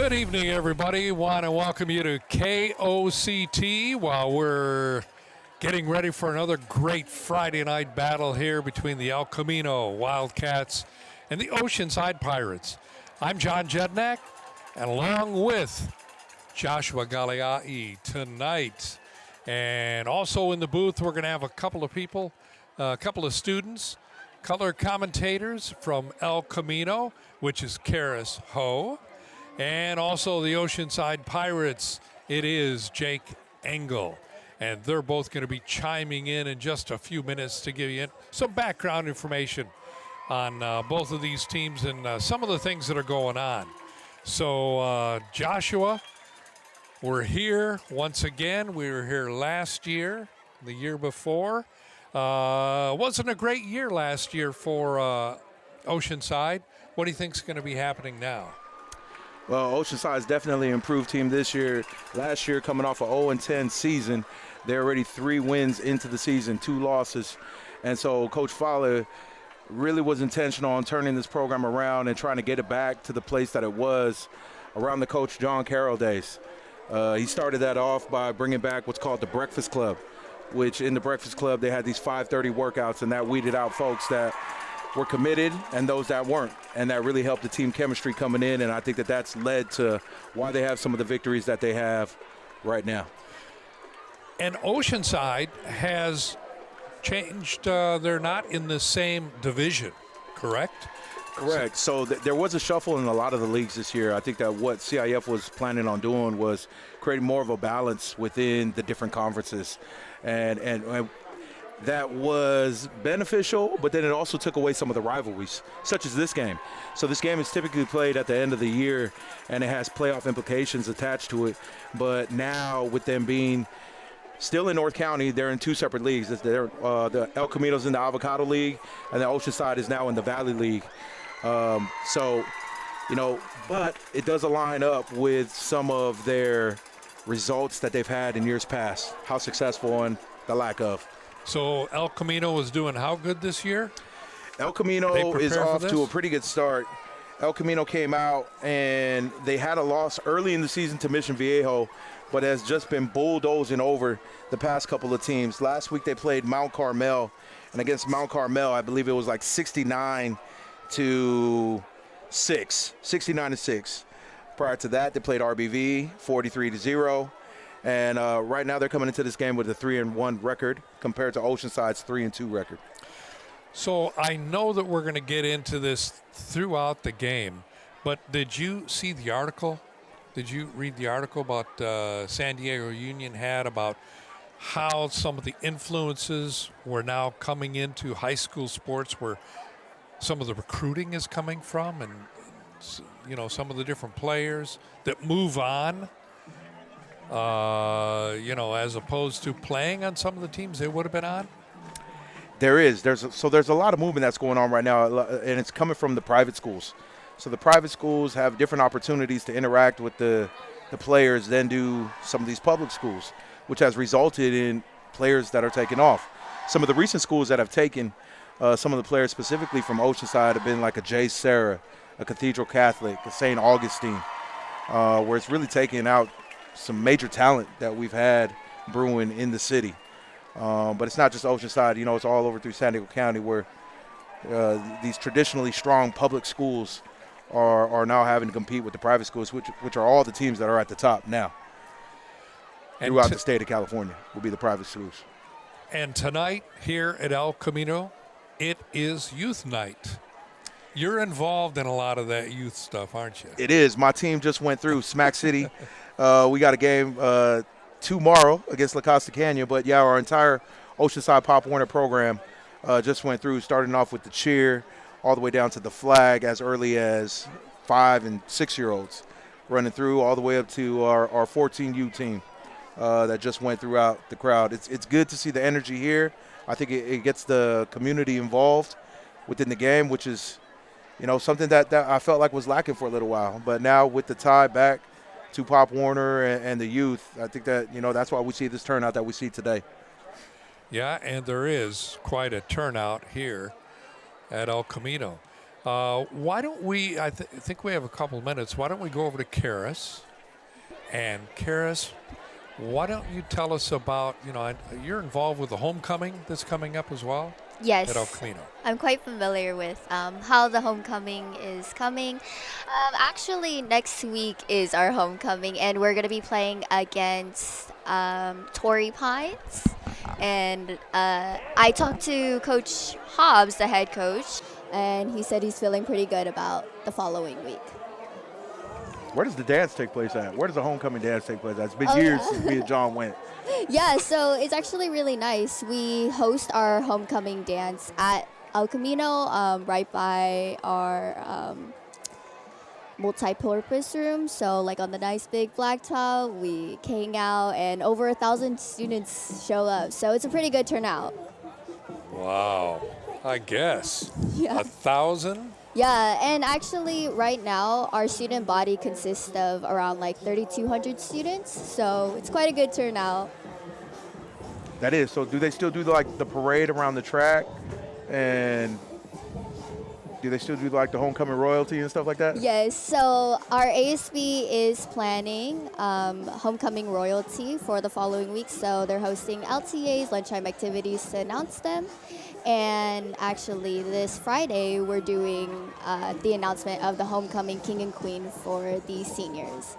Good evening, everybody. Want to welcome you to KOCT while we're getting ready for another great Friday night battle here between the El Camino Wildcats and the Oceanside Pirates. I'm John Jednak, and along with Joshua Galeai tonight. And also in the booth, we're going to have a couple of people, a couple of students, color commentators from El Camino, which is Karis Ho. And also the Oceanside Pirates, it is Jake Engel. And they're both going to be chiming in just a few minutes to give you some background information on both of these teams and some of the things that are going on. So, Joshua, we're here once again. We were here last year, the year before. Wasn't a great year last year for Oceanside. What do you think is going to be happening now? Well, Oceanside is definitely an improved team this year. Last year, coming off an 0-10 season, they're already 3 wins into the season, 2 losses. And so Coach Fowler really was intentional on turning this program around and trying to get it back to the place that it was around the Coach John Carroll days. He started that off by bringing back what's called the Breakfast Club, which in the Breakfast Club, they had these 5:30 workouts, and that weeded out folks that were committed and those that weren't, and that really helped the team chemistry coming in, and I think that that's led to why they have some of the victories that they have right now. And Oceanside has changed. They're not in the same division, correct? Correct. So there was a shuffle in a lot of the leagues this year. I think that what CIF was planning on doing was creating more of a balance within the different conferences, and that was beneficial, but then it also took away some of the rivalries, such as this game. So this game is typically played at the end of the year, and it has playoff implications attached to it. But now, with them being still in North County, they're in 2 separate leagues. The El Camino's in the Avocado League, and the Oceanside is now in the Valley League. But it does align up with some of their results that they've had in years past, how successful and the lack of. So El Camino is doing how good this year? El Camino is off to a pretty good start. El Camino came out and they had a loss early in the season to Mission Viejo, but has just been bulldozing over the past couple of teams. Last week they played Mount Carmel, and against Mount Carmel, I believe it was like 69-6. Prior to that, they played RBV 43-0. And right now they're coming into this game with a 3-1 record compared to Oceanside's 3-2 record. So I know that we're going to get into this throughout the game, but did you see the article? Did you read the article about San Diego Union had about how some of the influences were now coming into high school sports, where some of the recruiting is coming from, and some of the different players that move on? As opposed to playing on some of the teams they would have been on? There's a lot of movement that's going on right now, and it's coming from the private schools. So the private schools have different opportunities to interact with the players than do some of these public schools, which has resulted in players that are taking off. Some of the recent schools that have taken some of the players specifically from Oceanside have been like a J. Sarah, a Cathedral Catholic, a St. Augustine, where it's really taken out some major talent that we've had brewing in the city. But it's not just Oceanside, it's all over through San Diego County, where these traditionally strong public schools are now having to compete with the private schools, which are all the teams that are at the top now. And throughout the state of California will be the private schools. And tonight here at El Camino, it is youth night. You're involved in a lot of that youth stuff, aren't you? It is. My team just went through Smack City. We got a game tomorrow against La Costa Canyon, but yeah, our entire Oceanside Pop Warner program just went through, starting off with the cheer all the way down to the flag as early as 5- and 6-year-olds, running through all the way up to our 14U team that just went throughout the crowd. It's good to see the energy here. I think it gets the community involved within the game, which is something that I felt like was lacking for a little while. But now with the tie back to Pop Warner and the youth, I think that, that's why we see this turnout that we see today. Yeah, and there is quite a turnout here at El Camino. Why don't we, I think we have a couple of minutes. Why don't we go over to Karis? And Karis, why don't you tell us about, you're involved with the homecoming that's coming up as well? Yes. At El Camino. I'm quite familiar with how the homecoming is coming. Actually, next week is our homecoming, and we're going to be playing against Torrey Pines. And I talked to Coach Hobbs, the head coach, and he said he's feeling pretty good about the following week. Where does the dance take place at? Where does the homecoming dance take place at? It's been years since me and John went. Yeah, so it's actually really nice. We host our homecoming dance at El Camino, right by our multi-purpose room. So like on the nice big blacktop, we hang out, and over 1,000 students show up. So it's a pretty good turnout. Wow, I guess. Yeah. 1,000? Yeah, and actually right now our student body consists of around like 3,200 students, so it's quite a good turnout. That is. So do they still do like the parade around the track, and do they still do like the homecoming royalty and stuff like that? Yes, so our ASB is planning homecoming royalty for the following week, so they're hosting LTAs, lunchtime activities to announce them. And actually, this Friday, we're doing the announcement of the homecoming king and queen for the seniors.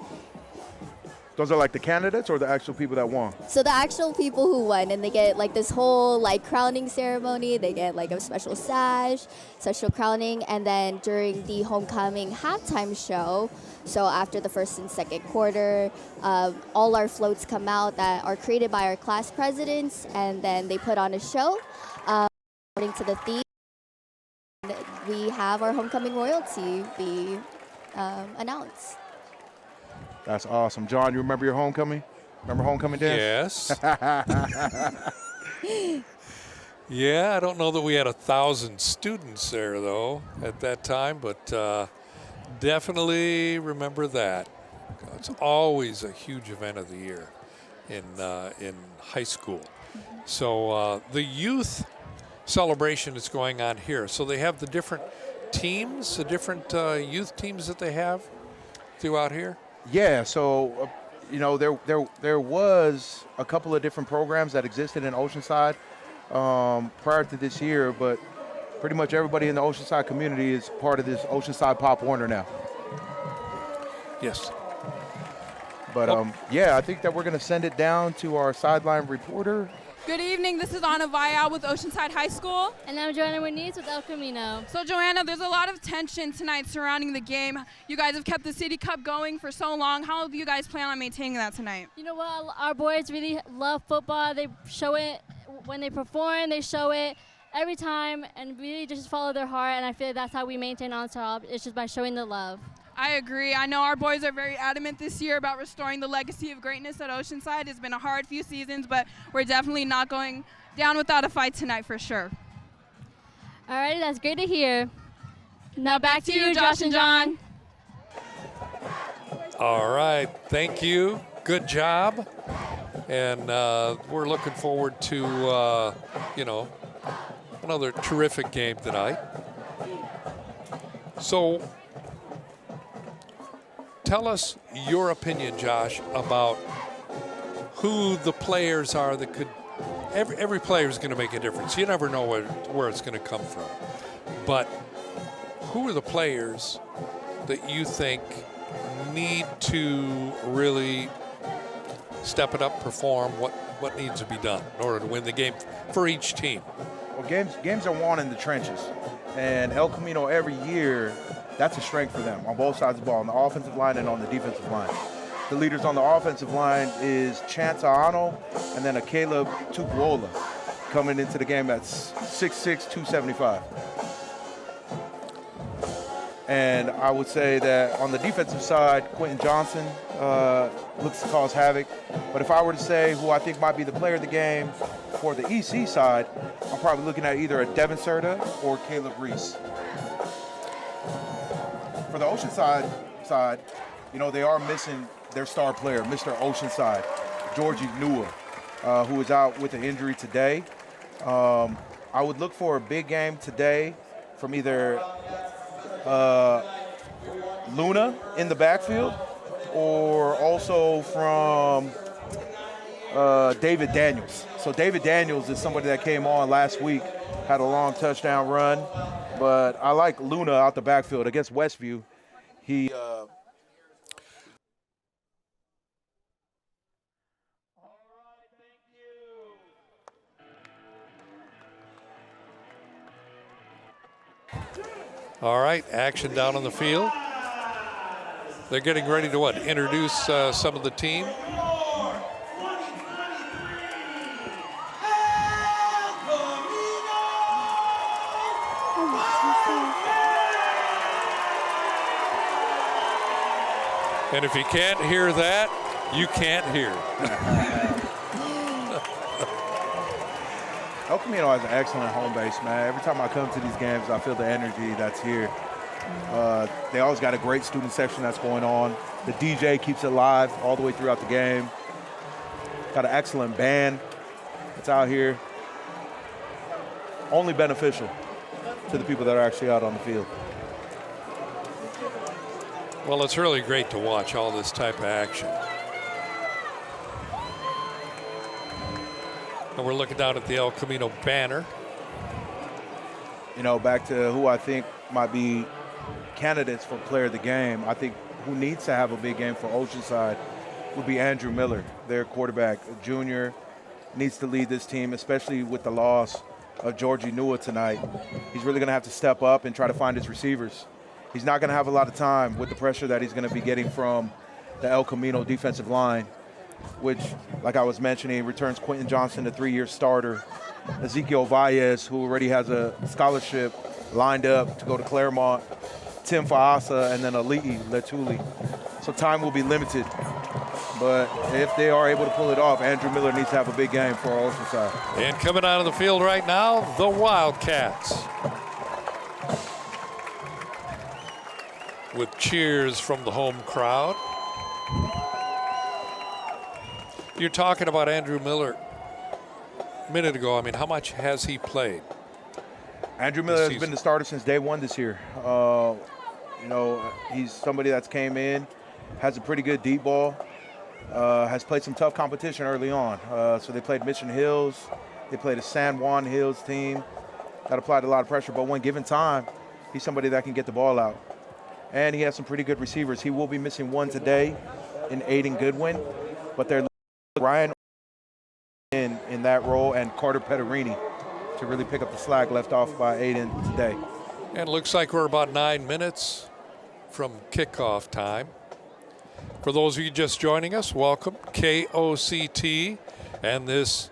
Those are like the candidates or the actual people that won? So the actual people who won, and they get like this whole like crowning ceremony. They get like a special sash, special crowning, and then during the homecoming halftime show, so after the first and second quarter, all our floats come out that are created by our class presidents, and then they put on a show. According to the theme, we have our homecoming royalty be announced. That's awesome. John, you remember your homecoming? Remember homecoming dance? Yes. Yeah, I don't know that we had 1,000 students there, though, at that time, but definitely remember that. It's always a huge event of the year in high school. So the youth celebration is going on here. So they have the different teams, the different youth teams that they have throughout here? Yeah, so there was a couple of different programs that existed in Oceanside prior to this year, but pretty much everybody in the Oceanside community is part of this Oceanside Pop Warner now. Yes. But yeah, I think that we're going to send it down to our sideline reporter. Good evening, this is Anna Vaya with Oceanside High School. And I'm Joanna Muniz with El Camino. So Joanna, there's a lot of tension tonight surrounding the game. You guys have kept the City Cup going for so long. How do you guys plan on maintaining that tonight? You know what, our boys really love football. They show it when they perform, they show it every time, and really just follow their heart, and I feel like that's how we maintain on top. It's just by showing the love. I agree. I know our boys are very adamant this year about restoring the legacy of greatness at Oceanside. It's been a hard few seasons, but we're definitely not going down without a fight tonight for sure. All right, that's great to hear. Now back to you, Josh and John. All right, thank you. Good job. And we're looking forward to, another terrific game tonight. So, tell us your opinion, Josh, about who the players are that could. Every player is going to make a difference. You never know where it's going to come from. But who are the players that you think need to really step it up, perform? What needs to be done in order to win the game for each team? Well, games are won in the trenches, and El Camino every year. That's a strength for them on both sides of the ball, on the offensive line and on the defensive line. The leaders on the offensive line is Chance Aano and then a Caleb Tupuola coming into the game at 6'6", 275. And I would say that on the defensive side, Quentin Johnson looks to cause havoc. But if I were to say who I think might be the player of the game for the EC side, I'm probably looking at either a Devin Serta or Caleb Reese. For the Oceanside side, they are missing their star player, Mr. Oceanside, Georgie Nua, who is out with an injury today. I would look for a big game today from either Luna in the backfield, or also from David Daniels. So David Daniels is somebody that came on last week, had a long touchdown run, but I like Luna out the backfield against Westview. He All right, action down on the field. They're getting ready to what? Introduce some of the team. And if you can't hear that, you can't hear. El Camino has an excellent home base, man. Every time I come to these games, I feel the energy that's here. They always got a great student section that's going on. The DJ keeps it live all the way throughout the game. Got an excellent band that's out here. Only beneficial to the people that are actually out on the field. Well, it's really great to watch all this type of action. And we're looking down at the El Camino banner. You know, back to who I think might be candidates for player of the game. I think who needs to have a big game for Oceanside would be Andrew Miller, their quarterback. A junior, needs to lead this team, especially with the loss of Georgie Nua tonight. He's really going to have to step up and try to find his receivers. He's not going to have a lot of time with the pressure that he's going to be getting from the El Camino defensive line, which, like I was mentioning, returns Quentin Johnson, the 3-year starter, Ezekiel Valles, who already has a scholarship lined up to go to Claremont, Tim Faasa, and then Ali'i Letuli. So time will be limited. But if they are able to pull it off, Andrew Miller needs to have a big game for Oceanside. And coming out of the field right now, the Wildcats. With cheers from the home crowd. You're talking about Andrew Miller a minute ago. I mean, how much has he played? Andrew Miller has been the starter since day one this year. You know, he's somebody that's came in, has a pretty good deep ball, has played some tough competition early on. So they played Mission Hills. They played a San Juan Hills team that applied a lot of pressure. But when given time, he's somebody that can get the ball out. And he has some pretty good receivers. He will be missing one today in Aiden Goodwin, but they're Ryan in that role and Carter Petterini to really pick up the slack left off by Aiden today. And it looks like we're about 9 minutes from kickoff time. For those of you just joining us, welcome. KOCT and this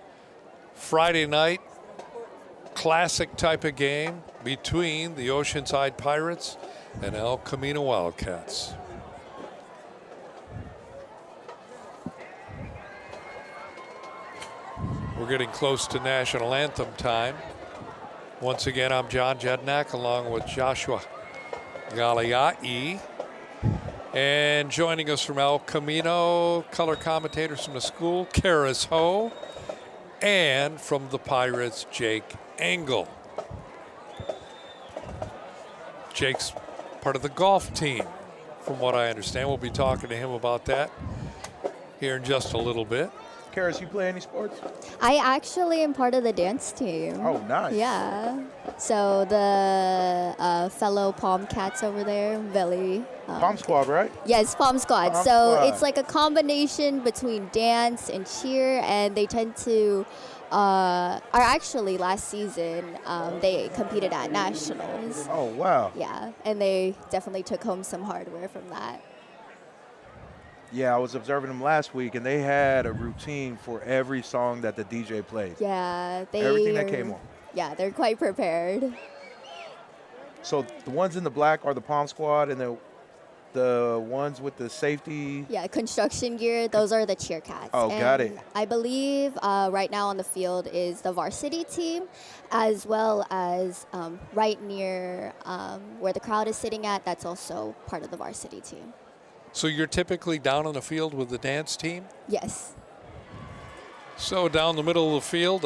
Friday night classic type of game between the Oceanside Pirates and El Camino Wildcats. We're getting close to national anthem time. Once again, I'm John Jednak along with Joshua Galiai. And joining us from El Camino, color commentators from the school, Karis Ho, and from the Pirates, Jake Engel. Jake's part of the golf team, from what I understand. We'll be talking to him about that here in just a little bit. Karis, you play any sports? I actually am part of the dance team. Oh, nice. Yeah. So the fellow Palm Cats over there, Belly. Palm Squad, right? Yes, Palm Squad. Palm so Squad. it's like a combination between dance and cheer, and they tend to, are actually last season, they competed at nationals. Oh, wow. Yeah, and they definitely took home some hardware from that. Yeah, I was observing them last week, and they had a routine for every song that the DJ played. Yeah, Everything that came on. Yeah, they're quite prepared. So the ones in the black are the Palm Squad, and the ones with the safety. Yeah, construction gear, those are the cheer cats. Oh, and got it. I believe right now on the field is the varsity team, as well as right near where the crowd is sitting at, that's also part of the varsity team. So you're typically down on the field with the dance team? Yes. So down the middle of the field,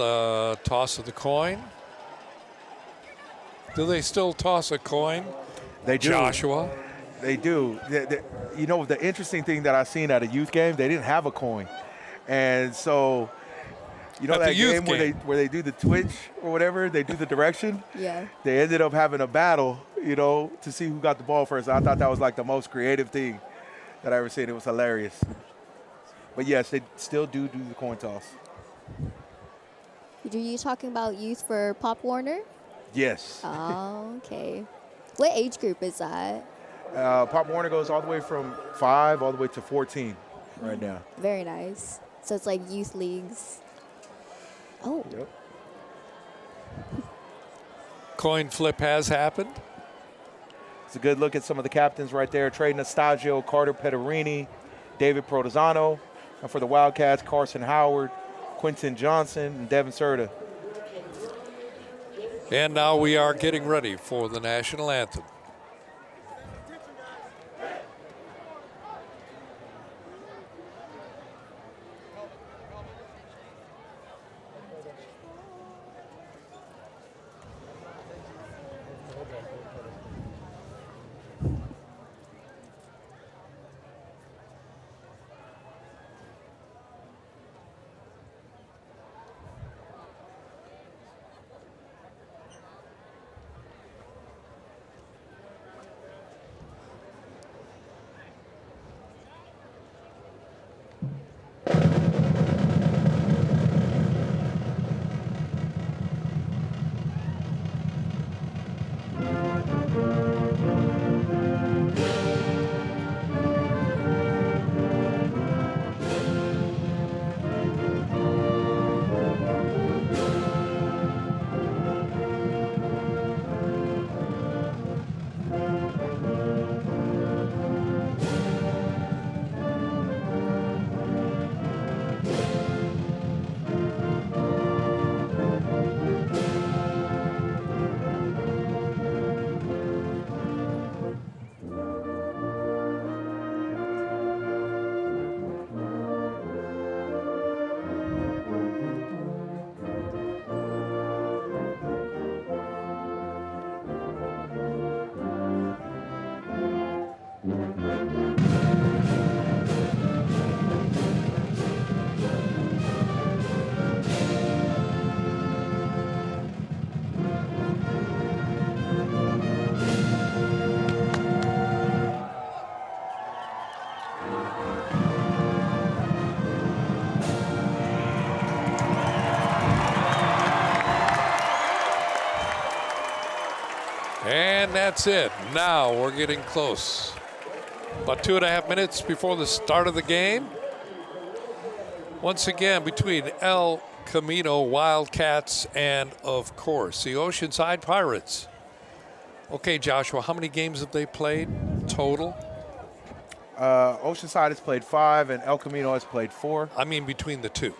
toss of the coin. Do they still toss a coin They do. Joshua. They do. You know, the interesting thing that I've seen at a youth game, they didn't have a coin. And so, you know, At that the youth game where they do the twitch or whatever, they do the direction? Yeah. They ended up having a battle, you know, to see who got the ball first. I thought that was like the most creative thing that I ever seen. It was hilarious. But yes, they still do the coin toss. Are you talking about youth for Pop Warner? Yes. Oh, okay. What age group is that? Pop Warner goes all the way from 5 all the way to 14 right now. Very nice. So it's like youth leagues. Oh. Yep. Coin flip has happened. It's a good look at some of the captains right there. Trey Nastagio, Carter Pederini, David Protozano. And for the Wildcats, Carson Howard, Quentin Johnson, and Devin Serta. And now we are getting ready for the national anthem. And that's it. Now we're getting close. About 2.5 minutes before the start of the game. Once again, between El Camino Wildcats and, of course, the Oceanside Pirates. Okay, Joshua, how many games have they played total? Oceanside has played 5, and El Camino has played 4. I mean between the two.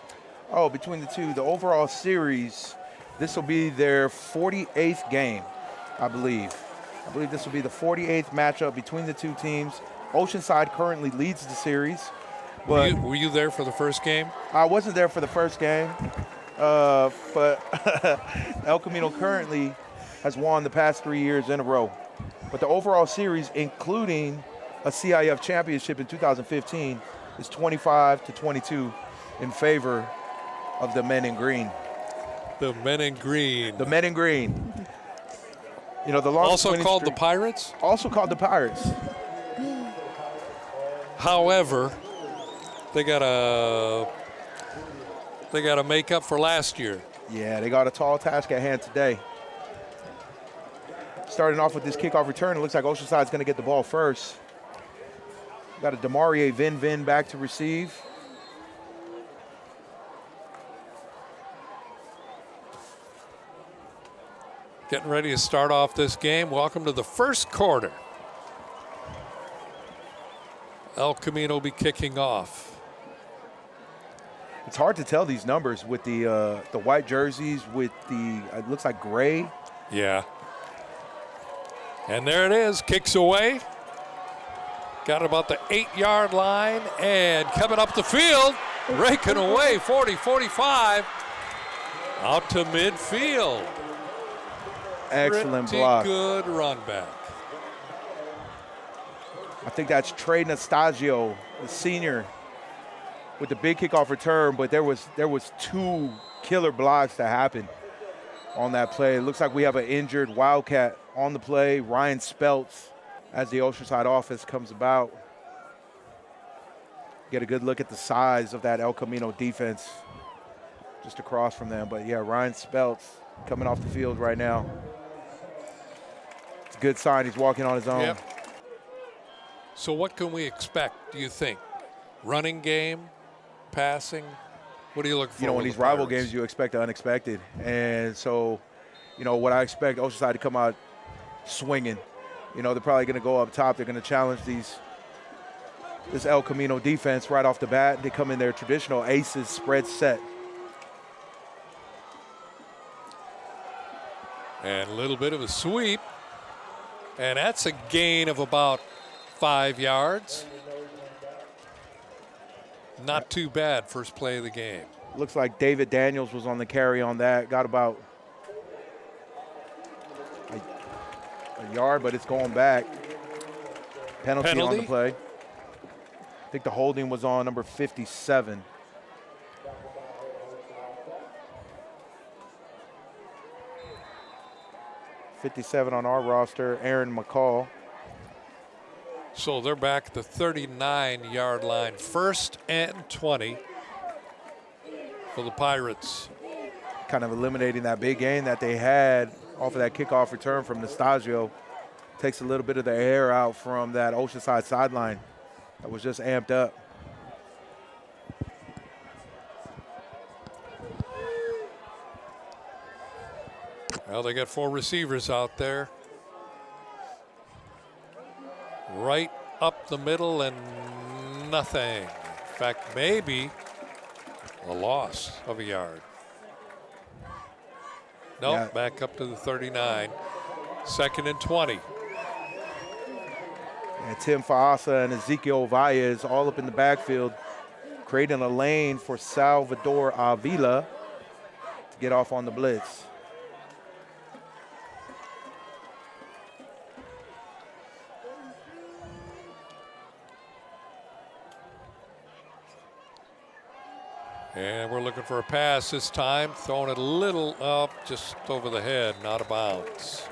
Oh, between the two, the overall series, this will be their 48th game, I believe. I believe this will be the 48th matchup between the two teams. Oceanside currently leads the series. But Were you there for the first game? I wasn't there for the first game, but El Camino currently has won the past 3 years in a row. But the overall series, including a CIF championship in 2015, is 25-22 in favor of the men in green. The men in green. The men in green. You know, the longest Also winning called the streak- Pirates? Also called the Pirates. However, they got to make up for last year. Yeah, they got a tall task at hand today. Starting off with this kickoff return, it looks like Oceanside's going to get the ball first. Got a Demarie Vin back to receive. Getting ready to start off this game. Welcome to the first quarter. El Camino will be kicking off. It's hard to tell these numbers with the white jerseys, with the, it looks like gray. Yeah. And there it is, kicks away. Got about the 8-yard line and coming up the field, raking away 40-45 out to midfield. Excellent Pretty block. good run back. I think that's Trey Nastasio, the senior, with the big kickoff return, but there was 2 killer blocks that happened on that play. It looks like we have an injured Wildcat on the play, Ryan Speltz, as the Oceanside offense comes about. Get a good look at the size of that El Camino defense just across from them. But, yeah, Ryan Speltz coming off the field right now. It's a good sign he's walking on his own. Yep. So what can we expect, do you think? Running game, passing? What do you look for? You know, in these rival games, you expect the unexpected. And so, you know, what I expect Oceanside to come out swinging. You know, they're probably going to go up top. They're going to challenge this El Camino defense right off the bat. They come in their traditional aces spread set. And a little bit of a sweep. And that's a gain of about 5 yards. Not too bad, first play of the game. Looks like David Daniels was on the carry on that. Got about a yard, but it's going back. Penalty on the play. I think the holding was on number 57. '57 on our roster, Aaron McCall. So they're back at the 39-yard line. 1st and 20 for the Pirates. Kind of eliminating that big gain that they had off of that kickoff return from Nastasio. Takes a little bit of the air out from that Oceanside sideline that was just amped up. Well, they got 4 receivers out there. Right up the middle and nothing. In fact, maybe a loss of a yard. Nope, Yeah. Back up to the 39. 2nd and 20. And Tim Faasa and Ezekiel Valles all up in the backfield, creating a lane for Salvador Avila to get off on the blitz. And we're looking for a pass this time. Throwing it a little up, just over the head, not a bounce.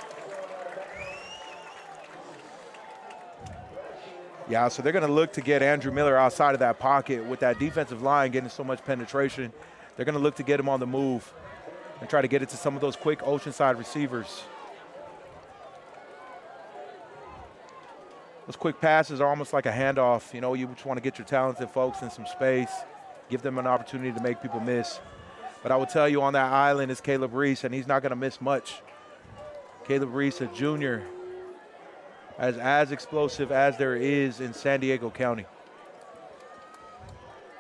Yeah, so they're going to look to get Andrew Miller outside of that pocket with that defensive line getting so much penetration. They're going to look to get him on the move and try to get it to some of those quick Oceanside receivers. Those quick passes are almost like a handoff. You know, you just want to get your talented folks in some space, give them an opportunity to make people miss. But I will tell you, on that island is Caleb Reese, and he's not going to miss much. Caleb Reese, a junior, as explosive as there is in San Diego County.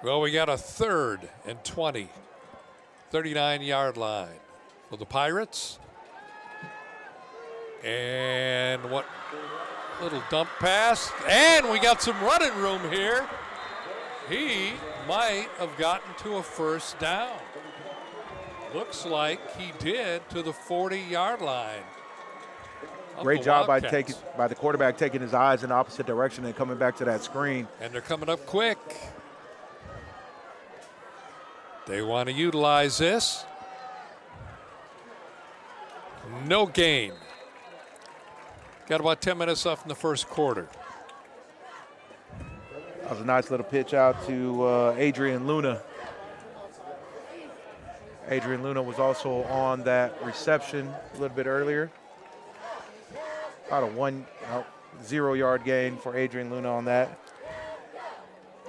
Well, we got a 3rd and 20. 39-yard line for the Pirates. And what little dump pass. And we got some running room here. He might have gotten to a 1st down. Looks like he did to the 40-yard line. Great job by the quarterback taking his eyes in the opposite direction and coming back to that screen. And they're coming up quick. They want to utilize this. No gain. Got about 10 minutes left in the 1st quarter. That was a nice little pitch out to Adrian Luna. Adrian Luna was also on that reception a little bit earlier. About a 0-yard gain for Adrian Luna on that.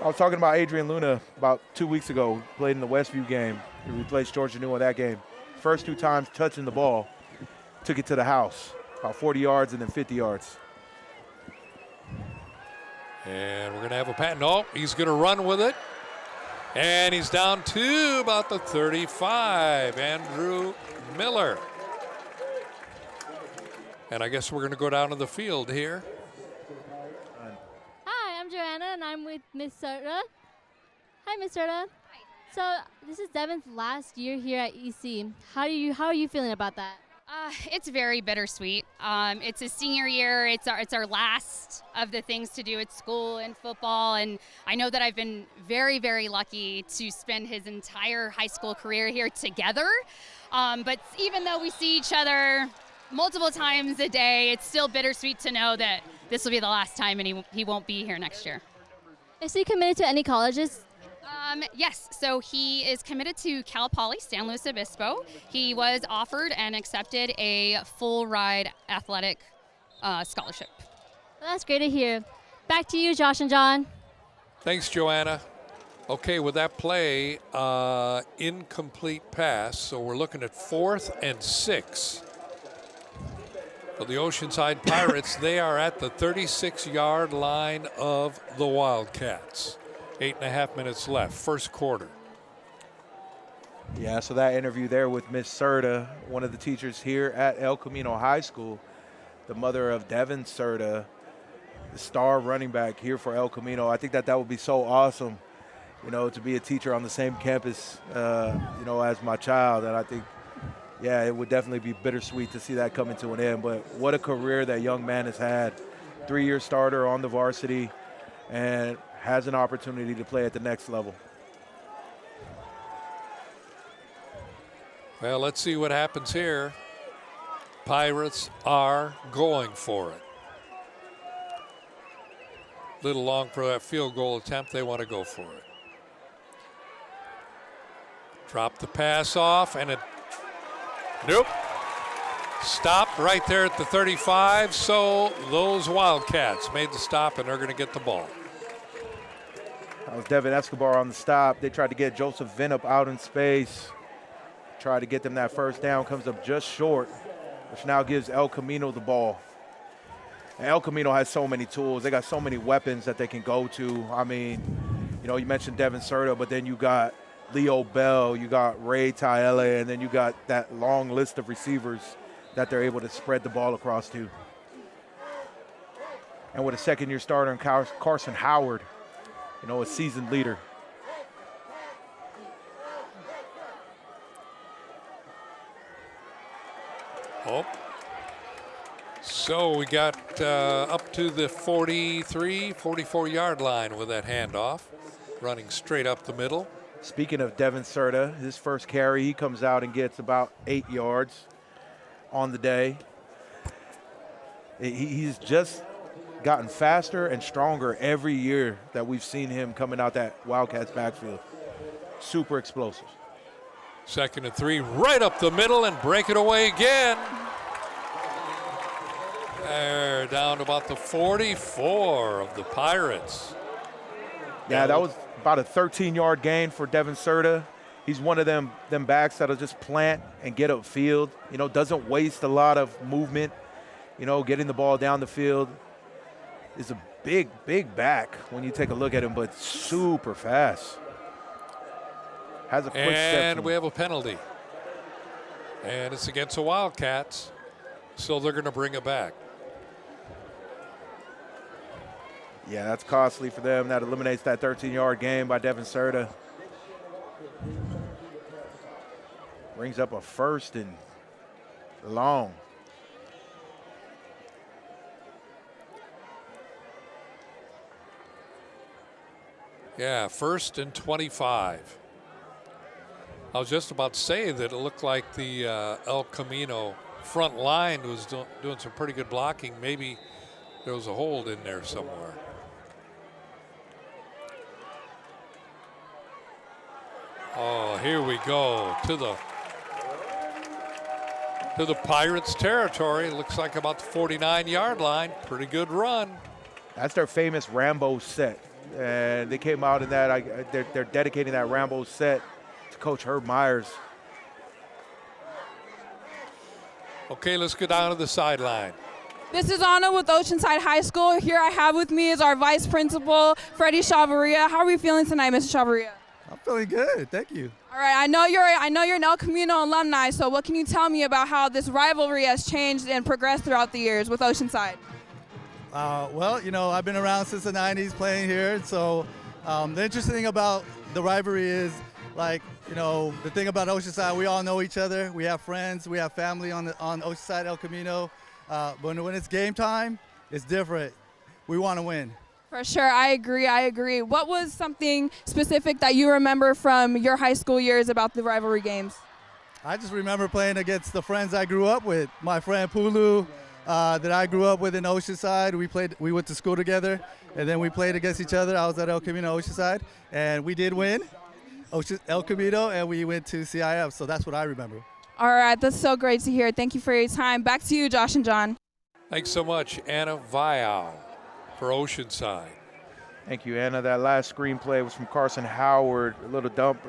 I was talking about Adrian Luna about 2 weeks ago. Played in the Westview game. He replaced George New in that game. First 2 times touching the ball, took it to the house. About 40 yards and then 50 yards. And we're going to have a pass. No, he's going to run with it. And he's down to about the 35. Andrew Miller. And I guess we're going to go down to the field here. Hi, I'm Joanna, and I'm with Miss Serta. Hi, Miss Serta. Hi. So this is Devin's last year here at EC. How are you feeling about that? It's very bittersweet. It's a senior year. It's our last of the things to do at school and football. And I know that I've been very, very lucky to spend his entire high school career here together. But even though we see each other multiple times a day, it's still bittersweet to know that this will be the last time and he won't be here next year. Is he committed to any colleges? Yes, so he is committed to Cal Poly San Luis Obispo. He was offered and accepted a full ride athletic scholarship. Well, that's great to hear. Back to you, Josh and John. Thanks, Joanna. Okay, with that play, incomplete pass, so we're looking at 4th and 6. For the Oceanside Pirates, they are at the 36-yard line of the Wildcats. 8.5 minutes left, first quarter. Yeah, so that interview there with Miss Serta, one of the teachers here at El Camino High School, the mother of Devin Serta, the star running back here for El Camino. I think that would be so awesome, to be a teacher on the same campus, as my child. And I think, yeah, it would definitely be bittersweet to see that coming to an end. But what a career that young man has had. 3-year starter on the varsity and has an opportunity to play at the next level. Well, let's see what happens here. Pirates are going for it. Little long for that field goal attempt. They want to go for it. Drop the pass off, and it, nope. Stopped right there at the 35, so those Wildcats made the stop, and they're going to get the ball. That was Devin Escobar on the stop. They tried to get Joseph Vinup out in space. Tried to get them that first down, comes up just short, which now gives El Camino the ball. And El Camino has so many tools. They got so many weapons that they can go to. I mean, you mentioned Devin Serta, but then you got Leo Bell, you got Ray Taele, and then you got that long list of receivers that they're able to spread the ball across to. And with a second-year starter in Carson Howard, a seasoned leader. Oh. So we got up to the 43, 44-yard line with that handoff, running straight up the middle. Speaking of Devin Serta, his first carry, he comes out and gets about 8 yards on the day. He's just gotten faster and stronger every year that we've seen him coming out that Wildcats backfield. Super explosive. 2nd and 3, right up the middle and break it away again. They're down to about the 44 of the Pirates. Yeah, that was about a 13-yard gain for Devin Serta. He's one of them backs that'll just plant and get upfield. Doesn't waste a lot of movement. Getting the ball down the field. Is a big, big back when you take a look at him, but super fast. Has a quick step. And we have a penalty. And it's against the Wildcats, so they're going to bring it back. Yeah, that's costly for them. That eliminates that 13-yard gain by Devin Serta. Brings up a 1st and long. Yeah, 1st and 25. I was just about to say that it looked like the El Camino front line was doing some pretty good blocking. Maybe there was a hold in there somewhere. Oh, here we go to the Pirates' territory. Looks like about the 49-yard line. Pretty good run. That's their famous Rambo set. And they came out in that. They're dedicating that Rambo set to Coach Herb Myers. Okay, let's go down to the sideline. This is Anna with Oceanside High School. Here I have with me is our Vice Principal, Freddie Chavaria. How are we feeling tonight, Mr. Chavaria? I'm feeling good, thank you. All right, I know you're an El Camino alumni, so what can you tell me about how this rivalry has changed and progressed throughout the years with Oceanside? Well, I've been around since the 90s playing here, so the interesting thing about the rivalry is, You know, the thing about Oceanside, we all know each other. We have friends. We have family on Oceanside, El Camino. But when it's game time, it's different. We want to win. For sure, I agree. What was something specific that you remember from your high school years about the rivalry games? I just remember playing against the friends I grew up with. My friend Pulu, that I grew up with in Oceanside. We went to school together, and then we played against each other. I was at El Camino, Oceanside, and we did win El Camino, and we went to CIF. So that's what I remember. All right, that's so great to hear. Thank you for your time. Back to you, Josh and John. Thanks so much, Anna Vial for Oceanside. Thank you, Anna. That last screenplay was from Carson Howard, a little dump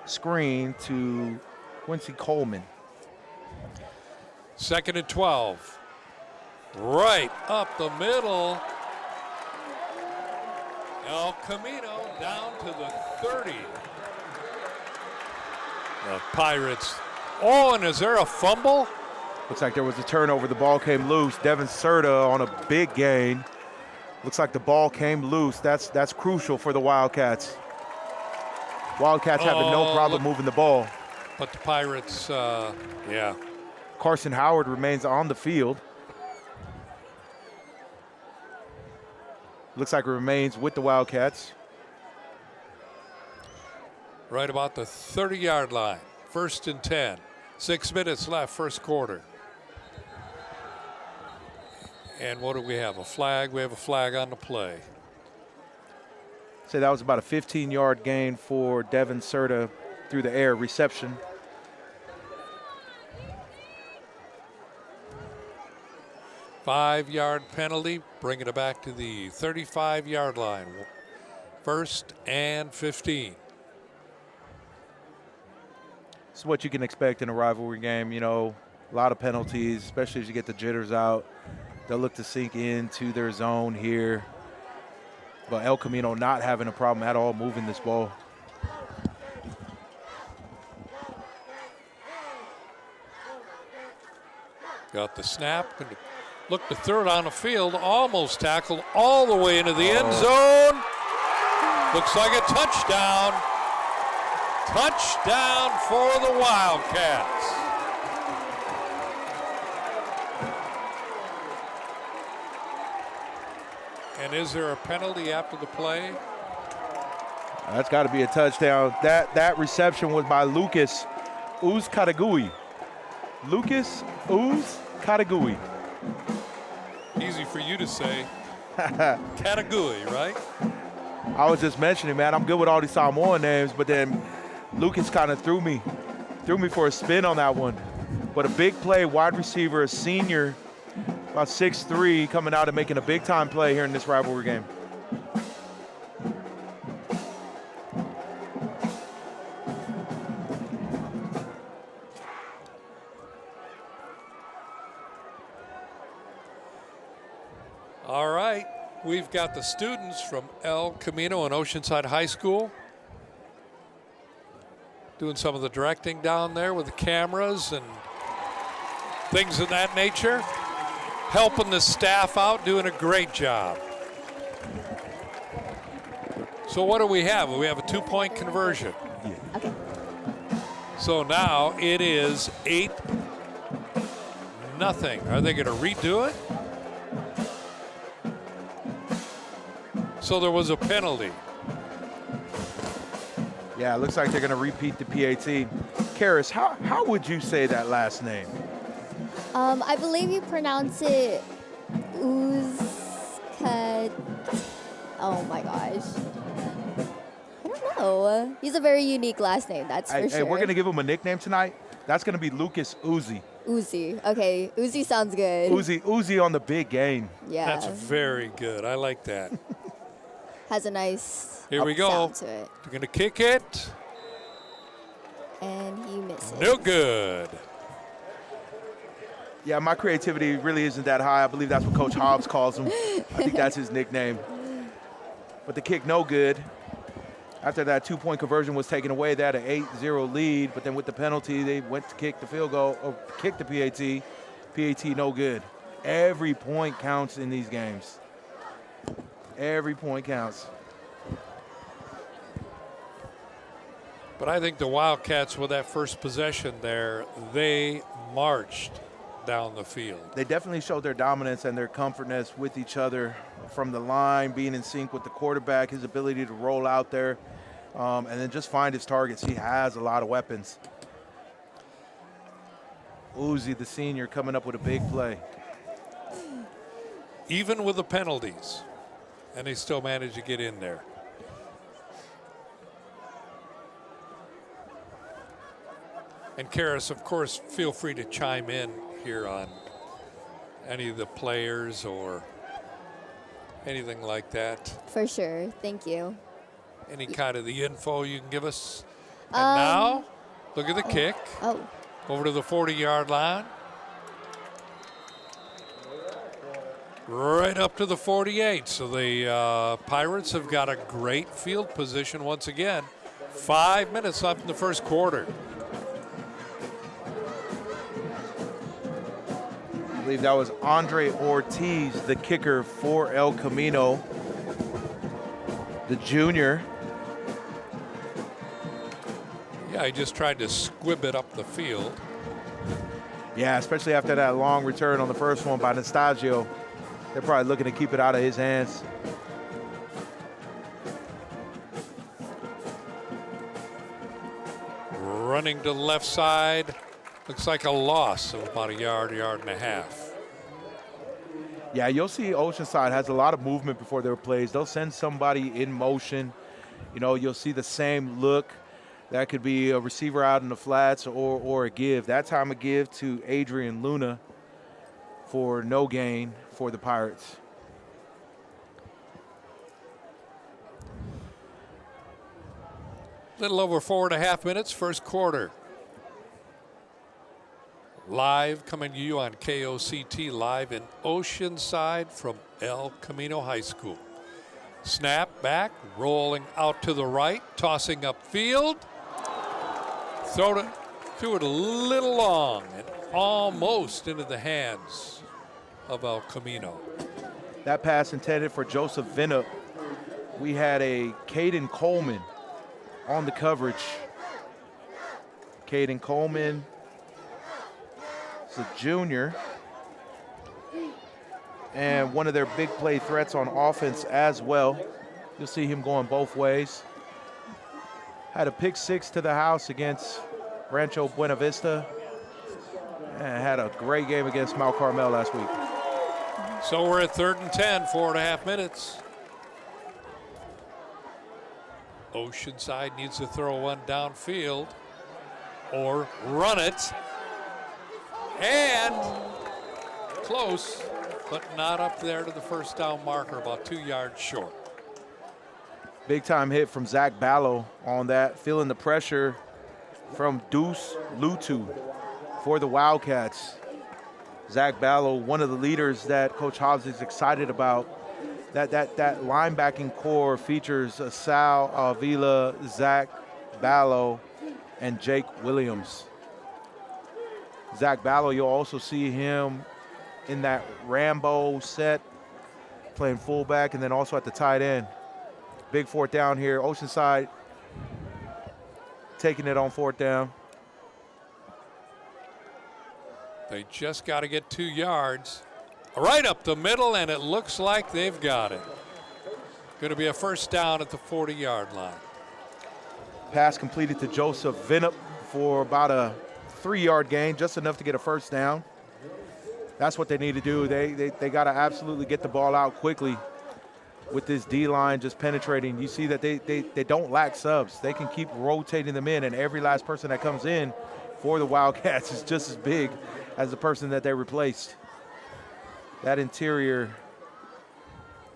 screen to Quincy Coleman. 2nd and 12. Right up the middle. El Camino down to the 30. The Pirates. Oh, and is there a fumble? Looks like there was a turnover. The ball came loose. Devin Serta on a big gain. Looks like the ball came loose. That's crucial for the Wildcats. Wildcats having no problem moving the ball. But the Pirates, yeah. Carson Howard remains on the field. Looks like it remains with the Wildcats. Right about the 30-yard line. 1st and 10. 6 minutes left, first quarter. And what do we have? A flag? We have a flag on the play. Say that was about a 15-yard gain for Devin Serta through the air reception. Five-yard penalty, bringing it back to the 35-yard line. 1st and 15. This is what you can expect in a rivalry game. You know, a lot of penalties, especially as you get the jitters out. They'll look to sink into their zone here. But El Camino not having a problem at all moving this ball. Got the snap. Look to throw it on the field. Almost tackled all the way into the end zone. Looks like a touchdown. Touchdown for the Wildcats. And is there a penalty after the play? That's got to be a touchdown. That reception was by Lucas Uzkadagui. Lucas Uzkadagui. Easy for you to say. Katagui, right? I was just mentioning, man, I'm good with all these Samoan names, but then Lucas kind of threw me for a spin on that one. But a big play, wide receiver, a senior, about 6'3", coming out and making a big-time play here in this rivalry game. All right, we've got the students from El Camino and Oceanside High School doing some of the directing down there with the cameras and things of that nature, helping the staff out, doing a great job. So what do we have? We have a 2-point conversion. Yeah. Okay. So now it is 8-0. Are they going to redo it? So there was a penalty. Yeah, it looks like they're going to repeat the PAT. Karis, how would you say that last name? I believe you pronounce it Uzkad. Oh my gosh. I don't know. He's a very unique last name, that's for sure. Hey, we're going to give him a nickname tonight. That's going to be Lucas Uzi. Uzi. Okay, Uzi sounds good. Uzi on the big game. Yeah. That's very good. I like that. Has a nice Here we go. sound to it. They're going to kick it. And he misses. No good. Yeah, my creativity really isn't that high. I believe that's what Coach Hobbs calls him. I think that's his nickname. But the kick, no good. After that 2-point conversion was taken away, they had an 8-0 lead. But then with the penalty, they went to kick the field goal, or kick the PAT. PAT, no good. Every point counts in these games. Every point counts. But I think the Wildcats, with that first possession there, they marched down the field. They definitely showed their dominance and their comfortness with each other from the line, being in sync with the quarterback, his ability to roll out there, and then just find his targets. He has a lot of weapons. Uzi, the senior, coming up with a big play. Even with the penalties, and they still managed to get in there. And Karis, of course, feel free to chime in here on any of the players or anything like that. For sure. Thank you. Any kind of the info you can give us. And now, look at the kick. Oh. Over to the 40-yard line. Right up to the 48. So the Pirates have got a great field position once again. 5 minutes left in the first quarter. I believe that was Andre Ortiz, the kicker for El Camino, the junior. Yeah, he just tried to squib it up the field. Yeah, especially after that long return on the first one by Nastasio. They're probably looking to keep it out of his hands. Running to the left side. Looks like a loss of about a yard and a half. Yeah, you'll see Oceanside has a lot of movement before their plays. They'll send somebody in motion. You know, you'll see the same look. That could be a receiver out in the flats or a give. That time a give to Adrian Luna for no gain for the Pirates. Little over 4.5 minutes, first quarter. Live coming to you on KOCT, live in Oceanside from El Camino High School. Snap back, rolling out to the right, tossing upfield. Threw it a little long and almost into the hands of El Camino. That pass intended for Joseph Vinnup. We had a Caden Coleman on the coverage. Caden Coleman is a junior and one of their big play threats on offense as well. You'll see him going both ways. Had a pick six to the house against Rancho Buena Vista and had a great game against Mount Carmel last week. So we're at 3rd and 10, 4.5 minutes. Oceanside needs to throw one downfield or run it. And close, but not up there to the first down marker, about 2 yards short. Big time hit from Zach Ballo on that, feeling the pressure from Deuce Lutu for the Wildcats. Zach Ballo, one of the leaders that Coach Hobbs is excited about. That linebacking core features Sal Avila, Zach Ballo, and Jake Williams. Zach Ballo, you'll also see him in that Rambo set, playing fullback, and then also at the tight end. Big 4th down here. Oceanside taking it on 4th down. They just got to get 2 yards. Right up the middle, and it looks like they've got it. Going to be a first down at the 40-yard line. Pass completed to Joseph Vinnup for about a 3-yard gain, just enough to get a first down. That's what they need to do. They got to absolutely get the ball out quickly with this D-line just penetrating. You see that they don't lack subs. They can keep rotating them in, and every last person that comes in for the Wildcats is just as big as the person that they replaced. That interior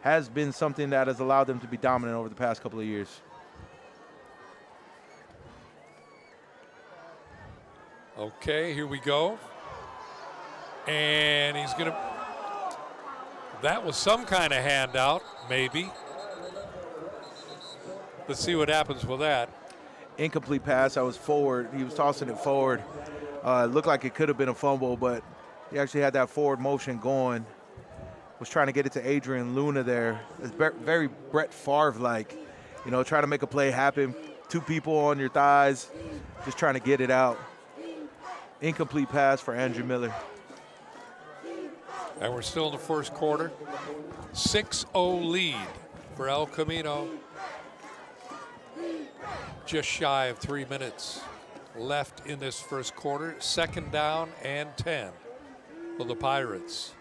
has been something that has allowed them to be dominant over the past couple of years. Okay, here we go. And he's going to, that was some kind of handout, maybe. Let's see what happens with that. Incomplete pass. I was forward. He was tossing it forward. It looked like it could have been a fumble, but he actually had that forward motion going. Was trying to get it to Adrian Luna there. It's very Brett Favre-like, you know, trying to make a play happen, two people on your thighs, just trying to get it out. Incomplete pass for Andrew Miller. And we're still in the first quarter. 6-0 lead for El Camino. Just shy of 3 minutes left in this first quarter. Second down and 10 for the Pirates.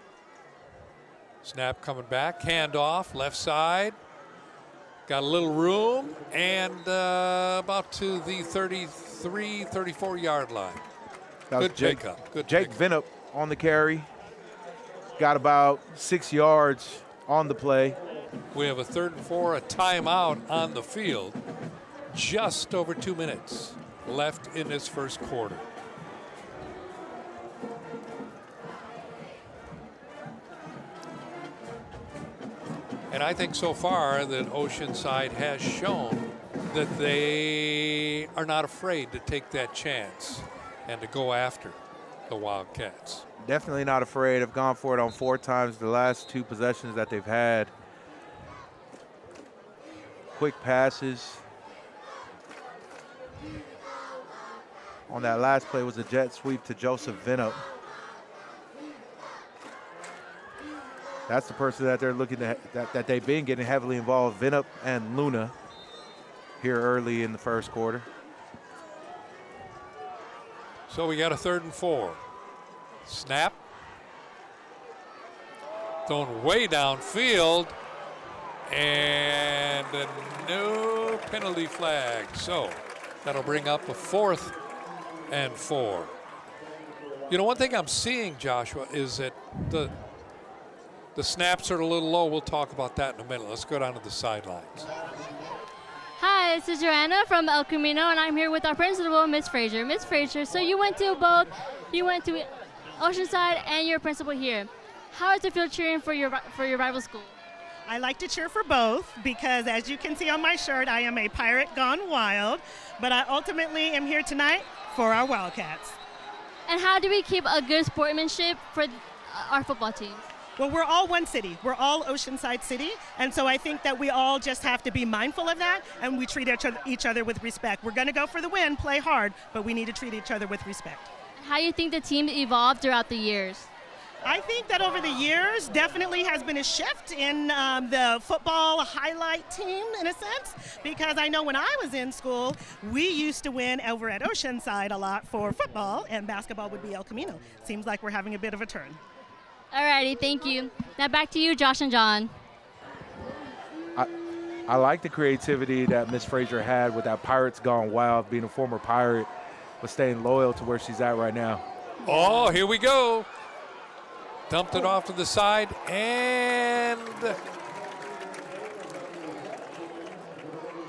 Snap coming back, handoff, left side. Got a little room, and about to the 33, 34-yard line. That was Good pickup. Good Jake pickup. Vinup on the carry. Got about 6 yards on the play. We have a 3rd and 4, a timeout on the field. Just over 2 minutes left in this first quarter. And I think so far that Oceanside has shown that they are not afraid to take that chance and to go after the Wildcats. Definitely not afraid. Have gone for it on 4 times the last 2 possessions that they've had. Quick passes. On that last play was a jet sweep to Joseph Vinup. That's the person that they're looking to, that they've been getting heavily involved, Vinup and Luna, here early in the first quarter. So we got a 3rd and 4. Snap. Thrown way downfield. And a no penalty flag. So that'll bring up a 4th and 4. You know, one thing I'm seeing, Joshua, is that the snaps are a little low. We'll talk about that in a minute. Let's go down to the sidelines. Hi, this is Joanna from El Camino, and I'm here with our principal, Miss Frazier. Miss Frazier, so you went to Oceanside and you're a principal here. How does it feel cheering for your rival school? I like to cheer for both because, as you can see on my shirt, I am a Pirate gone wild, but I ultimately am here tonight for our Wildcats. And how do we keep a good sportsmanship for our football teams? Well, we're all one city. We're all Oceanside City, and so I think that we all just have to be mindful of that, and we treat each other with respect. We're going to go for the win, play hard, but we need to treat each other with respect. How do you think the team evolved throughout the years? I think that over the years definitely has been a shift in the football highlight team, in a sense, because I know when I was in school, we used to win over at Oceanside a lot for football, and basketball would be El Camino. Seems like we're having a bit of a turn. Alrighty, thank you. Now back to you, Josh and John. I like the creativity that Miss Frazier had with that Pirates Gone Wild, being a former Pirate, but staying loyal to where she's at right now. Oh, here we go. Dumped it off to the side, and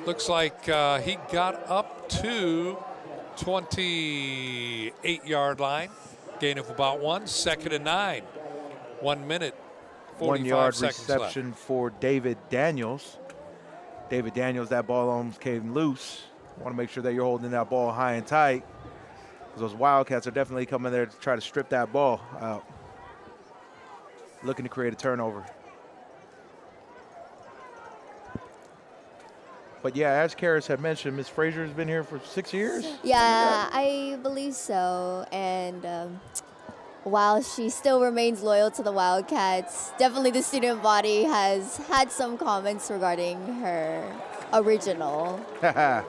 looks like he got up to 28-yard line. Gain of about 1, 2nd and 9. 1 minute, 45 1-yard seconds reception left. for David Daniels. David Daniels, that ball almost came loose. Want to make sure that you're holding that ball high and tight, because those Wildcats are definitely coming there to try to strip that ball out. Looking to create a turnover. But yeah, as Karis had mentioned, Miss Frazier has been here for 6 years? Yeah, I believe so. And while she still remains loyal to the Wildcats, definitely the student body has had some comments regarding her original. And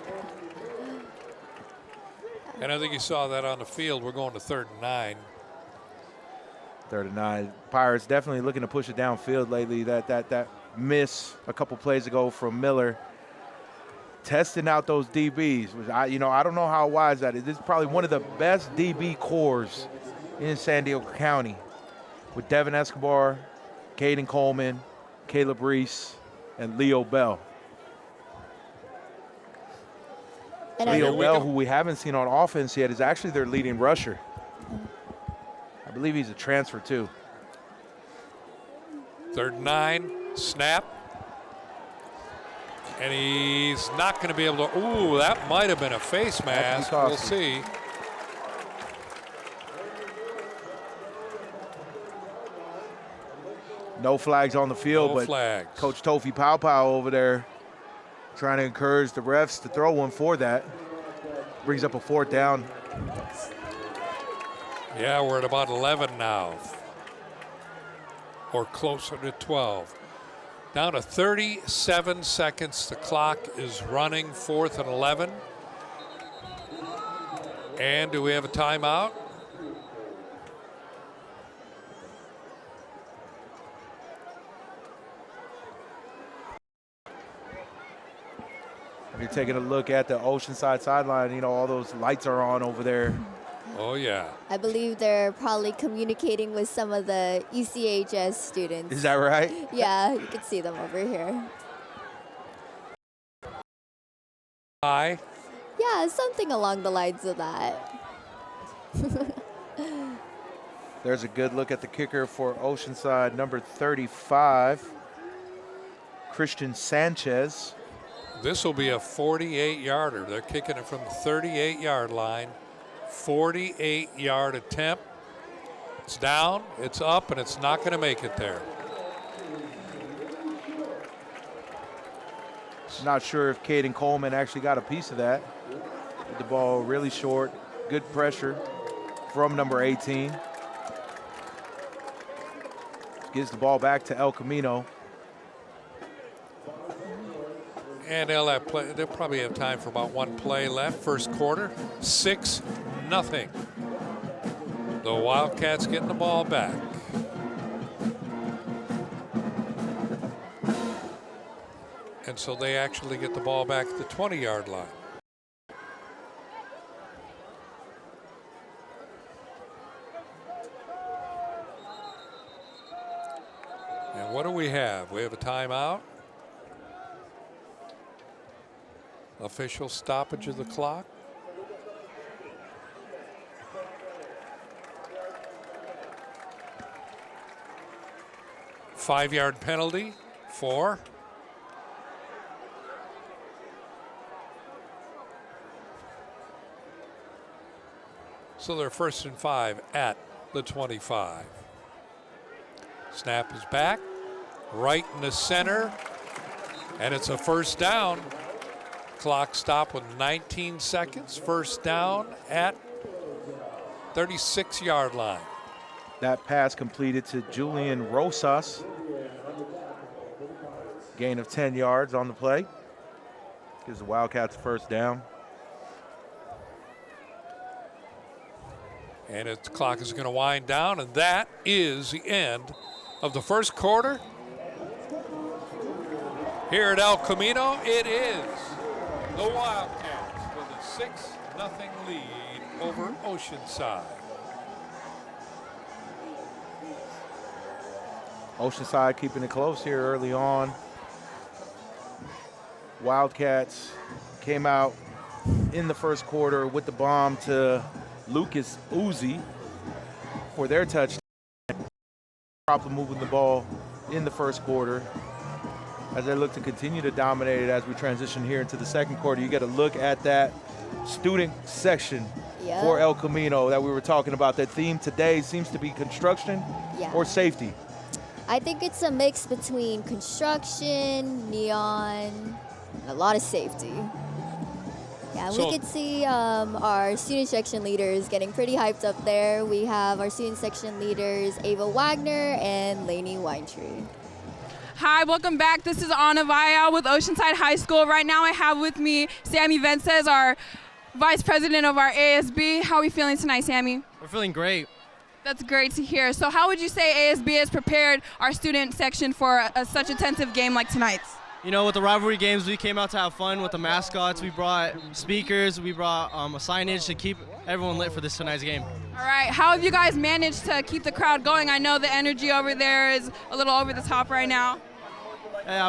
I think you saw that on the field. We're going to 3rd and 9. 3rd and 9. Pirates definitely looking to push it downfield lately. That miss a couple plays ago from Miller, testing out those DBs. Which I don't know how wise that is. This is probably one of the best DB cores in San Diego County, with Devin Escobar, Caden Coleman, Caleb Reese, and Leo Bell. And Leo Bell, who we haven't seen on offense yet, is actually their leading rusher. I believe he's a transfer too. 3rd and 9, snap. And he's not going to be able to, ooh, that might have been a face mask. We'll see. No flags on the field, No but flags. Coach Tofi Pow over there Trying to encourage the refs to throw one for that. Brings up a 4th down. Yeah, we're at about 11 now, or closer to 12. Down to 37 seconds. The clock is running, 4th and 11. And do we have a timeout? If you're taking a look at the Oceanside sideline, you know, all those lights are on over there. Oh, yeah. I believe they're probably communicating with some of the ECHS students. Is that right? Yeah, you can see them over here. Hi. Yeah, something along the lines of that. There's a good look at the kicker for Oceanside, number 35, Christian Sanchez. This will be a 48-yarder. They're kicking it from the 38-yard line. 48-yard attempt. It's down, it's up, and it's not going to make it there. Not sure if Caden Coleman actually got a piece of that. The ball really short. Good pressure from number 18. Gives the ball back to El Camino. And they'll probably have time for about one play left. First quarter, 6-0. The Wildcats getting the ball back. And so they actually get the ball back at the 20-yard line. And what do we have? We have a timeout. Official stoppage of the clock. Five-yard penalty for so they're 1st and 5 at the 25. Snap is back, right in the center, and it's a 1st down. Clock stop with 19 seconds. 1st down at 36-yard line. That pass completed to Julian Rosas. Gain of 10 yards on the play. Gives the Wildcats 1st down. And the clock is going to wind down, and that is the end of the first quarter. Here at El Camino, it is the Wildcats with a 6-0 lead over Oceanside. Oceanside keeping it close here early on. Wildcats came out in the first quarter with the bomb to Lucas Uzi for their touchdown. Problem moving the ball in the first quarter as they look to continue to dominate it as we transition here into the second quarter. You get a look at that student section for El Camino that we were talking about. That theme today seems to be construction or safety. I think it's a mix between construction, neon, and a lot of safety. Yeah, we could see our student section leaders getting pretty hyped up there. We have our student section leaders, Ava Wagner and Lainey Winetree. Hi, welcome back. This is Anna Vaya with Oceanside High School. Right now I have with me Sammy Vences, our Vice President of our ASB. How are we feeling tonight, Sammy? We're feeling great. That's great to hear. So how would you say ASB has prepared our student section for such a intensive game like tonight's? You know, with the rivalry games, we came out to have fun with the mascots. We brought speakers. We brought a signage to keep everyone lit for this tonight's game. All right. How have you guys managed to keep the crowd going? I know the energy over there is a little over the top right now.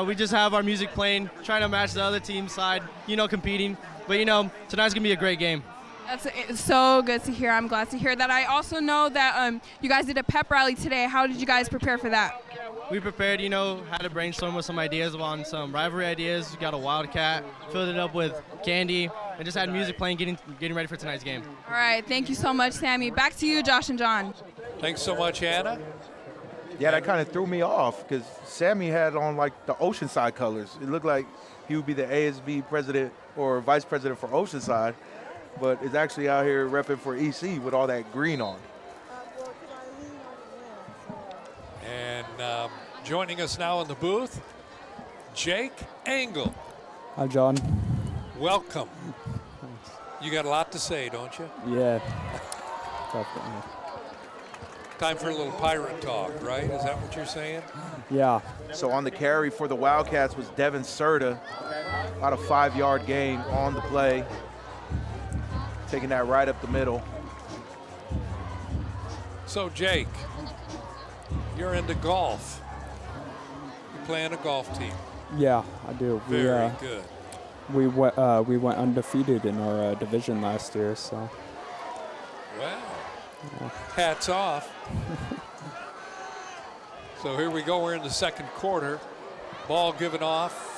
We just have our music playing, trying to match the other team's side, competing. But, tonight's going to be a great game. That's so good to hear. I'm glad to hear that. I also know that you guys did a pep rally today. How did you guys prepare for that? We prepared, had to brainstorm with some ideas on some rivalry ideas. We got a Wildcat, filled it up with candy, and just had music playing, getting ready for tonight's game. All right. Thank you so much, Sammy. Back to you, Josh and John. Thanks so much, Anna. Yeah, that kind of threw me off because Sammy had on like the Oceanside colors. It looked like he would be the ASB president or vice president for Oceanside, but is actually out here repping for EC with all that green on. And joining us now in the booth, Jake Engel. Hi, John. Welcome. You got a lot to say, don't you? Yeah. Definitely. Time for a little pirate talk, right? Is that what you're saying? Yeah. So on the carry for the Wildcats was Devin Serta, about a 5-yard gain on the play, taking that right up the middle. So, Jake, you're into golf. You're playing a golf team. Yeah, I do. Very good. We went undefeated in our division last year, so. Well, Yeah. hats off. So here we go. We're in the second quarter. Ball given off.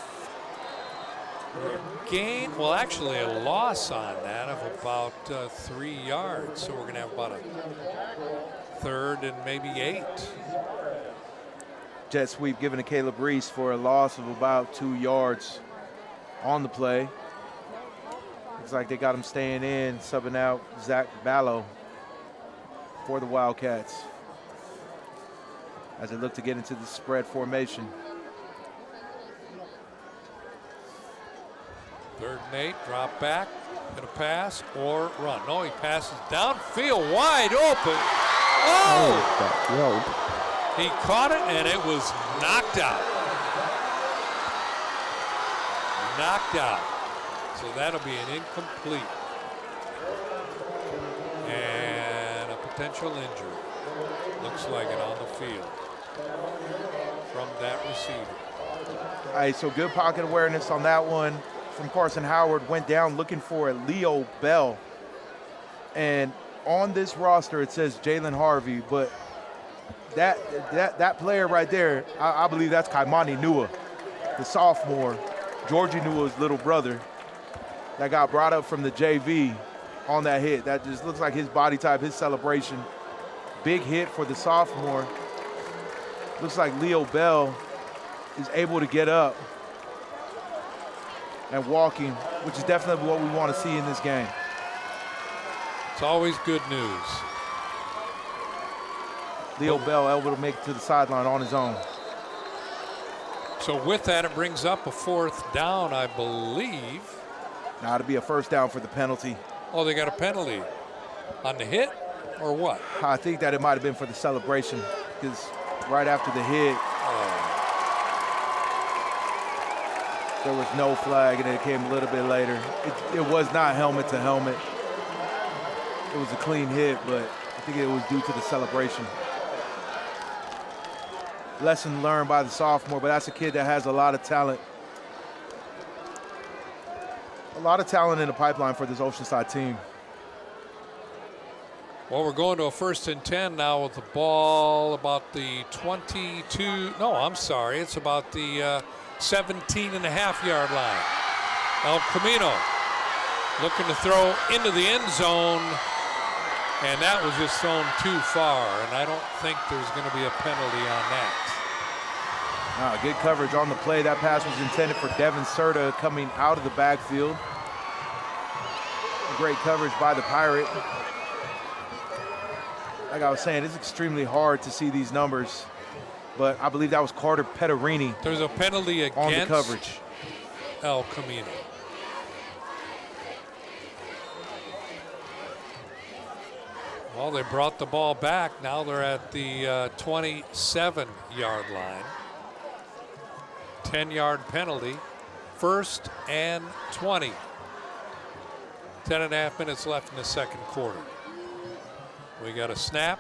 Gain, well, actually a loss on that of about 3 yards. So we're going to have about a third and maybe 8. Jet sweep given to Caleb Reese for a loss of about 2 yards on the play. Looks like they got him staying in, subbing out Zach Ballo for the Wildcats as they look to get into the spread formation. 3rd and 8, drop back, gonna pass or run. No, he passes downfield, wide open. Oh! He caught it and it was knocked out. Knocked out. So that'll be an incomplete. And a potential injury. Looks like it on the field from that receiver. All right, so good pocket awareness on that one from Carson Howard. Went down looking for a Leo Bell. And on this roster, it says Jalen Harvey, but that player right there, I believe that's Kaimani Nua, the sophomore, Georgie Nua's little brother that got brought up from the JV on that hit. That just looks like his body type, his celebration. Big hit for the sophomore. Looks like Leo Bell is able to get up and walking, which is definitely what we want to see in this game. It's always good news. Leo Bell able to make it to the sideline on his own. So with that, it brings up a 4th down, I believe. Now it'll be a first down for the penalty. Oh, they got a penalty on the hit or what? I think that it might have been for the celebration because right after the hit, there was no flag and it came a little bit later. It was not helmet to helmet. It was a clean hit, but I think it was due to the celebration. Lesson learned by the sophomore, but that's a kid that has a lot of talent. A lot of talent in the pipeline for this Oceanside team. Well, we're going to a 1st and 10 now with the ball about the 22. No, I'm sorry. It's about the 17.5-yard line. El Camino looking to throw into the end zone, and that was just thrown too far, and I don't think there's going to be a penalty on that. Good coverage on the play. That pass was intended for Devin Serta coming out of the backfield. Great coverage by the Pirate. Like I was saying, it's extremely hard to see these numbers, but I believe that was Carter Petterini. There's a penalty against on the coverage. El Camino. Well, they brought the ball back. Now they're at the 27-yard line. 10-yard penalty. 1st and 20. 10.5 minutes left in the second quarter. We got a snap.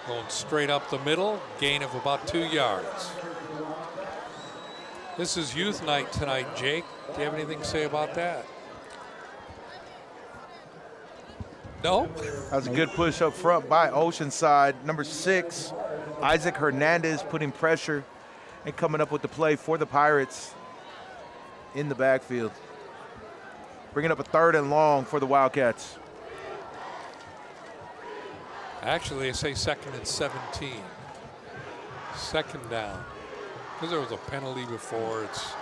Going straight up the middle. Gain of about 2 yards. This is youth night tonight, Jake. Do you have anything to say about that? No? That was a good push up front by Oceanside. Number 6, Isaac Hernandez putting pressure and coming up with the play for the Pirates in the backfield. Bringing up a 3rd and long for the Wildcats. Actually, they say 2nd and 17. 2nd down. Because there was a penalty before, it's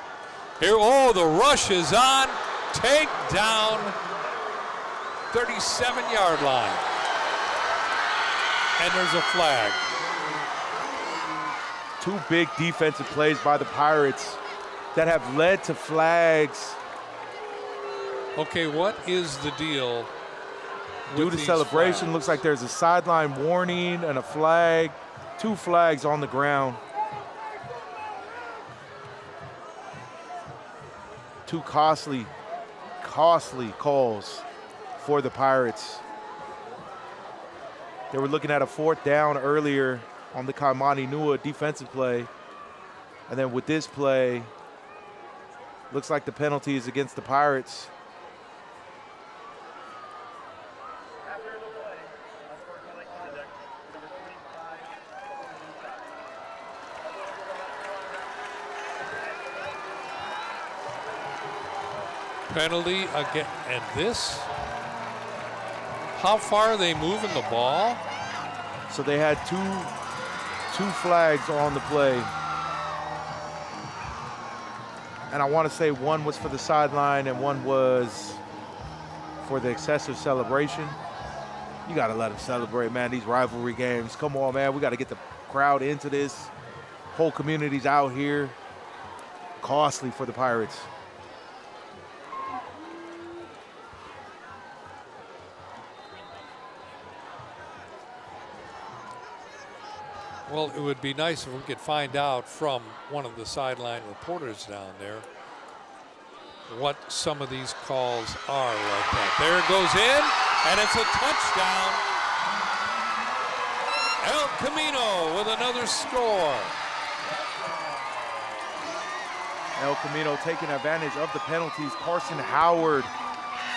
Here, oh, the rush is on. Takedown, 37-yard line. And there's a flag. Two big defensive plays by the Pirates that have led to flags. Okay, what is the deal? Due to celebration, flags? looks like there's a sideline warning and a flag. Two flags on the ground. Two costly calls for the Pirates. They were looking at a 4th down earlier on the Kaimani Nua defensive play. And then with this play, looks like the penalty is against the Pirates. Penalty again, and this, how far are they moving the ball? So they had two flags on the play. And I want to say one was for the sideline and one was for the excessive celebration. You got to let them celebrate, man, these rivalry games. Come on, man, we got to get the crowd into this. Whole community's out here. Costly for the Pirates. Well, it would be nice if we could find out from one of the sideline reporters down there what some of these calls are like that. There it goes in, and it's a touchdown. El Camino with another score. El Camino taking advantage of the penalties. Carson Howard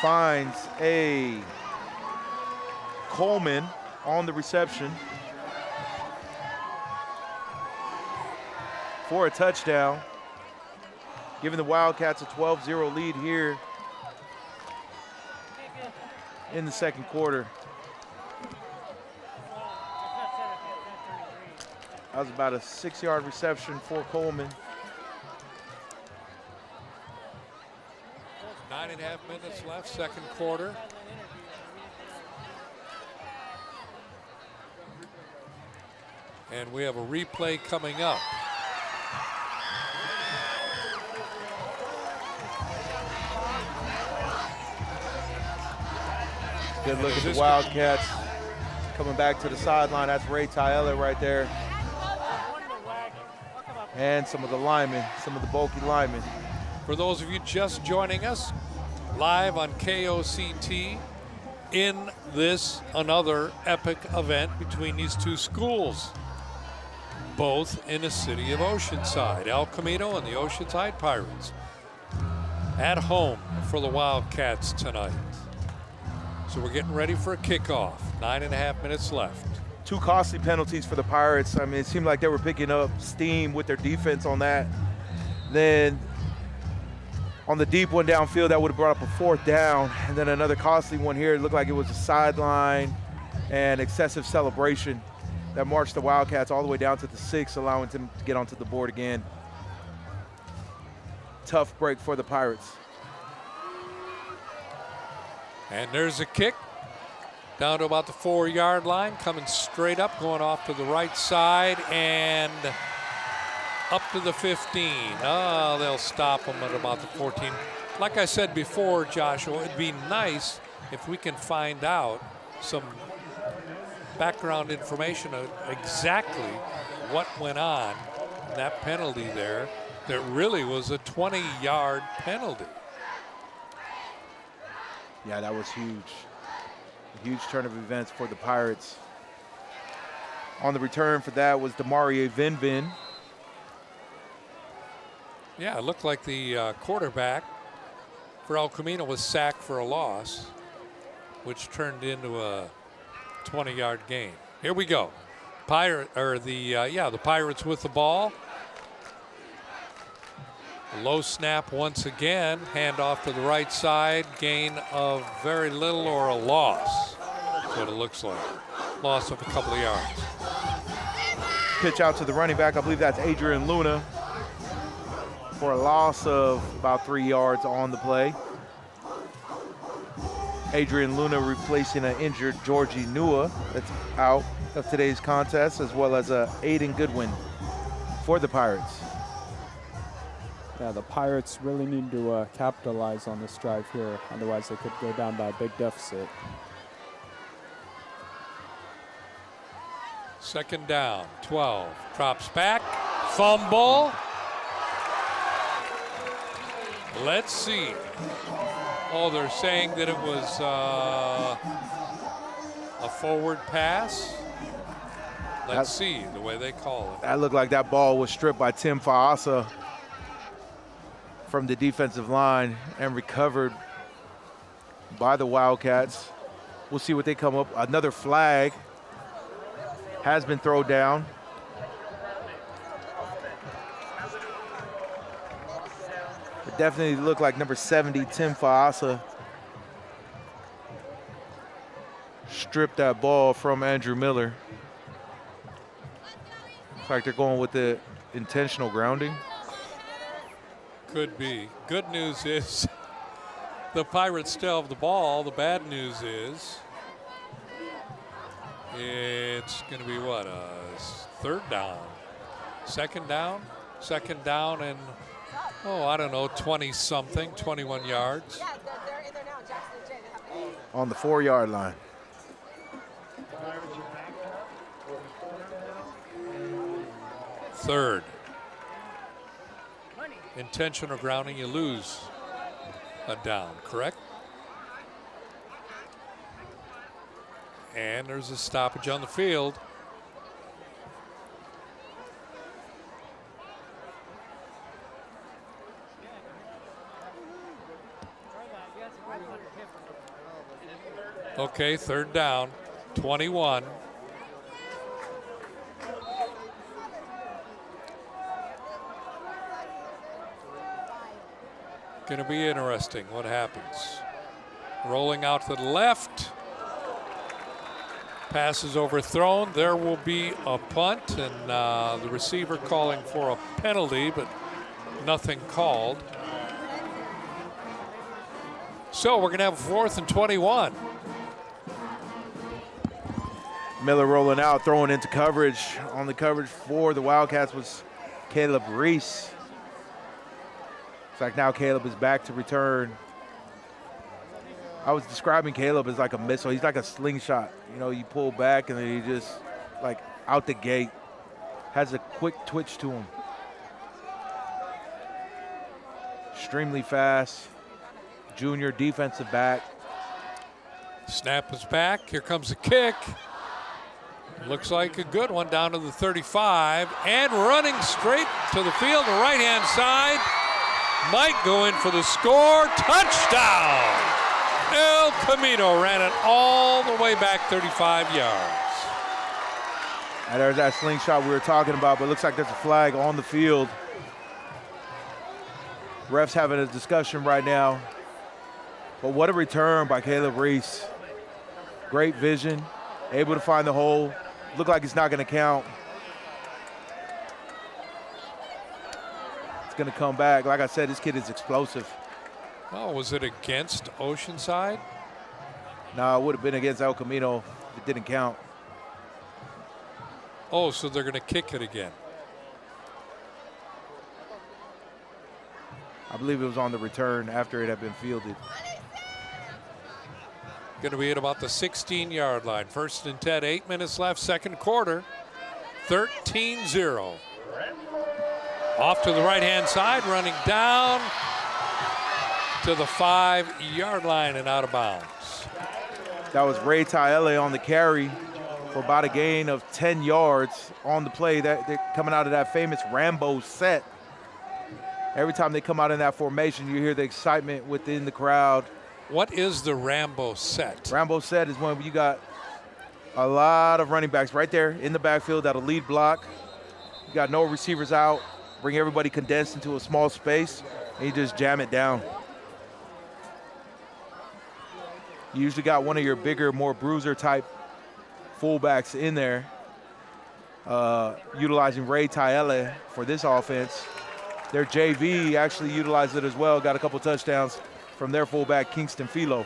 finds a Coleman on the reception for a touchdown, giving the Wildcats a 12-0 lead here in the second quarter. That was about a 6-yard reception for Coleman. 9.5 minutes left, second quarter. And we have a replay coming up. Good look at the Wildcats coming back to the sideline. That's Ray Tyler right there. And some of the linemen, some of the bulky linemen. For those of you just joining us, live on KOCT in this another epic event between these two schools, both in the city of Oceanside. El Camino and the Oceanside Pirates at home for the Wildcats tonight. So we're getting ready for a kickoff. 9.5 minutes left. Two costly penalties for the Pirates. I mean, it seemed like they were picking up steam with their defense on that. Then on the deep one downfield, that would have brought up a 4th down. And then another costly one here. It looked like it was a sideline and excessive celebration that marched the Wildcats all the way down to the 6, allowing them to get onto the board again. Tough break for the Pirates. And there's a kick down to about the 4-yard line, coming straight up, going off to the right side and up to the 15. Oh, they'll stop them at about the 14. Like I said before, Joshua, it'd be nice if we can find out some background information of exactly what went on in that penalty there. That really was a 20-yard penalty. Yeah, that was huge. A huge turn of events for the Pirates. On the return for that was Demarie Vinvin. Yeah, it looked like the quarterback for El Camino was sacked for a loss, which turned into a 20-yard gain. Here we go. The Pirates with the ball. Low snap once again, handoff to the right side, gain of very little or a loss. That's what it looks like. Loss of a couple of yards. Pitch out to the running back. I believe that's Adrian Luna for a loss of about 3 yards on the play. Adrian Luna replacing an injured Georgie Nua that's out of today's contest, as well as Aiden Goodwin for the Pirates. Yeah, the Pirates really need to capitalize on this drive here. Otherwise, they could go down by a big deficit. Second down, 12. Drops back, fumble. Let's see. Oh, they're saying that it was a forward pass. Let's see the way they call it. That looked like that ball was stripped by Tim Faasa from the defensive line and recovered by the Wildcats. We'll see what they come up. Another flag has been thrown down. It definitely looked like number 70, Tim Faasa, stripped that ball from Andrew Miller. Looks like they're going with the intentional grounding. Could be. Good news is the Pirates still have the ball. The bad news is it's going to be what, third down? Second down and, oh, I don't know, 20-something, 21 yards. On the 4-yard line. Third. Intentional grounding, you lose a down, correct? And there's a stoppage on the field. Okay, third down, 21. Going to be interesting what happens. Rolling out to the left. Pass is overthrown. There will be a punt, and the receiver calling for a penalty, but nothing called. So we're going to have a 4th and 21. Miller rolling out, throwing into coverage. On the coverage for the Wildcats was Caleb Reese. It's like now Caleb is back to return. I was describing Caleb as like a missile. He's like a slingshot. You know, you pull back and then he just, like, out the gate. Has a quick twitch to him. Extremely fast. Junior defensive back. Snap is back. Here comes the kick. Looks like a good one down to the 35. And running straight to the field, the right-hand side. Might go in for the score. Touchdown! El Camino ran it all the way back 35 yards. And there's that slingshot we were talking about, but it looks like there's a flag on the field. Refs having a discussion right now. But what a return by Caleb Reese. Great vision, able to find the hole. Looked like it's not going to count. It's going to come back. Like I said, this kid is explosive. Oh, was it against Oceanside? No, it would have been against El Camino if it didn't count. Oh, so they're going to kick it again. I believe it was on the return after it had been fielded. Going to be at about the 16-yard line. 1st and 10, 8 minutes left, second quarter. 13-0. Off to the right-hand side, running down to the 5-yard line and out of bounds. That was Ray Taele on the carry for about a gain of 10 yards on the play. That they're coming out of that famous Rambo set. Every time they come out in that formation, you hear the excitement within the crowd. What is the Rambo set? Rambo set is when you got a lot of running backs right there in the backfield that'll lead block. You got no receivers out, bring everybody condensed into a small space, and you just jam it down. You usually got one of your bigger, more bruiser type fullbacks in there, utilizing Ray Taele for this offense. their JV actually utilized it as well, got a couple touchdowns from their fullback, Kingston Philo.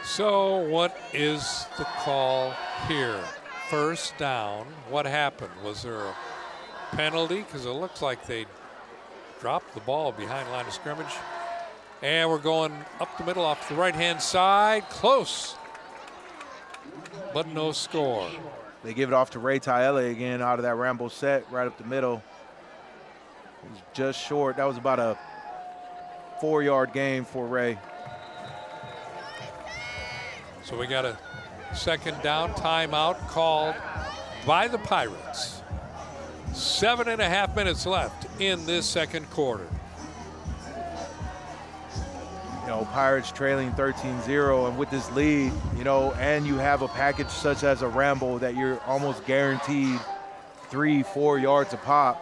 So what is the call here? First down. What happened? Was there a penalty? Because it looks like they dropped the ball behind line of scrimmage. And we're going up the middle off the right-hand side. Close, but no score. They give it off to Ray Taele again out of that Rambo set right up the middle. It was just short. That was about a 4-yard gain for Ray. So we got a second down timeout called by the Pirates. 7.5 minutes left in this second quarter. You know, Pirates trailing 13-0, and with this lead, you know, and you have a package such as a Rambo that you're almost guaranteed 3-4 yards a pop.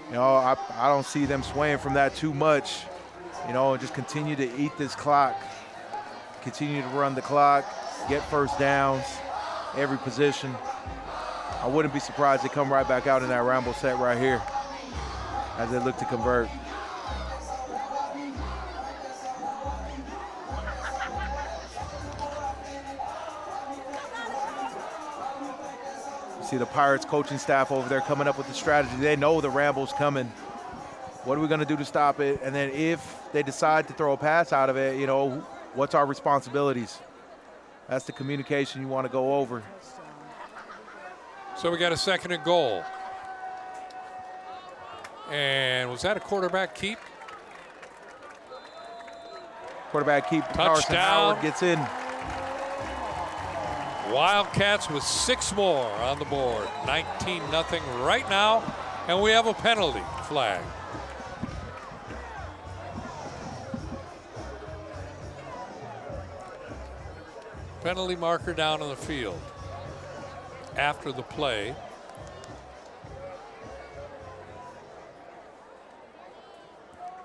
You know, I don't see them swaying from that too much, you know, and just continue to eat this clock, continue to run the clock, get first downs, every position. I wouldn't be surprised they come right back out in that Rambo set right here as they look to convert. See the Pirates coaching staff over there coming up with the strategy. They know the Rambo's coming. What are we going to do to stop it? And then if they decide to throw a pass out of it, you know, what's our responsibilities? That's the communication you want to go over. So we got a second and goal. And was that a quarterback keep? Quarterback keep. Touchdown. Carson Howard gets in. Wildcats with 6 more on the board. 19-0 right now, and we have a penalty flag. Penalty marker down on the field after the play.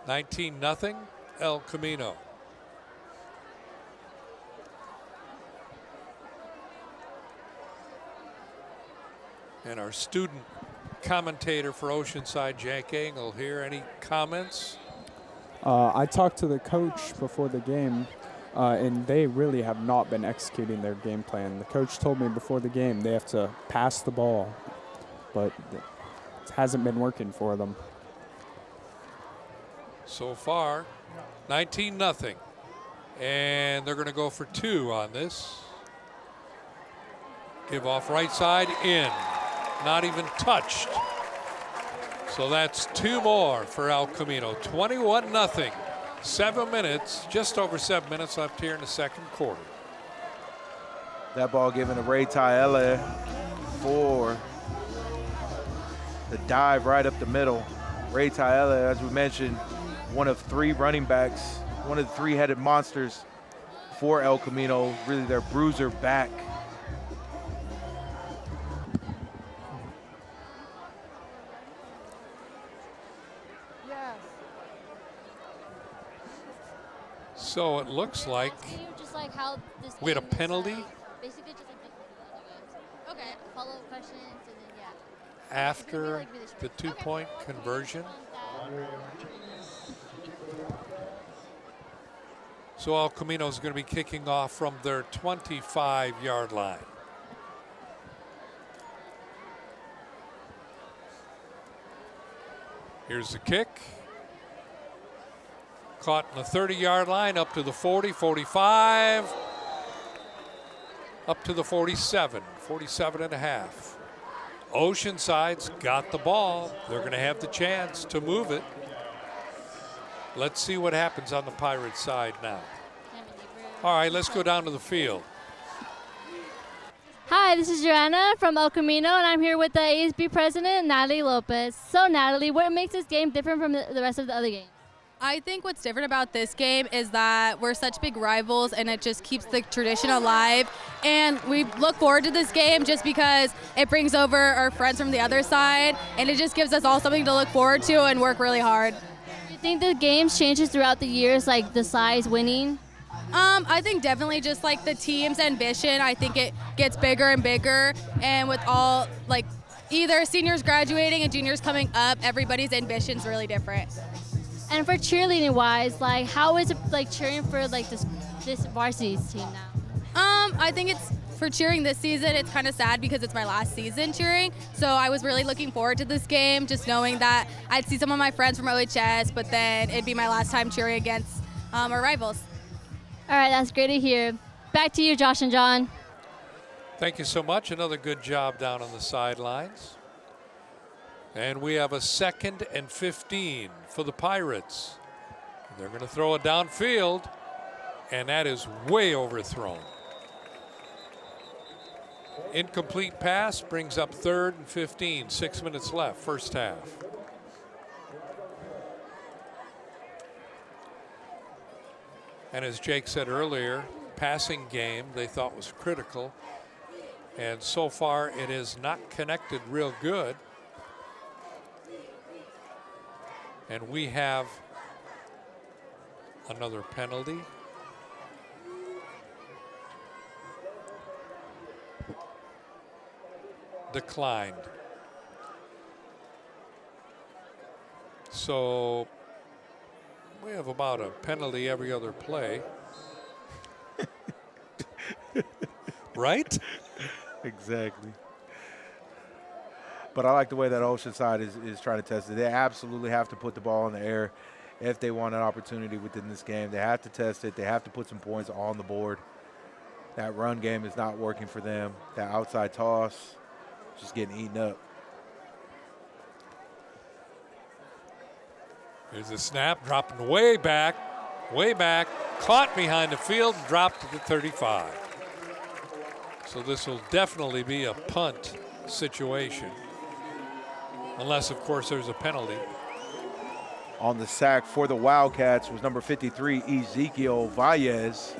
$19-0 El Camino. And our student commentator for Oceanside, Jack Engel, here. Any comments? I talked to the coach before the game, and they really have not been executing their game plan. The coach told me before the game they have to pass the ball, but it hasn't been working for them. So far, 19-0. And they're going to go for 2 on this. Give off right side, in. Not even touched. So that's 2 more for El Camino. 21-0. 7 minutes, just over 7 minutes left here in the second quarter. That ball given to Ray Taele for the dive right up the middle. Ray Taele, as we mentioned, one of 3 running backs, one of the 3-headed monsters for El Camino, really their bruiser back. So it looks like Just like how this we had a game is, penalty basically just like different from the other games. Okay. Follow-up questions and then yeah. after the 2-point conversion. So El Camino is going to be kicking off from their 25-yard line. Here's the kick. Caught in the 30-yard line, up to the 40, 45, up to the 47, 47 and a half. Oceanside's got the ball. They're going to have the chance to move it. Let's see what happens on the Pirates side now. All right, let's go down to the field. Hi, this is Joanna from El Camino, and I'm here with the ASB president, Natalie Lopez. So, Natalie, what makes this game different from the rest of the other games? I think what's different about this game is that we're such big rivals, and it just keeps the tradition alive. And we look forward to this game just because it brings over our friends from the other side, and it just gives us all something to look forward to and work really hard. Do you think the games changes throughout the years, like the size winning? I think definitely just like the team's ambition, I think it gets bigger and bigger, and with all like either seniors graduating and juniors coming up, everybody's ambition's really different. And for cheerleading wise, like how is it like cheering for like this varsity team now? I think it's for cheering this season, it's kind of sad because it's my last season cheering. So I was really looking forward to this game, just knowing that I'd see some of my friends from OHS, but then it'd be my last time cheering against our rivals. All right, that's great to hear. Back to you, Josh and John. Thank you so much. Another good job down on the sidelines. And we have a 2nd and 15 for the Pirates. They're going to throw it downfield, and that is way overthrown. Incomplete pass brings up 3rd and 15. 6 minutes left, first half. And as Jake said earlier, passing game they thought was critical. And so far it is not connected real good. And we have another penalty. Declined. So we have about a penalty every other play. Right? Exactly. But I like the way that Oceanside is trying to test it. They absolutely have to put the ball in the air if they want an opportunity within this game. They have to test it. They have to put some points on the board. That run game is not working for them. That outside toss just getting eaten up. Here's a snap, dropping way back, caught behind the field and dropped to the 35. So this will definitely be a punt situation, unless, of course, there's a penalty. On the sack for the Wildcats was number 53, Ezekiel Valles.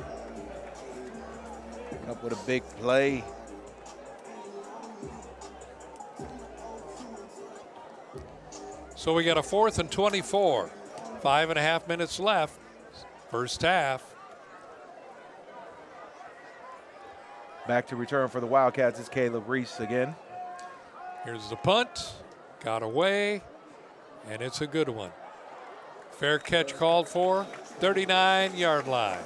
Up with a big play. So we got a 4th and 24. 5.5 minutes left, first half. Back to return for the Wildcats is Caleb Reese again. Here's the punt, got away, and it's a good one. Fair catch called for, 39-yard line.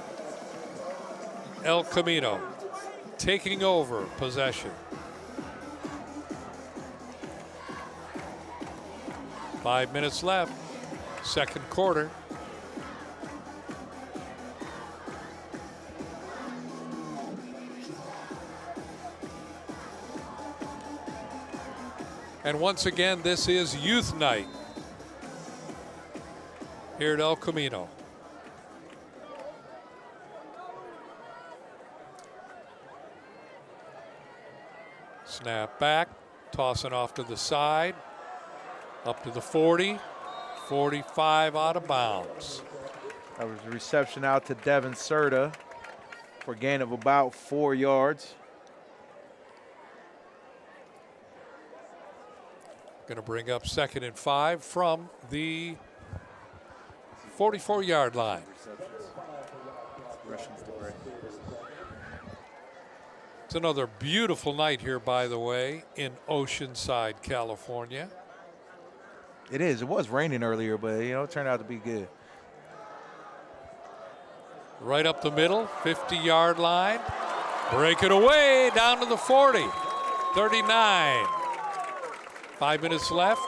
El Camino taking over possession. 5 minutes left, second quarter. And once again, this is youth night here at El Camino. Snap back, tossing off to the side, up to the 40, 45 out of bounds. That was a reception out to Devin Serta for a gain of about 4 yards. Going to bring up 2nd and 5 from the 44-yard line. It's another beautiful night here, by the way, in Oceanside, California. It is. It was raining earlier, but, it turned out to be good. Right up the middle, 50-yard line. Break it away down to the 40, 39. 5 minutes left.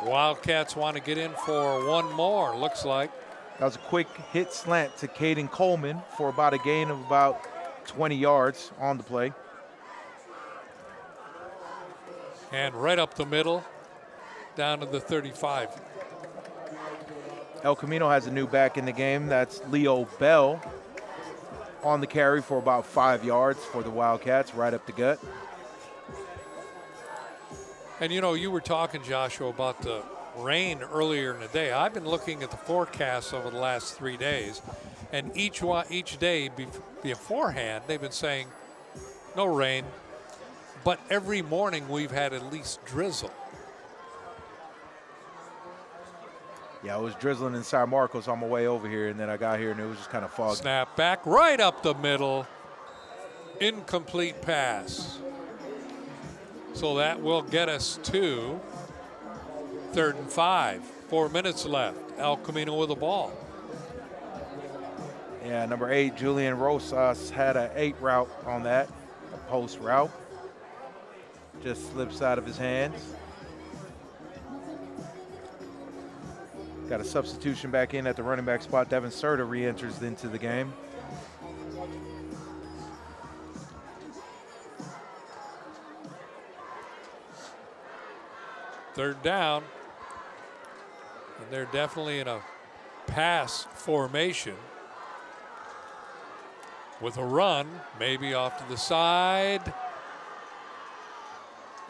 Wildcats want to get in for one more, looks like. That was a quick hit slant to Caden Coleman for about a gain of about 20 yards on the play. And right up the middle, down to the 35. El Camino has a new back in the game. That's Leo Bell on the carry for about 5 yards for the Wildcats, right up the gut. And you were talking, Joshua, about the rain earlier in the day. I've been looking at the forecasts over the last 3 days, and each day beforehand, they've been saying no rain, but every morning we've had at least drizzle. Yeah, I was drizzling in San Marcos on my way over here, and then I got here, and it was just kind of foggy. Snap back right up the middle. Incomplete pass. So that will get us to 3rd and 5. 4 minutes left. El Camino with the ball. Yeah, number 8, Julian Rosas had an 8 route on that, a post route. Just slips out of his hands. Got a substitution back in at the running back spot. Devin Serta re-enters into the game. Third down. And they're definitely in a pass formation. With a run, maybe off to the side.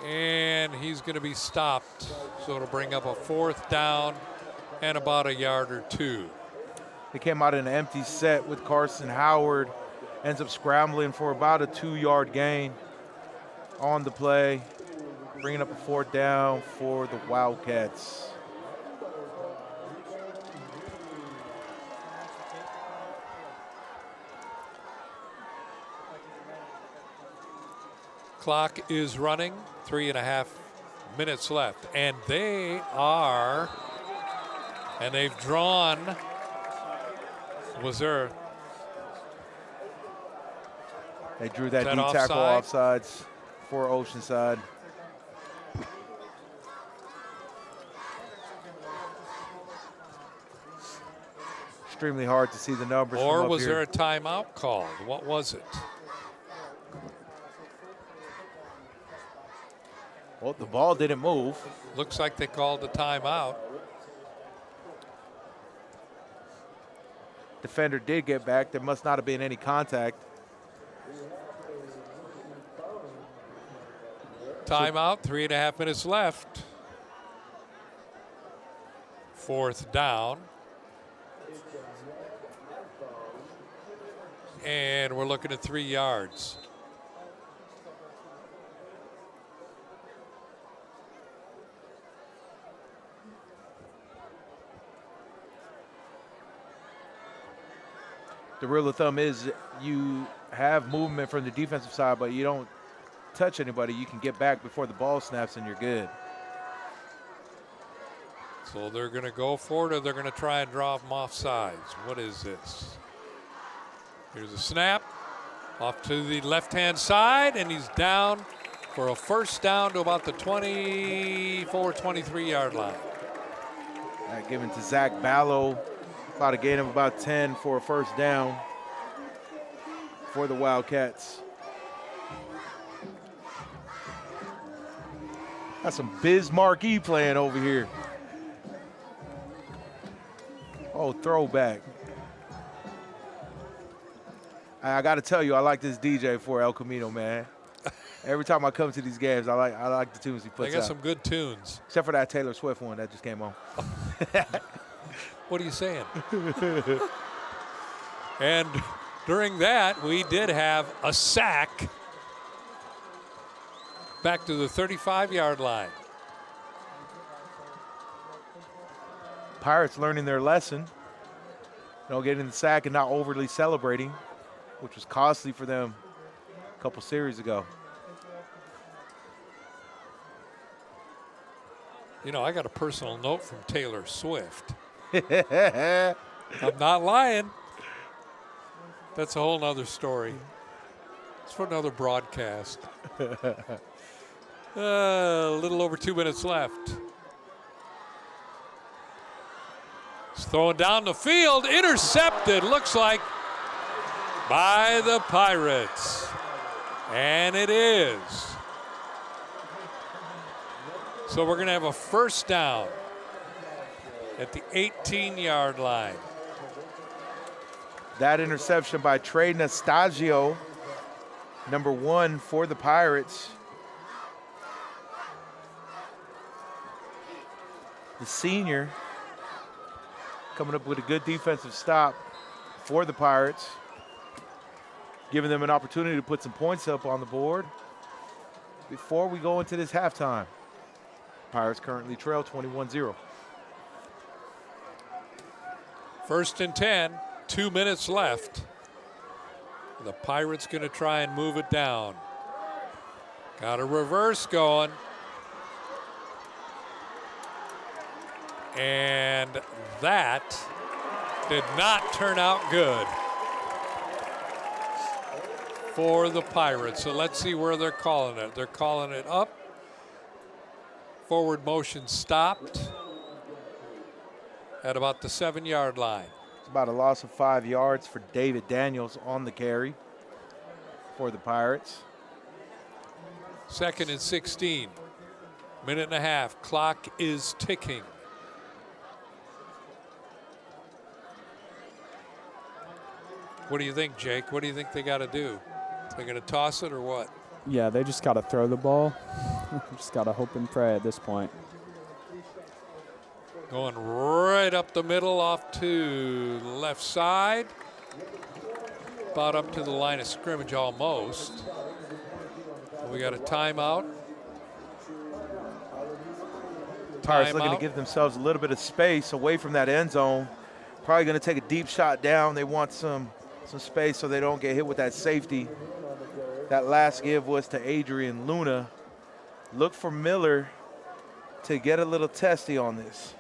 And he's going to be stopped. So it'll bring up a 4th down and about a yard or 2. They came out in an empty set with Carson Howard. Ends up scrambling for about a 2-yard gain on the play. Bringing up a 4th down for the Wildcats. Clock is running, 3.5 minutes left. And they've drawn, They drew that Is D that tackle offside? offsides for Oceanside. Extremely hard to see the numbers. Or from up was here. there a timeout called? What was it? Well, the ball didn't move. Looks like they called the timeout. Defender did get back. There must not have been any contact. Timeout, 3.5 minutes left. 4th down. And we're looking at 3 yards. The rule of thumb is you have movement from the defensive side, but you don't touch anybody. You can get back before the ball snaps and you're good. So they're going to go for it, or they're going to try and draw them off sides. What is this? Here's a snap off to the left-hand side, and he's down for a 1st down to about the 24, 23-yard line. Given to Zach Ballo, about a gain of about 10 for a 1st down for the Wildcats. Got some Biz Marquee playing over here. Oh, throwback. I got to tell you, I like this DJ for El Camino, man. Every time I come to these games, I like the tunes he puts out. They got some good tunes. Except for that Taylor Swift one that just came on. What are you saying? And during that, we did have a sack back to the 35-yard line. Pirates learning their lesson. Getting the sack and not overly celebrating, which was costly for them a couple series ago. I got a personal note from Taylor Swift. I'm not lying. That's a whole nother story. It's for another broadcast. A little over 2 minutes left. He's throwing down the field, intercepted, looks like, by the Pirates. And it is. So we're going to have a 1st down at the 18-yard line. That interception by Trey Nastasio, number 1 for the Pirates. The senior coming up with a good defensive stop for the Pirates, giving them an opportunity to put some points up on the board before we go into this halftime. Pirates currently trail 21-0. 1st and 10, 2 minutes left. The Pirates going to try and move it down. Got a reverse going. And that did not turn out good for the Pirates. So let's see where they're calling it. They're calling it up. Forward motion stopped at about the 7-yard line. It's about a loss of 5 yards for David Daniels on the carry for the Pirates. 2nd and 16. Minute and a half. Clock is ticking. What do you think, Jake? What do you think they got to do? They're going to toss it or what? Yeah, they just got to throw the ball. Just got to hope and pray at this point. Going right up the middle off to the left side. About up to the line of scrimmage almost. We got a timeout. Pirates looking to give themselves a little bit of space away from that end zone. Probably going to take a deep shot down. They want some space so they don't get hit with that safety. That last give was to Adrian Luna. Look for Miller to get a little testy on this.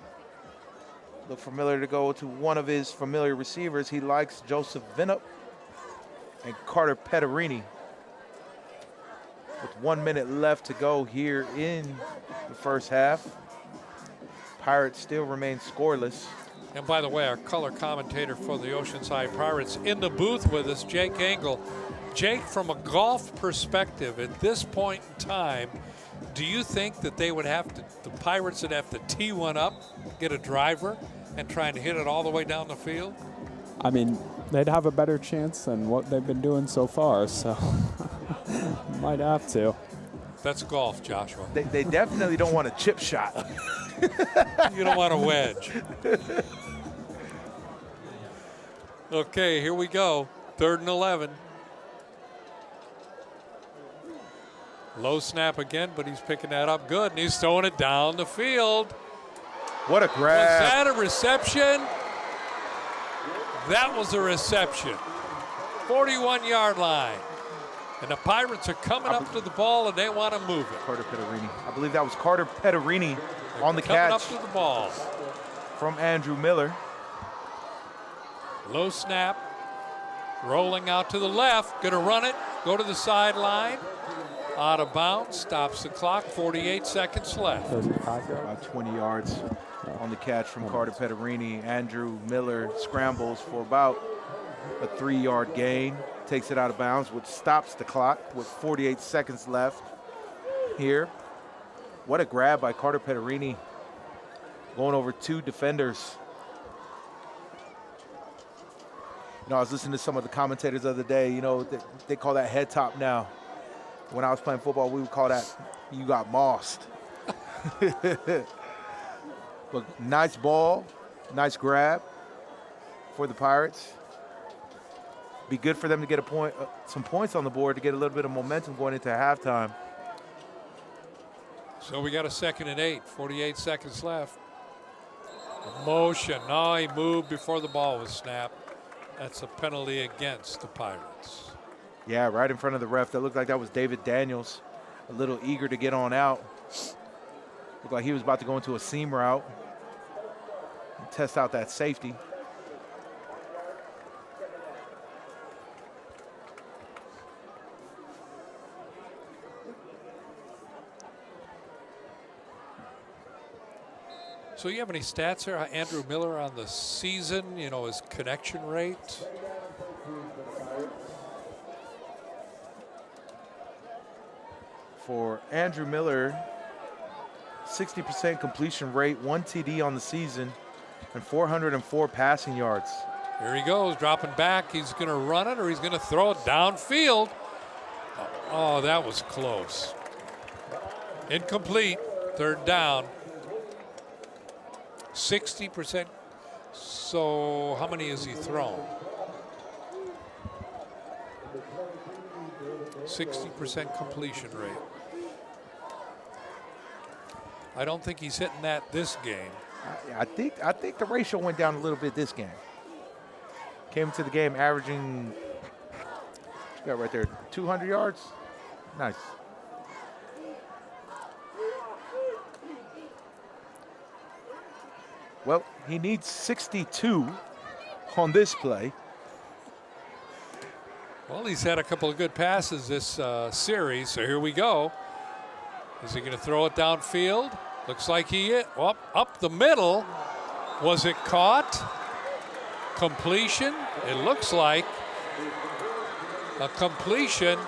Look for Miller to go to one of his familiar receivers. He likes Joseph Vinup and Carter Petterini. With 1 minute left to go here in the first half. Pirates still remain scoreless. And by the way, our color commentator for the Oceanside Pirates in the booth with us, Jake Engel. Jake, from a golf perspective, at this point in time, do you think that they would have to, the Pirates would have to tee one up, get a driver, and try and hit it all the way down the field? I mean, they'd have a better chance than what they've been doing so far, so might have to. That's golf, Joshua. They definitely don't want a chip shot. You don't want a wedge. Okay, here we go. 3rd and 11. Low snap again, but he's picking that up good, and he's throwing it down the field. What a grab. Was that a reception? That was a reception. 41-yard line. And the Pirates are coming up to the ball, and they want to move it. Carter Petterini. I believe that was Carter Petterini on the Coming catch. up to the ball. From Andrew Miller. Low snap. Rolling out to the left. Going to run it. Go to the sideline. Out of bounds. Stops the clock. 48 seconds left. About 20 yards on the catch from Carter Petterini. Andrew Miller scrambles for about a 3-yard gain. Takes it out of bounds, which stops the clock with 48 seconds left here. What a grab by Carter Petterini. Going over 2 defenders. You know, I was listening to some of the commentators the other day. You know, they call that head top now. When I was playing football, we would call that you got mossed. But nice ball, nice grab for the Pirates. Be good for them to get a point, some points on the board to get a little bit of momentum going into halftime. So we got a 2nd and 8, 48 seconds left. Motion. No, he moved before the ball was snapped. That's a penalty against the Pirates. Yeah, right in front of the ref. That looked like that was David Daniels, a little eager to get on out. Looked like he was about to go into a seam route and test out that safety. So you have any stats here, Andrew Miller, on the season, you know, his connection rate? For Andrew Miller, 60% completion rate, 1 TD on the season, and 404 passing yards. Here he goes, dropping back. He's going to run it or he's going to throw it downfield. Oh, that was close. Incomplete, 3rd down. 60%. So how many has he thrown? 60% completion rate. I don't think he's hitting that this game. I think the ratio went down a little bit this game. Came into the game averaging, you got right there, 200 yards. Nice. Well, he needs 62 on this play. Well, he's had a couple of good passes this series, so here we go. Is he going to throw it downfield? Looks like he is. Well, up the middle. Was it caught? Completion? It looks like a completion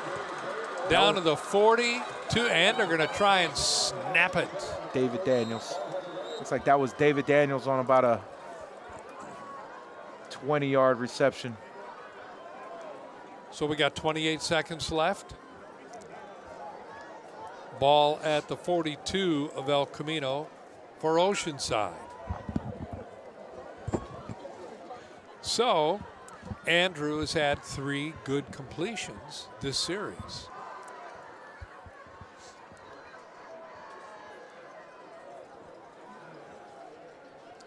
down to the 42, and they're going to try and snap it. David Daniels. Looks like that was David Daniels on about a 20-yard reception. So we got 28 seconds left. Ball at the 42 of El Camino for Oceanside. So Andrew has had 3 good completions this series.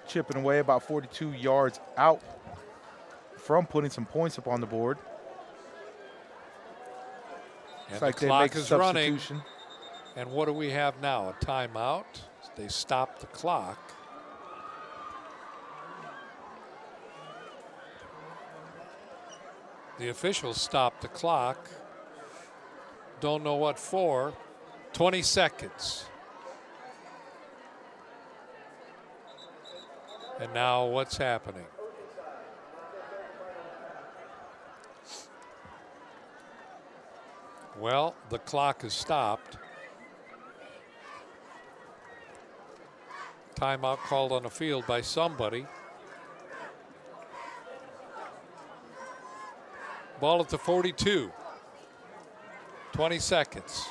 Chipping away about 42 yards out from putting some points up on the board. And Looks like the they make clock a is running. substitution. And what do we have now? A timeout. They stop the clock. The officials stopped the clock. Don't know what for. 20 seconds. And now what's happening? Well, the clock is stopped. Timeout called on the field by somebody. Ball at the 42. 20 seconds.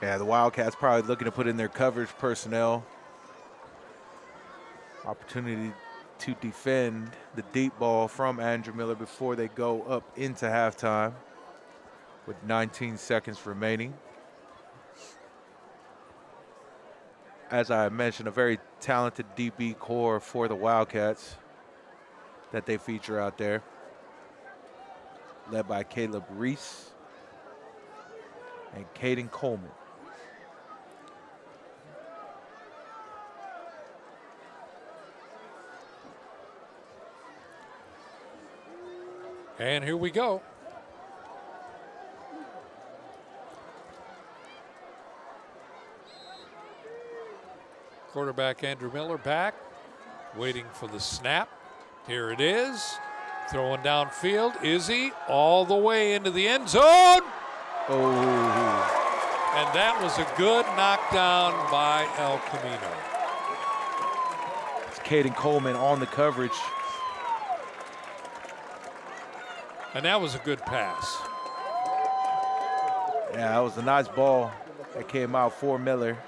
Yeah, the Wildcats probably looking to put in their coverage personnel. Opportunity to defend the deep ball from Andrew Miller before they go up into halftime with 19 seconds remaining. As I mentioned, a very talented DB core for the Wildcats that they feature out there, led by Caleb Reese and Caden Coleman. And here we go. Quarterback Andrew Miller back, waiting for the snap. Here it is. Throwing downfield. Is he? All the way into the end zone. Oh. And that was a good knockdown by El Camino. It's Caden Coleman on the coverage. And that was a good pass. Yeah, that was a nice ball that came out for Miller.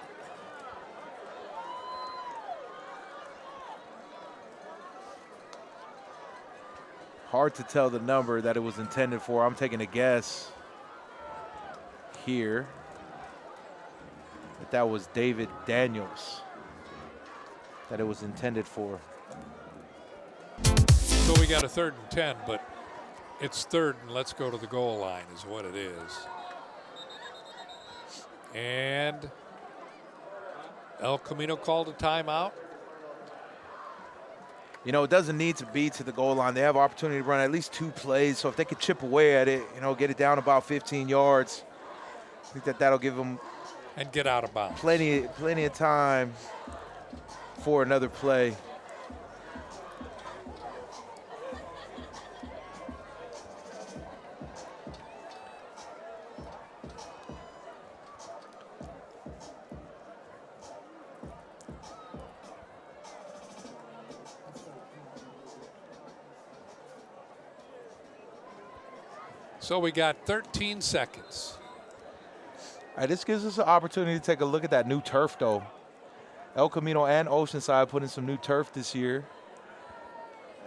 Hard to tell the number that it was intended for. I'm taking a guess here that was David Daniels that it was intended for. So we got a 3rd and 10, but it's 3rd and let's go to the goal line is what it is. And El Camino called a timeout. You know, it doesn't need to be to the goal line. They have opportunity to run at least 2 plays. So if they could chip away at it, you know, get it down about 15 yards, I think that that'll give them and get out of bounds. Plenty of time for another play. So we got 13 seconds. All right, this gives us an opportunity to take a look at that new turf, though. El Camino and Oceanside put in some new turf this year.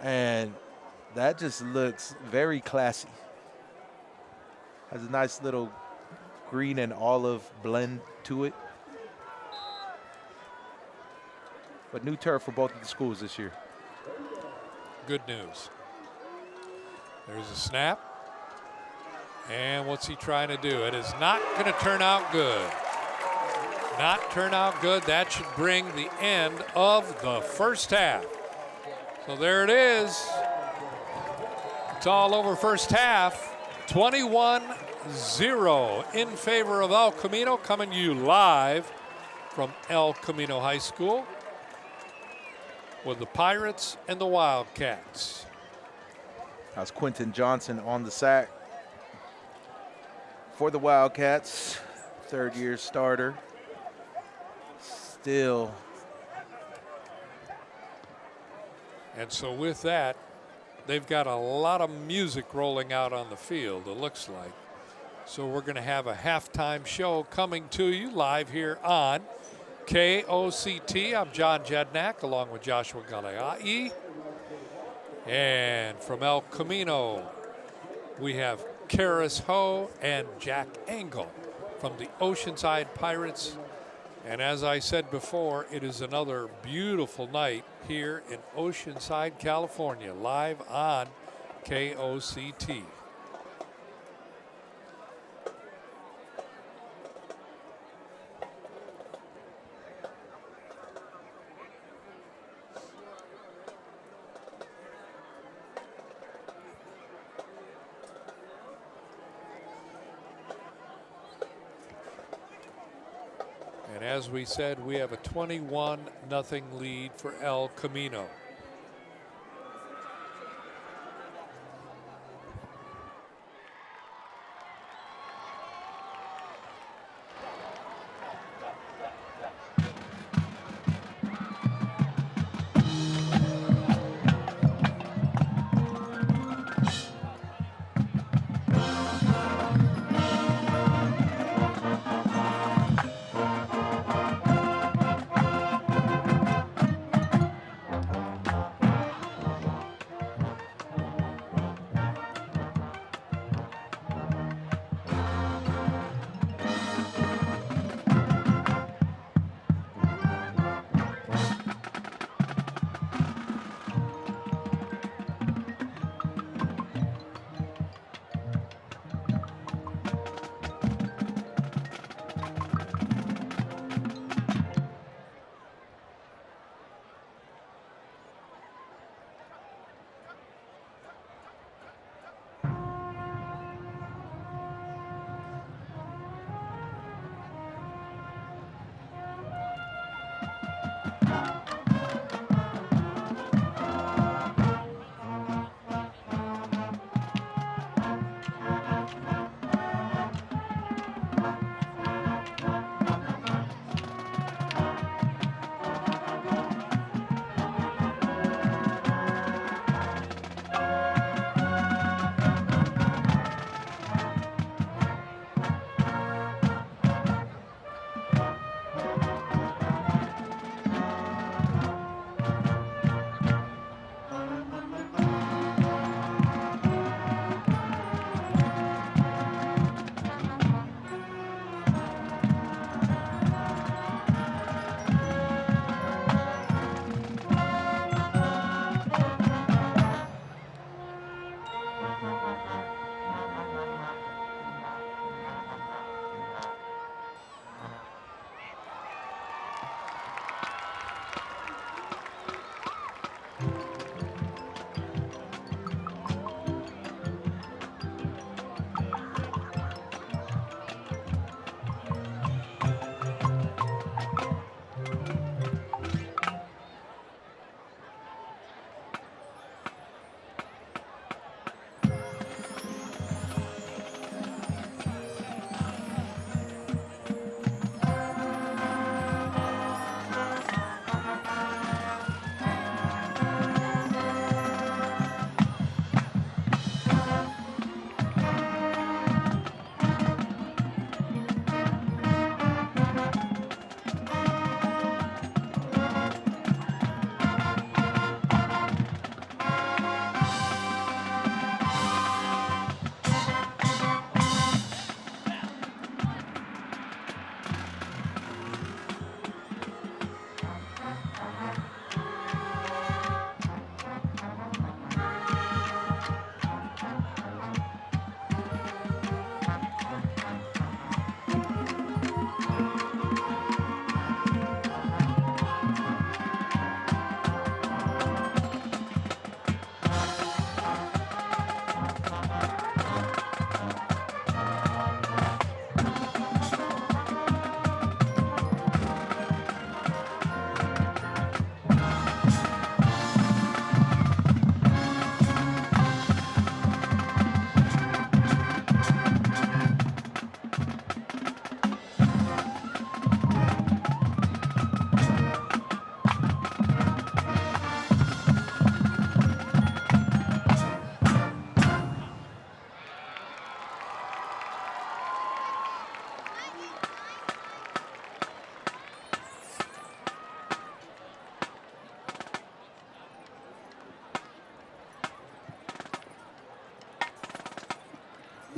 And that just looks very classy. Has a nice little green and olive blend to it. But new turf for both of the schools this year. good news. There's a snap. And what's he trying to do? It is not going to turn out good. Not turn out good. That should bring the end of the first half. So there it is. It's all over first half. 21-0 in favor of El Camino, coming to you live from El Camino High School with the Pirates and the Wildcats. That's Quentin Johnson on the sack for the Wildcats, third-year starter. Still. And so with that, they've got a lot of music rolling out on the field, it looks like. So we're going to have a halftime show coming to you live here on KOCT. I'm John Jednak along with Joshua Galeai. And from El Camino, we have Karis Ho and Jack Engel from the Oceanside Pirates. And as I said before, it is another beautiful night here in Oceanside, California, live on KOCT. And as we said, we have a 21-0 lead for El Camino.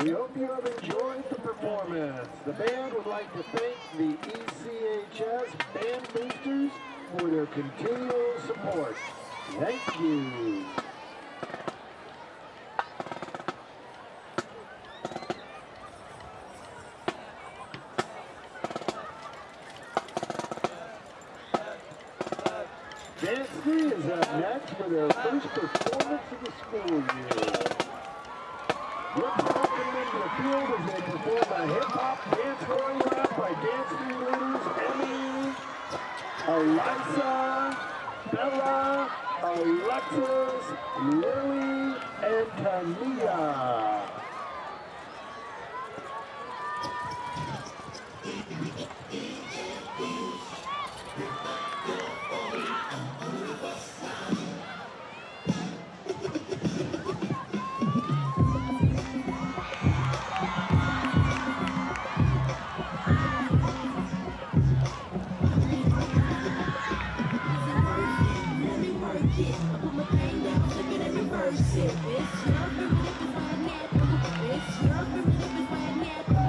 We hope you have enjoyed the performance. The band would like to thank the ECHS band boosters for their continual support. Thank you. Dance 3 is up next for their first performance of the school year. Let's welcome them to the field as they perform a hip-hop dance choreographed by dance team leaders Emmy, Elisa, Bella, Alexis, Lily, and Tania.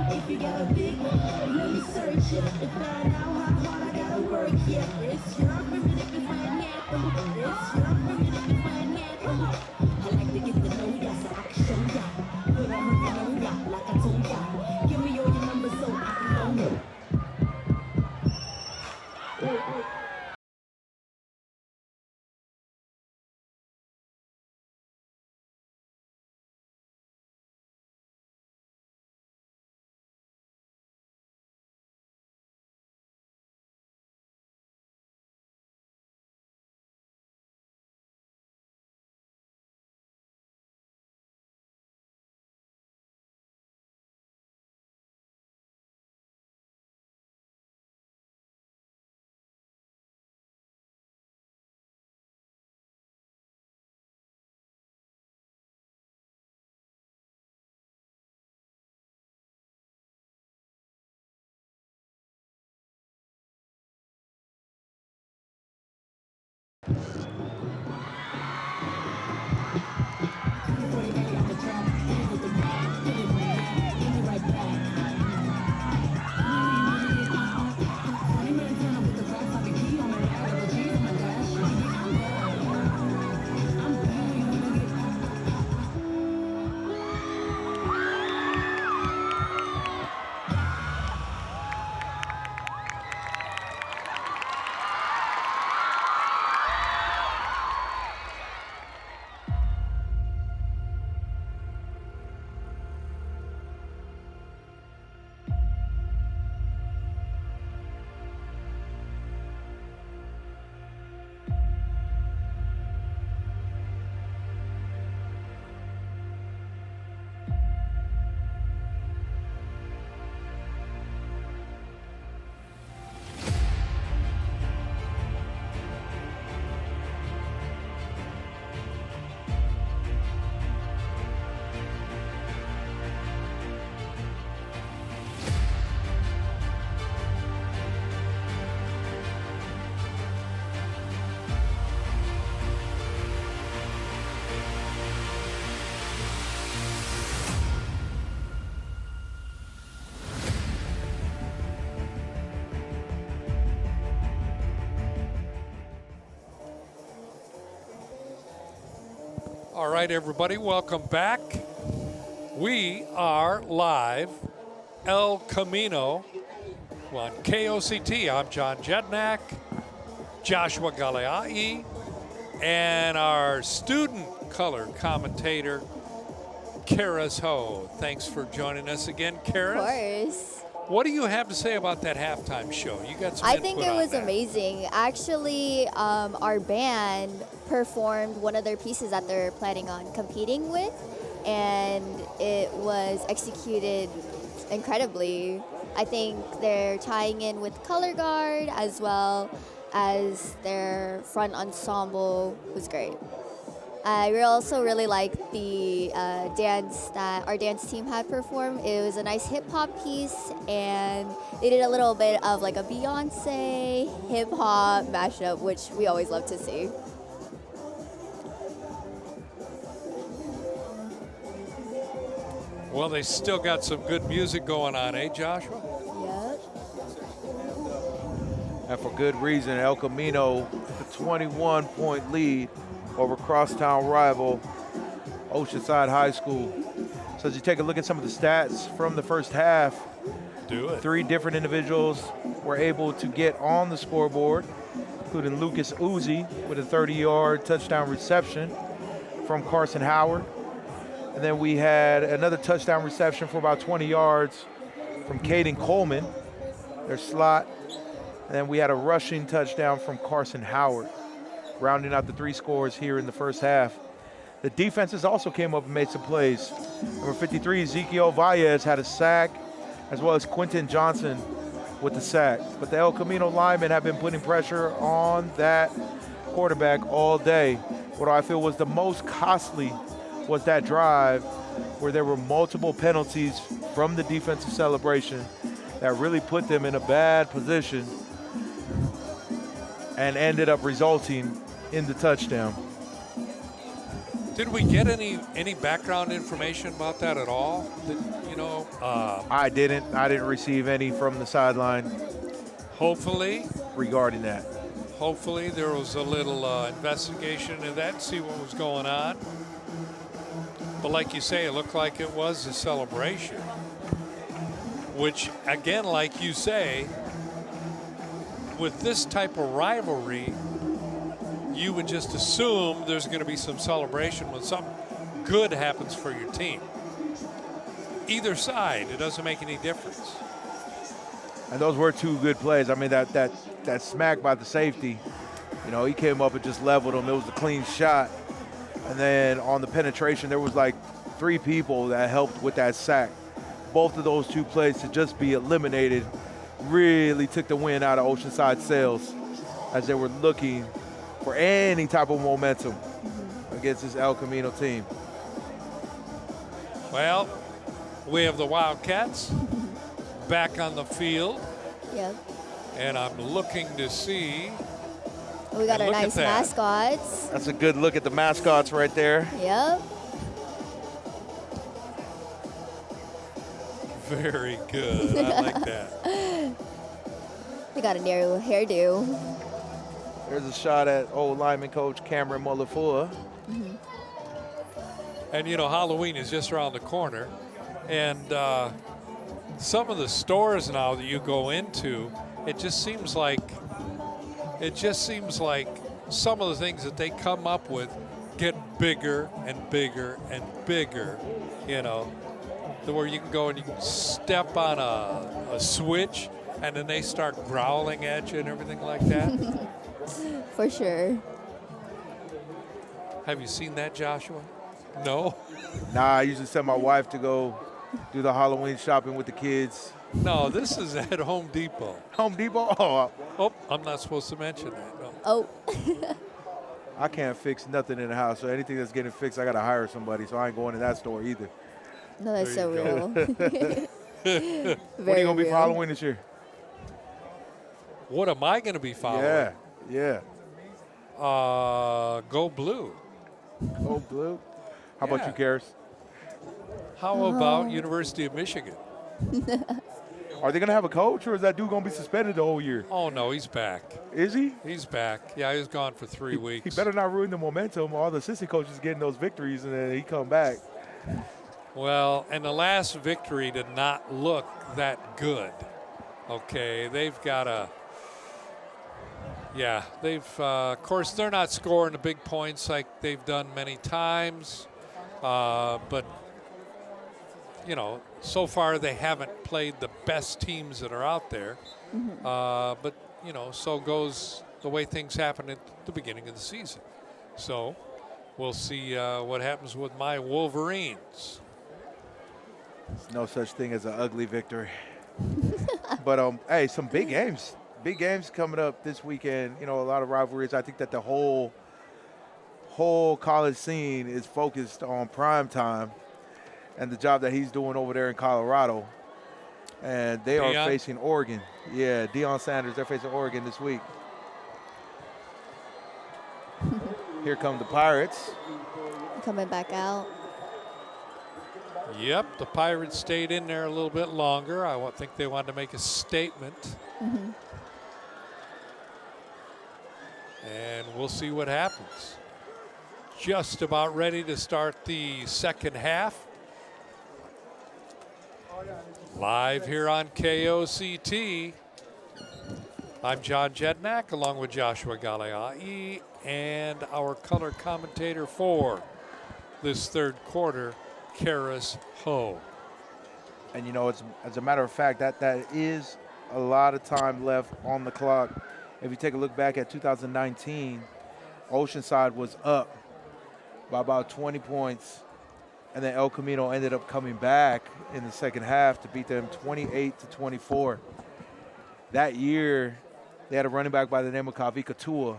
If you got a big one, let me search it and find out how hard I gotta work. Yeah, it's your primitive is my anthem. It's your primitive is my anthem. I like to get to know ya, so I can show ya. Put on her on ya, like I told ya. Give me all your numbers so I can phone you. All right, everybody, welcome back. We are live, El Camino, on KOCT. I'm John Jednak, Joshua Galeai, and our student color commentator, Karis Ho. Thanks for joining us again, Karis. Of course. What do you have to say about that halftime show? You got some I input think it on was that. amazing. Actually, our band performed one of their pieces that they're planning on competing with, and it was executed incredibly. I think they're tying in with color guard as well as their front ensemble was great. I also really liked the dance that our dance team had performed. It was a nice hip hop piece, and they did a little bit of like a Beyonce hip hop mashup, which we always love to see. Well, they still got some good music going on, eh, Joshua? Yep. And for good reason. El Camino, the 21-point lead over crosstown rival Oceanside High School. So as you take a look at some of the stats from the first half, do it. 3 different individuals were able to get on the scoreboard, including Lucas Uzi with a 30-yard touchdown reception from Carson Howard. And then we had another touchdown reception for about 20 yards from Caden Coleman, their slot. And then we had a rushing touchdown from Carson Howard, rounding out the 3 scores here in the first half. The defenses also came up and made some plays. Number 53, Ezekiel Valles had a sack, as well as Quentin Johnson with the sack. But the El Camino linemen have been putting pressure on that quarterback all day. What I feel was the most costly was that drive where there were multiple penalties from the defensive celebration that really put them in a bad position and ended up resulting in the touchdown. Did we get any background information about that at all? I didn't receive any from the sideline. Hopefully. Regarding that. Hopefully there was a little investigation into that and see what was going on. But like you say, it looked like it was a celebration, which, again, like you say, with this type of rivalry, you would just assume there's going to be some celebration when something good happens for your team. Either side, it doesn't make any difference. And those were 2 good plays. I mean, that smack by the safety, he came up and just leveled him. It was a clean shot. And then on the penetration, there was like 3 people that helped with that sack. Both of those 2 plays to just be eliminated really took the wind out of Oceanside sails as they were looking for any type of momentum against this El Camino team. Well, we have the Wildcats back on the field. Yep. And I'm looking to see. We got our nice mascots. That's a good look at the mascots right there. Yep. Very good. I like that. They got a narrow hairdo. There's a shot at old lineman coach Cameron Mullafua. And, Halloween is just around the corner. And some of the stores now that you go into, it just seems like some of the things that they come up with get bigger and bigger and bigger, where you can go and you can step on a switch and then they start growling at you and everything like that. For sure. Have you seen that, Joshua? No? Nah, I usually send my wife to go do the Halloween shopping with the kids. No, this is at Home Depot. Home Depot? Oh, I'm not supposed to mention that. No. Oh. I can't fix nothing in the house, so anything that's getting fixed, I got to hire somebody, so I ain't going to that store either. No, that's so real. What are you going to be for Halloween this year? What am I going to be following? Yeah. Go Blue. Go Blue? How about you, Karis? How about University of Michigan? Are they going to have a coach, or is that dude going to be suspended the whole year? Oh, no, he's back. Is he? He's back. Yeah, he was gone for 3 weeks. He better not ruin the momentum. All the assistant coaches getting those victories, and then he come back. Well, and the last victory did not look that good. Okay, they've got a – yeah, of course, they're not scoring the big points like they've done many times. But, so far they haven't played the best teams that are out there. But, so goes the way things happen at the beginning of the season. So we'll see what happens with my Wolverines. There's no such thing as an ugly victory. But, hey, some big games. Big games coming up this weekend. A lot of rivalries. I think that the whole college scene is focused on prime time and the job that he's doing over there in Colorado. And they are facing Oregon. Yeah, Deion Sanders, they're facing Oregon this week. Here come the Pirates. Coming back out. Yep, the Pirates stayed in there a little bit longer. I think they wanted to make a statement. Mm-hmm. And we'll see what happens. Just about ready to start the second half. Live here on KOCT. I'm John Jednak along with Joshua Galeai and our color commentator for this third quarter, Karis Ho. And, you know, as a matter of fact, that is a lot of time left on the clock. If you take a look back at 2019, Oceanside was up by about 20 points, and then El Camino ended up coming back in the second half to beat them 28-24. That year, they had a running back by the name of KOCT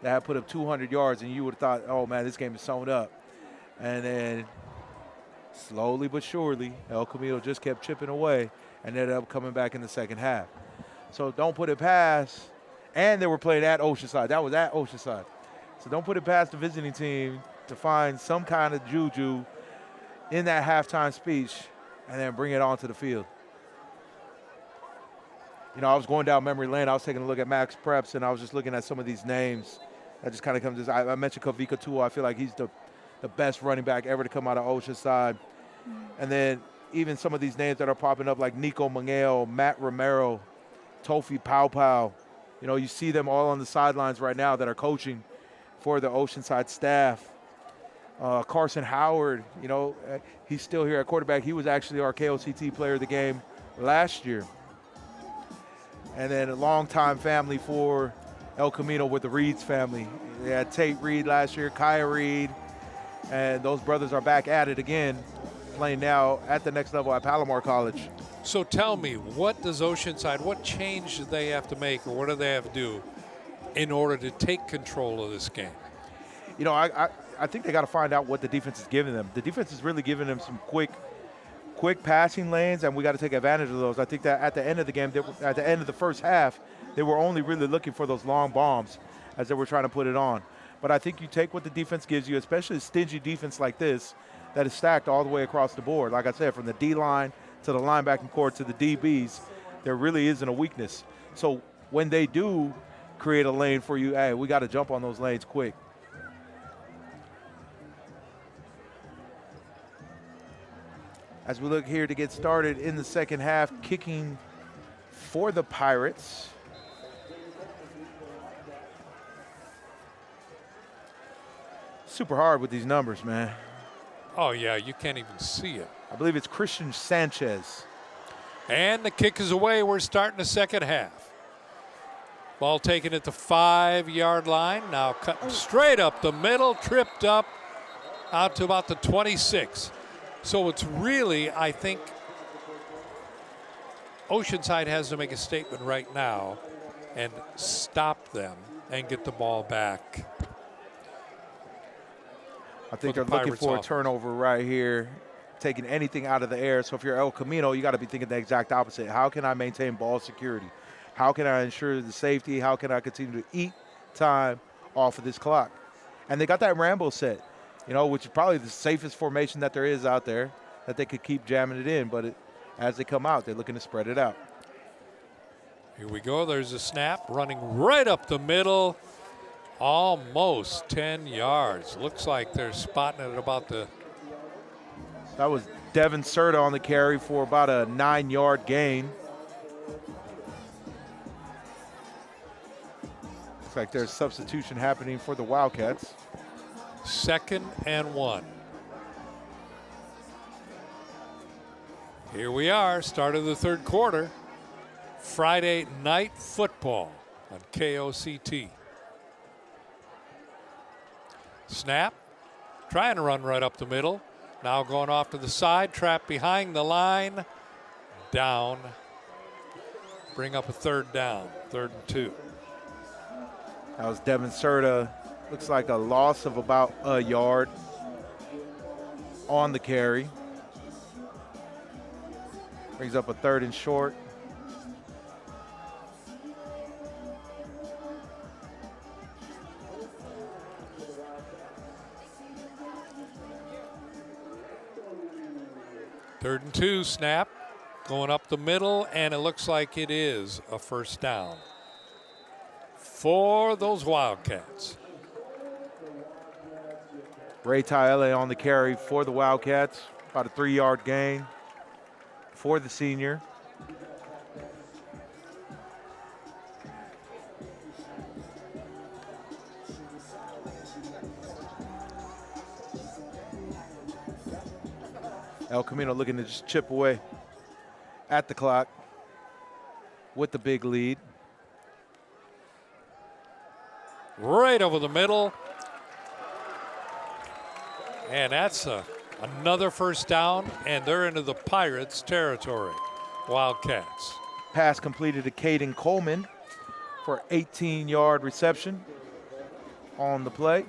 that had put up 200 yards, and you would have thought, oh, man, this game is sewn up. And then slowly but surely, El Camino just kept chipping away and ended up coming back in the second half. So don't put it past. And they were playing at Oceanside. That was at Oceanside. So don't put it past the visiting team to find some kind of juju in that halftime speech and then bring it onto the field. You know, I was going down memory lane. I was taking a look at Max Preps, and I was just looking at some of these names that just kind of comes. I mentioned KOCT. I feel like he's the best running back ever to come out of Oceanside. And then even some of these names that are popping up like Nico Mangel, Matt Romero, Tofi Pau. You know, you see them all on the sidelines right now that are coaching for the Oceanside staff. Carson Howard, you know, he's still here at quarterback. He was actually our KOCT player of the game last year. And then a longtime family for El Camino with the Reeds family. They had Tate Reed last year, Kaya Reed, and those brothers are back at it again, playing now at the next level at Palomar College. So tell me, what change do they have to make, or what do they have to do in order to take control of this game? You know, I think they got to find out what the defense is giving them. The defense is really giving them some quick passing lanes, and we got to take advantage of those. I think that at the end of the game, at the end of the first half, they were only really looking for those long bombs as they were trying to put it on. But I think you take what the defense gives you, especially a stingy defense like this that is stacked all the way across the board. Like I said, from the D-line to the linebacking core to the DBs, there really isn't a weakness. So when they do create a lane for you, hey, we got to jump on those lanes quick. As we look here to get started in the second half, kicking for the Pirates. Super hard with these numbers, man. Oh, yeah, you can't even see it. I believe it's Christian Sanchez. And the kick is away. We're starting the second half. Ball taken at the 5-yard line. Now cutting straight up the middle, tripped up out to about the 26. So it's really, I think, Oceanside has to make a statement right now and stop them and get the ball back. I think they're looking for a turnover right here, taking anything out of the air. So if you're El Camino, you got to be thinking the exact opposite. How can I maintain ball security? How can I ensure the safety? How can I continue to eat time off of this clock? And they got that Rambo set, you know, which is probably the safest formation that there is out there, that they could keep jamming it in. But as they come out, they're looking to spread it out. Here we go. There's a snap running right up the middle. Almost 10 yards. Looks like they're spotting it about the. That was Devin Serta on the carry for about a 9-yard gain. Looks like there's substitution happening for the Wildcats. 2nd and 1. Here we are, start of the third quarter. Friday night football on KOCT. Snap, trying to run right up the middle. Now going off to the side, trapped behind the line. Down. Bring up a third down, 3rd and 2. That was Devin Serta. Looks like a loss of about a yard on the carry. Brings up a 3rd and short. 3rd and 2, snap. Going up the middle, and it looks like it is a first down for those Wildcats. Ray Taele on the carry for the Wildcats. About a 3-yard gain for the senior. El Camino looking to just chip away at the clock with the big lead. Right over the middle. And that's another first down, and they're into the Pirates' territory. Wildcats. Pass completed to Caden Coleman for 18-yard reception on the play.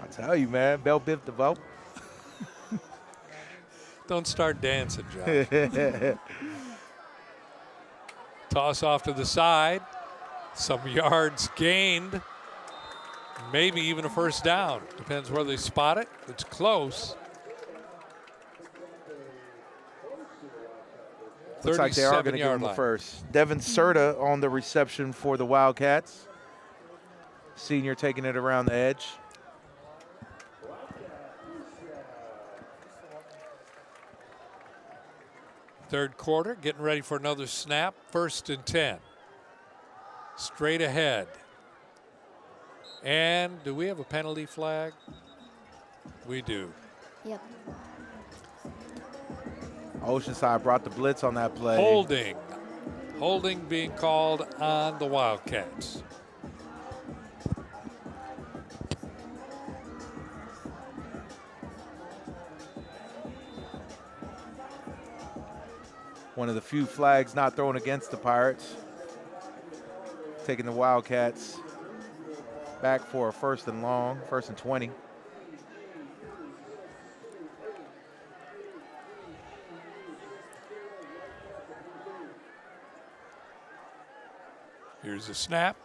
I tell you, man, Bell Biv DeVoe. Don't start dancing, Josh. Toss off to the side. Some yards gained. Maybe even a first down. Depends where they spot it. It's close. Looks like they are going to give him the first. Devin Serta on the reception for the Wildcats. Senior taking it around the edge. Third quarter, getting ready for another snap. 1st and 10. Straight ahead. And do we have a penalty flag? We do. Yep. Oceanside brought the blitz on that play. Holding. Holding being called on the Wildcats. One of the few flags not thrown against the Pirates. Taking the Wildcats back for a 1st and long, 1st and 20. Here's a snap.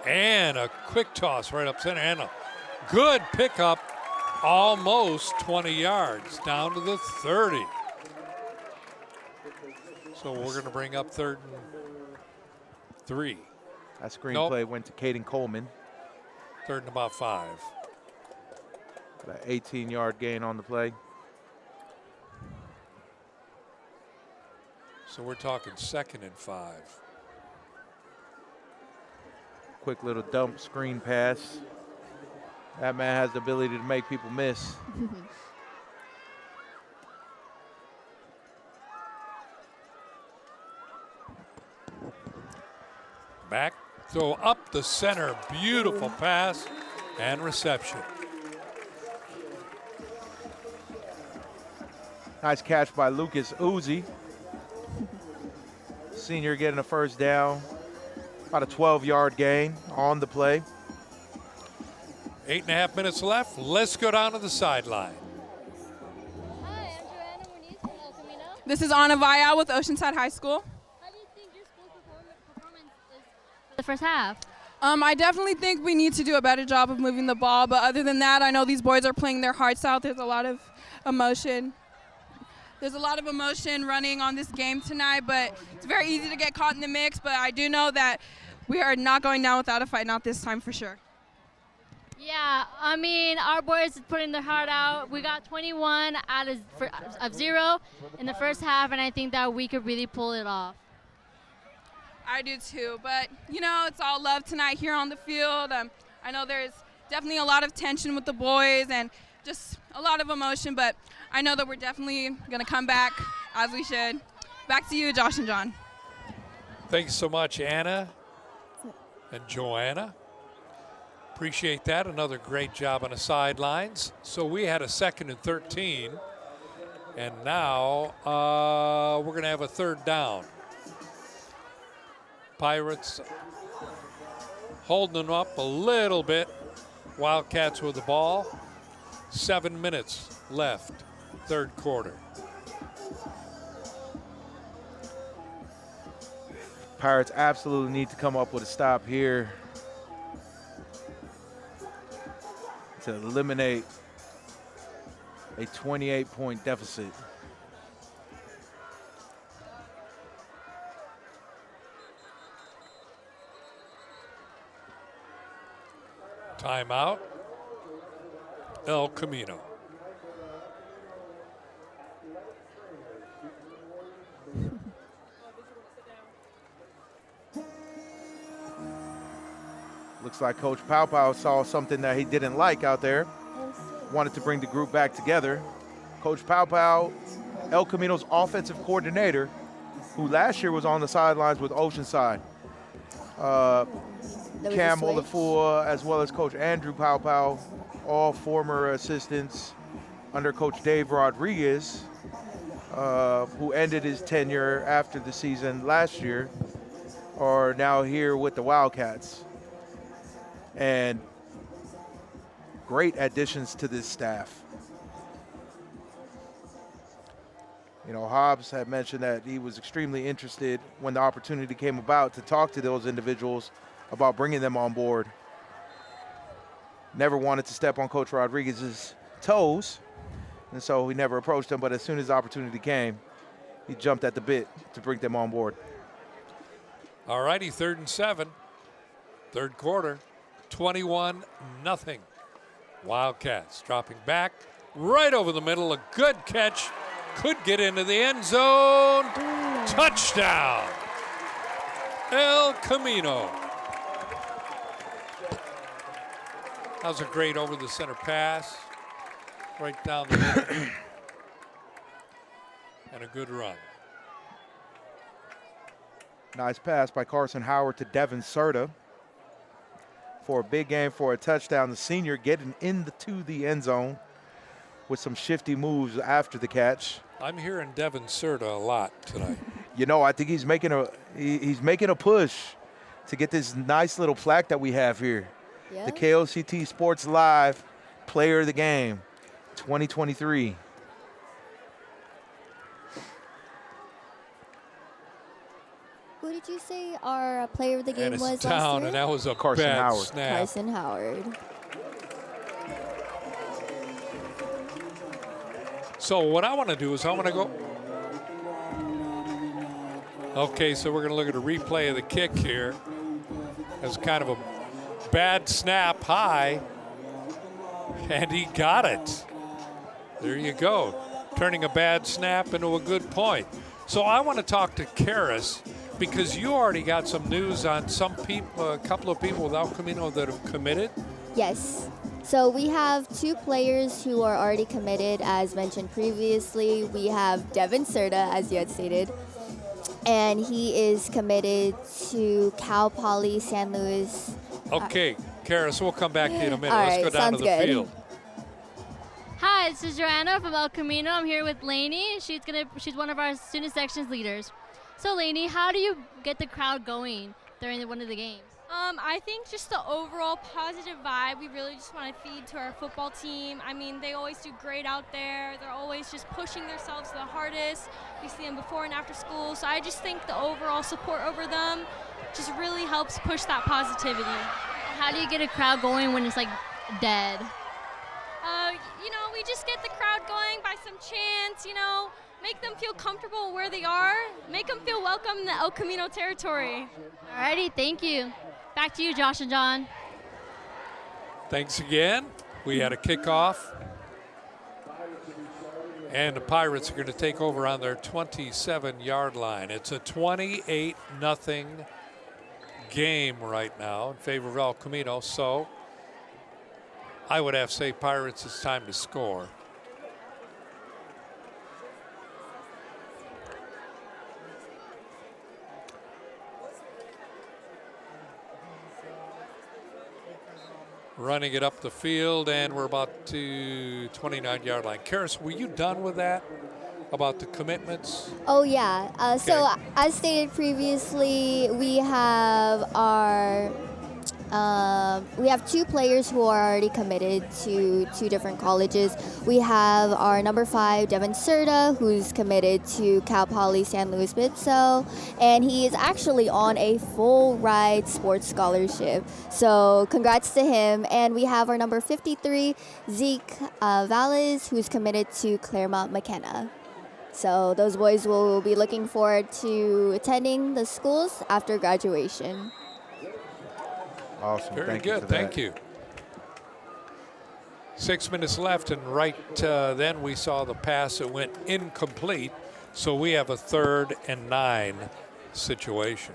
And a quick toss right up center. And a good pickup, almost 20 yards, down to the 30. So we're going to bring up 3rd and 3. That screenplay went to Caden Coleman. 3rd and about 5. That 18-yard gain on the play. So we're talking 2nd and 5. Quick little dump screen pass. That man has the ability to make people miss. Back, throw up the center. Beautiful pass and reception. Nice catch by Lucas Uzi. Senior getting a first down. About a 12-yard gain on the play. 8.5 minutes left. Let's go down to the sideline. This is Anna Vaya with Oceanside High School. How do you think your school's performance is for the first half? I definitely think we need to do a better job of moving the ball, but other than that, I know these boys are playing their hearts out. There's a lot of emotion. There's a lot of emotion running on this game tonight, but it's very easy to get caught in the mix, but I do know that we are not going down without a fight, not this time for sure. Yeah, I mean, our boys putting their heart out. We got 21 out of 0 in the first half, and I think that we could really pull it off. I do too, but you know, it's all love tonight here on the field. I know there's definitely a lot of tension with the boys and just a lot of emotion, but I know that we're definitely going to come back as we should. Back to you, Josh and John. Thanks so much, Anna and Joanna. Appreciate that. Another great job on the sidelines. So we had a 2nd and 13, and now we're going to have a 3rd down. Pirates holding them up a little bit. Wildcats with the ball. 7 minutes left, 3rd quarter. Pirates absolutely need to come up with a stop here. to eliminate a 28-point deficit. Timeout. El Camino. Looks like Coach Pow Pow saw something that he didn't like out there. Wanted to bring the group back together. Coach Pow Pow, El Camino's offensive coordinator, who last year was on the sidelines with Oceanside. Cam Olafua, as well as Coach Andrew Pow Pow, all former assistants under Coach Dave Rodriguez, who ended his tenure after the season last year, are now here with the Wildcats. And great additions to this staff. You know, Hobbs had mentioned that he was extremely interested when the opportunity came about to talk to those individuals about bringing them on board. Never wanted to step on Coach Rodriguez's toes, and so he never approached them, but as soon as the opportunity came, he jumped at the bit to bring them on board. All righty, 3rd and 7. Third quarter, 21-0. Wildcats dropping back right over the middle. A good catch. Could get into the end zone. Touchdown. El Camino. That was a great over the center pass. Right down the middle. And a good run. Nice pass by Carson Howard to Devin Serta for a big game for a touchdown. The senior getting into the end zone with some shifty moves after the catch. I'm hearing Devin Serta a lot tonight. You know, I think he's making a push to get this nice little plaque that we have here. Yeah. The KOCT Sports Live Player of the Game 2023. Who did you say our player of the game And was it's down, last year? and that was a Carson bad Howard. snap. Carson Howard. So what I want to do is I want to go. Okay, so we're going to look at a replay of the kick here. It's kind of a bad snap high, and he got it. There you go, turning a bad snap into a good point. So I want to talk to Karis because you already got some news on some people, a couple of people with El Camino that have committed. Yes. So we have 2 players who are already committed, as mentioned previously. We have Devin Serta, as you had stated, and he is committed to Cal Poly San Luis. Okay, Karis, we'll come back to you in a minute. All Let's right, go down to sounds the good. field. Hi, this is Joanna from El Camino. I'm here with Lainey. She's one of our student sections leaders. So Lainey, how do you get the crowd going during one of the games? I think just the overall positive vibe. We really just want to feed to our football team. I mean, they always do great out there. They're always just pushing themselves the hardest. We see them before and after school. So I just think the overall support over them just really helps push that positivity. How do you get a crowd going when it's like dead? You know, we just get the crowd going by some chants, you know, make them feel comfortable where they are, make them feel welcome in the El Camino territory. Alrighty, thank you. Back to you, Josh and John. Thanks again. We had a kickoff. And the Pirates are going to take over on their 27-yard line. It's a 28-0 game right now in favor of El Camino. So I would have to say Pirates, it's time to score. Running it up the field, and we're about to 29-yard line. Karis, were you done with that about the commitments? Oh, yeah. So as stated previously, we have our We have 2 players who are already committed to 2 different colleges. We have our number 5, Devin Serta, who's committed to Cal Poly San Luis Obispo, and he is actually on a full ride sports scholarship. So congrats to him. And we have our number 53, Zeke Valles, who's committed to Claremont McKenna. So those boys will be looking forward to attending the schools after graduation. Awesome. Very good. Thank you. 6 minutes left, and right then we saw the pass that went incomplete. So we have a 3rd and 9 situation.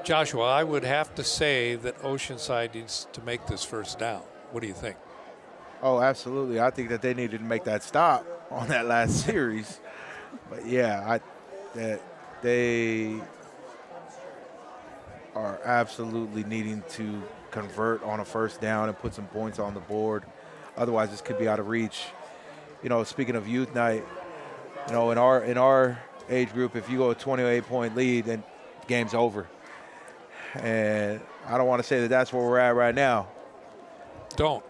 Joshua, I would have to say that Oceanside needs to make this first down. What do you think? Oh, absolutely. I think that they needed to make that stop on that last series. But yeah, they are absolutely needing to convert on a first down and put some points on the board. Otherwise, this could be out of reach. You know, speaking of youth night, you know, in our age group, if you go a 28-point lead, then game's over. And I don't want to say that that's where we're at right now. Don't.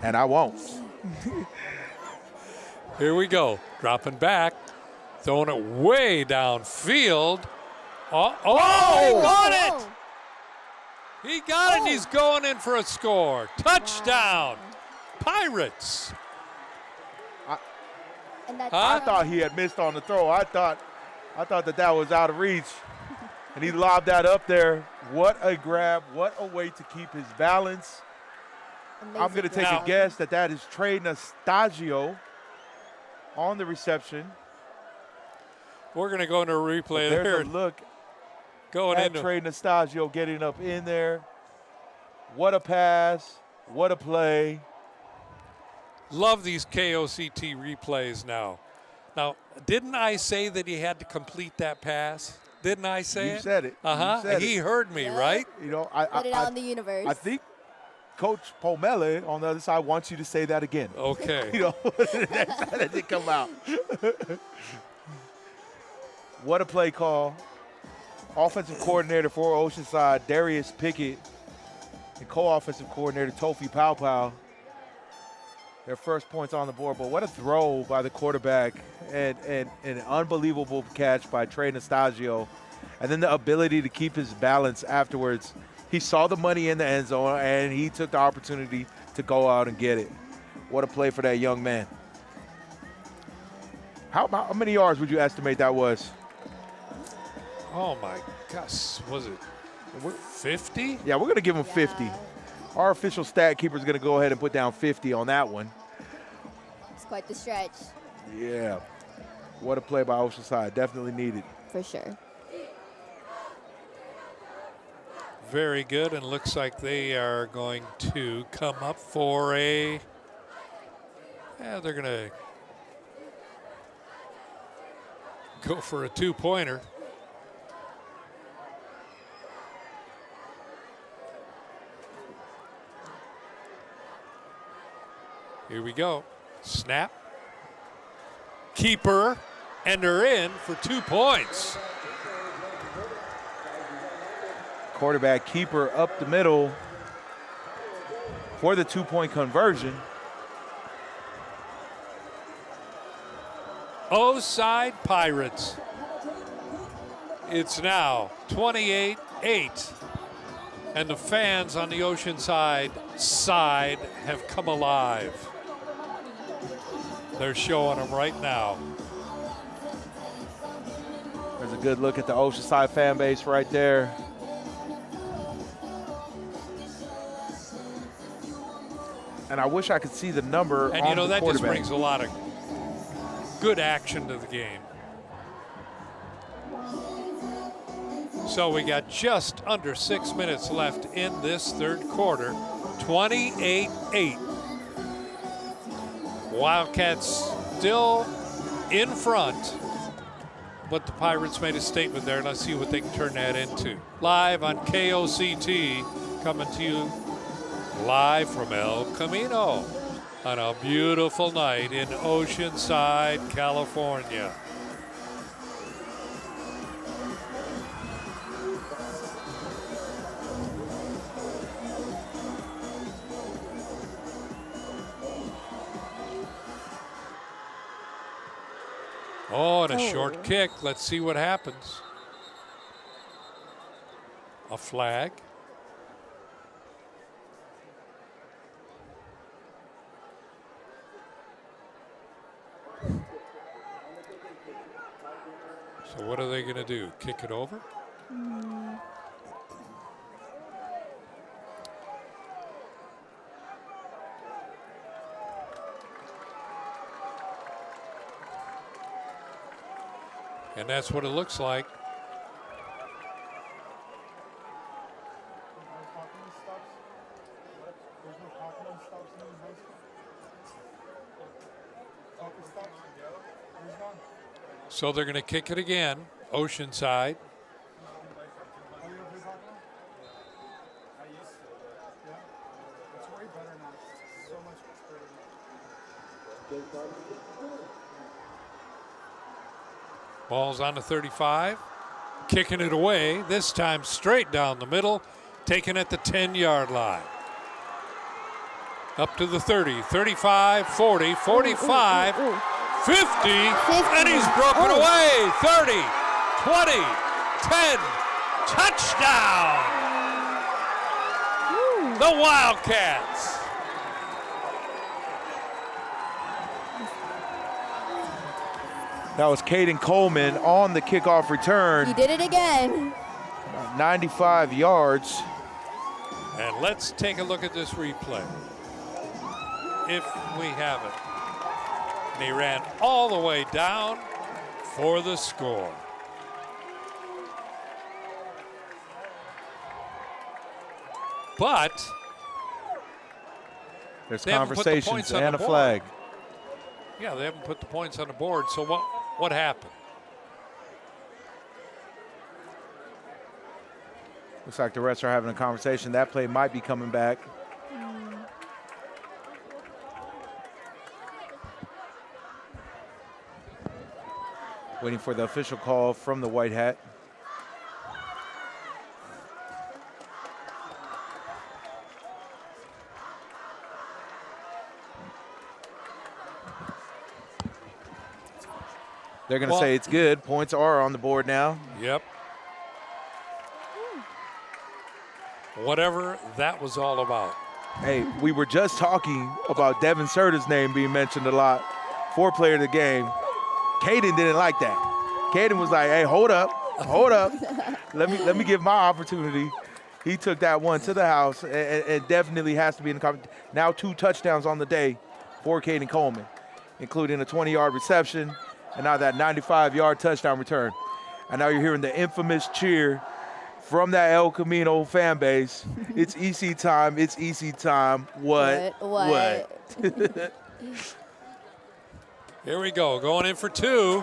And I won't. Here we go. Dropping back. Throwing it way downfield. He got it! He got it, and he's going in for a score. Touchdown, Pirates. I thought he had missed on the throw. I thought that was out of reach. And he lobbed that up there. What a grab. What a way to keep his balance. I'm going to take a guess that is Trey Nastasio on the reception. We're going to go into a replay there. There's a look going at into Trey Nastasio getting up in there. What a pass. What a play. Love these KOCT replays now. Now, didn't I say that he had to complete that pass? Didn't I say it? You said it. Uh-huh. He heard me, right? You know, Put it out in the universe. I think Coach Pomele on the other side wants you to say that again. Okay. You know, that didn't come out. What a play call. Offensive coordinator for Oceanside, Darius Pickett, and co-offensive coordinator, Tofi Paupau. Their first points on the board, but what a throw by the quarterback and an unbelievable catch by Trey Nastasio. And then the ability to keep his balance afterwards. He saw the money in the end zone, and he took the opportunity to go out and get it. What a play for that young man. How many yards would you estimate that was? Oh, my gosh. Was it 50? Yeah, we're going to give him 50. Our official stat keeper is going to go ahead and put down 50 on that one. It's quite the stretch. Yeah. What a play by Oceanside. Definitely needed. For sure. Very good, and looks like they are going to come up for they're going to go for a 2-pointer. Here we go. Snap. Keeper, and they're in for 2 points. Quarterback keeper up the middle for the 2-point conversion. Oceanside Pirates. It's now 28-8. And the fans on the Oceanside side have come alive. They're showing them right now. There's a good look at the Oceanside fan base right there. And I wish I could see the number and on you know, the that just quarterback. brings a lot of good action to the game. So we got just under 6 minutes left in this third quarter. 28-8. Wildcats still in front, but the Pirates made a statement there. Let's see what they can turn that into. Live on KOCT, coming to you live from El Camino on a beautiful night in Oceanside, California. Oh, and a short kick. Let's see what happens. A flag. So what are they going to do? Kick it over? And that's what it looks like. So they're going to kick it again, Oceanside. Ball's on the 35, kicking it away, this time straight down the middle, taken at the 10-yard line. Up to the 30, 35, 40, 45, 50, and he's broken away. 30, 20, 10, touchdown! The Wildcats. That was Caden Coleman on the kickoff return. He did it again. 95 yards. And let's take a look at this replay, if we have it. And he ran all the way down for the score. But there's they haven't put the conversations points on and the a board. flag. Yeah, they haven't put the points on the board. So what happened? Looks like the refs are having a conversation. That play might be coming back. Waiting for the official call from the White Hat. They're going to say it's good. Points are on the board now. Yep. Whatever that was all about. Hey, we were just talking about Devin Serta's name being mentioned a lot. 4th player of the game. Caden didn't like that. Caden was like, hey, hold up. Let me give my opportunity. He took that one to the house and definitely has to be in the competition. Now 2 touchdowns on the day for Caden Coleman, including a 20-yard reception and now that 95-yard touchdown return. And now you're hearing the infamous cheer from that El Camino fan base. It's EC time. It's EC time. What? Here we go. Going in for 2.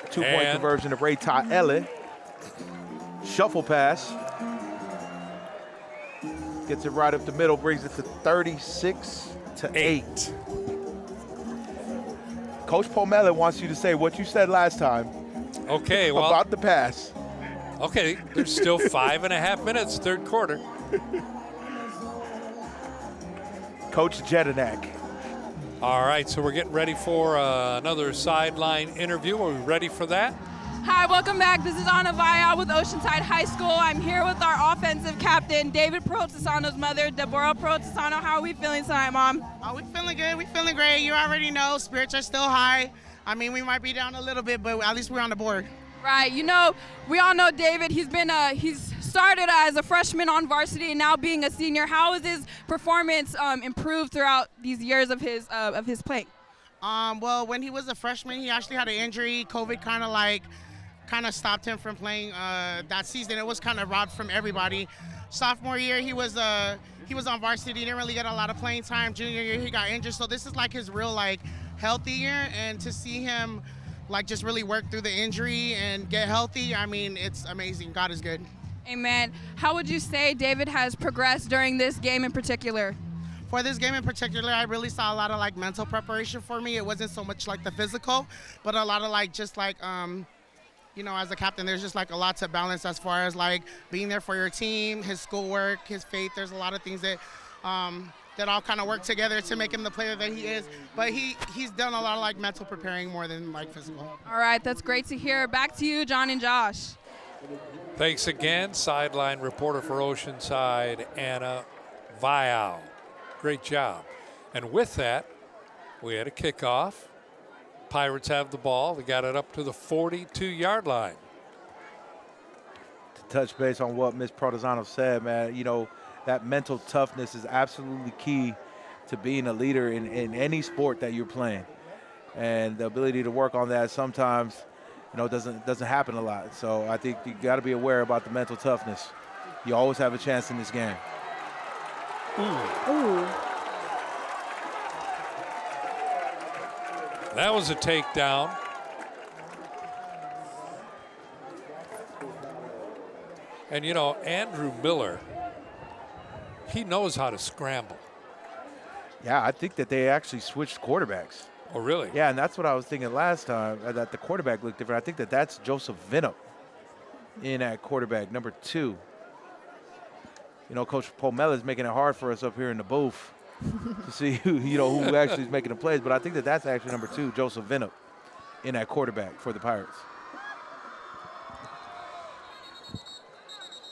Two-point conversion of Ray Ellie. Shuffle pass. Gets it right up the middle, brings it to 36-8. Coach Pomela wants you to say what you said last time. Okay, well. About the pass. Okay, there's still 5.5 minutes, 3rd quarter. Coach Jedinak. All right, so we're getting ready for another sideline interview. Are we ready for that? Hi, welcome back. This is Anna Vaya with Oceanside High School. I'm here with our offensive captain, David Protisano's mother, Deborah Protisano. How are we feeling tonight, Mom? Oh, we're feeling good. We're feeling great. You already know, spirits are still high. I mean, we might be down a little bit, but at least we're on the board. Right. You know, we all know David. He's started as a freshman on varsity and now being a senior. How has his performance improved throughout these years of his playing? Well, when he was a freshman, he actually had an injury. COVID kind of stopped him from playing that season. It was kind of robbed from everybody. Sophomore year, he was on varsity. He didn't really get a lot of playing time. Junior year, he got injured. So this is like his real healthy year, and to see him just really work through the injury and get healthy, I mean, it's amazing. God is good. Amen. How would you say David has progressed during this game in particular? For this game in particular, I really saw a lot of mental preparation for me. It wasn't so much the physical, but a lot of you know, as a captain, there's just a lot to balance as far as being there for your team, his schoolwork, his faith. There's a lot of things that that all kind of work together to make him the player that he is. But he's done a lot of like mental preparing more than like physical. All right, that's great to hear. Back to you, John and Josh. Thanks again, sideline reporter for Oceanside, Anna Vial. Great job. And with that, we had a kickoff. Pirates have the ball. They got it up to the 42-yard line. To touch base on what Ms. Prodezano said, man, you know, that mental toughness is absolutely key to being a leader in any sport that you're playing. And the ability to work on that sometimes, you know, doesn't happen a lot. So I think you got to be aware about the mental toughness. You always have a chance in this game. Ooh. That was a takedown. And, you know, Andrew Miller, he knows how to scramble. Yeah, I think that they actually switched quarterbacks. Oh, really? Yeah, and that's what I was thinking last time, that the quarterback looked different. I think that's Joseph Vinup in at quarterback, number 2. You know, Coach Pomela is making it hard for us up here in the booth to see who actually is making the plays. But I think that's actually number 2, Joseph Vinup, in at quarterback for the Pirates.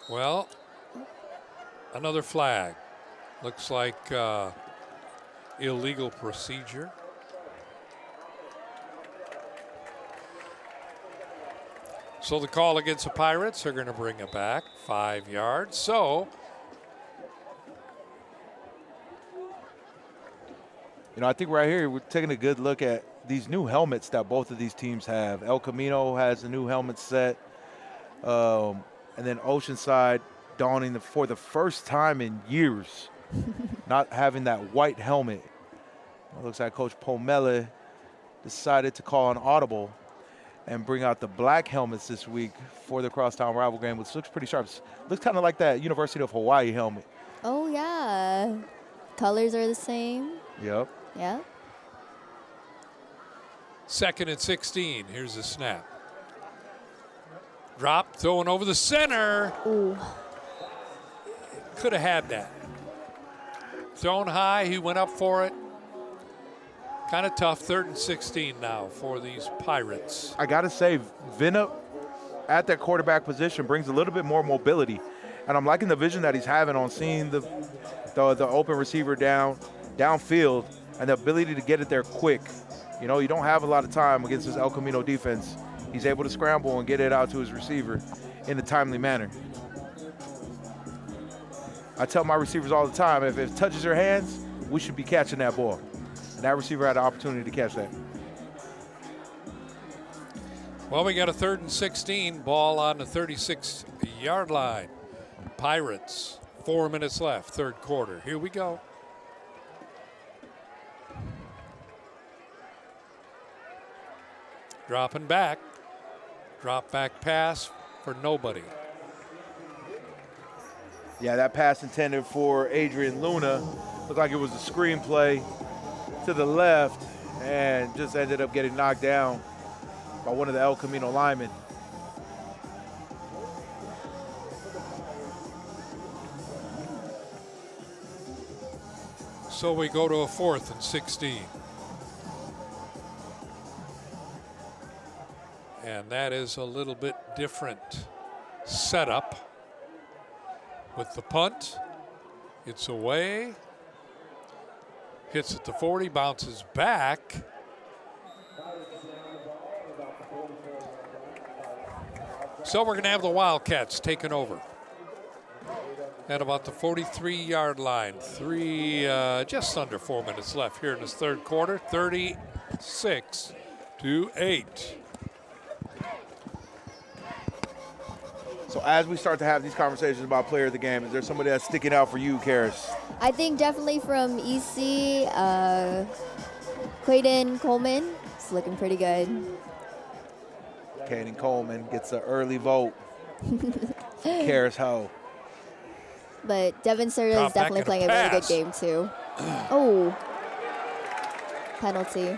Well, another flag. Looks like illegal procedure. So the call against the Pirates, they're going to bring it back 5 yards. So, you know, I think right here we're taking a good look at these new helmets that both of these teams have. El Camino has a new helmet set, and then Oceanside donning for the first time in years, not having that white helmet. It looks like Coach Pomela decided to call an audible and bring out the black helmets this week for the crosstown rival game, which looks pretty sharp. Looks kind of like that University of Hawaii helmet. Oh, yeah. Colors are the same. Yep. Yep. 2nd and 16. Here's the snap. Drop, throwing over the center. Ooh. Could have had that. Thrown high, he went up for it. Kind of tough. 3rd and 16 now for these Pirates. I got to say, Vinup at that quarterback position brings a little bit more mobility. And I'm liking the vision that he's having on seeing the open receiver downfield and the ability to get it there quick. You know, you don't have a lot of time against this El Camino defense. He's able to scramble and get it out to his receiver in a timely manner. I tell my receivers all the time, if it touches your hands, we should be catching that ball. And that receiver had the opportunity to catch that. Well, we got a 3rd and 16, ball on the 36-yard line. Pirates, 4 minutes left, 3rd quarter. Here we go. Dropping back. Drop back pass for nobody. Yeah, that pass intended for Adrian Luna. Looked like it was a screenplay to the left and just ended up getting knocked down by one of the El Camino linemen. So we go to a 4th and 16. And that is a little bit different setup. With the punt, it's away. Hits at the 40, bounces back. So we're going to have the Wildcats taking over. At about the 43-yard line. Just under 4 minutes left here in this 3rd quarter. 36-8. So as we start to have these conversations about player of the game, is there somebody that's sticking out for you, Karis? I think definitely from EC, Quaden Coleman. It's looking pretty good. Caden Coleman gets an early vote. Karis Ho. But Devin Serta is definitely playing a very good game, too. Oh. Penalty.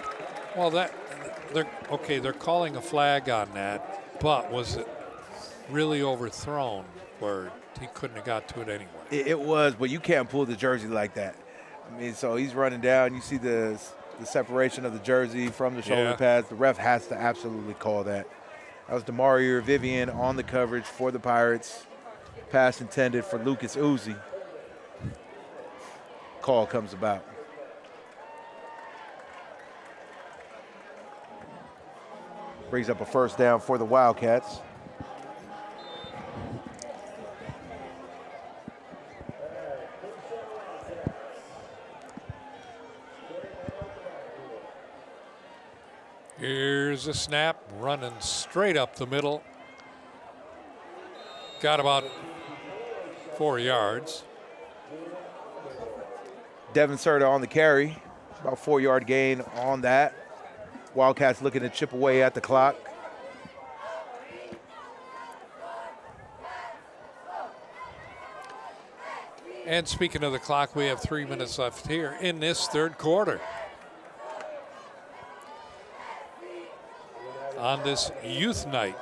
Well, they're calling a flag on that, but was it really overthrown where he couldn't have got to it anyway. It was, but you can't pull the jersey like that. I mean, so he's running down. You see the separation of the jersey from the shoulder pads. The ref has to absolutely call that. That was DeMario Vivian on the coverage for the Pirates. Pass intended for Lucas Uzi. Call comes about. Brings up a first down for the Wildcats. Here's a snap, running straight up the middle. Got about 4 yards. Devin Serta on the carry. About 4-yard gain on that. Wildcats looking to chip away at the clock. And speaking of the clock, we have 3 minutes left here in this third quarter. On this youth night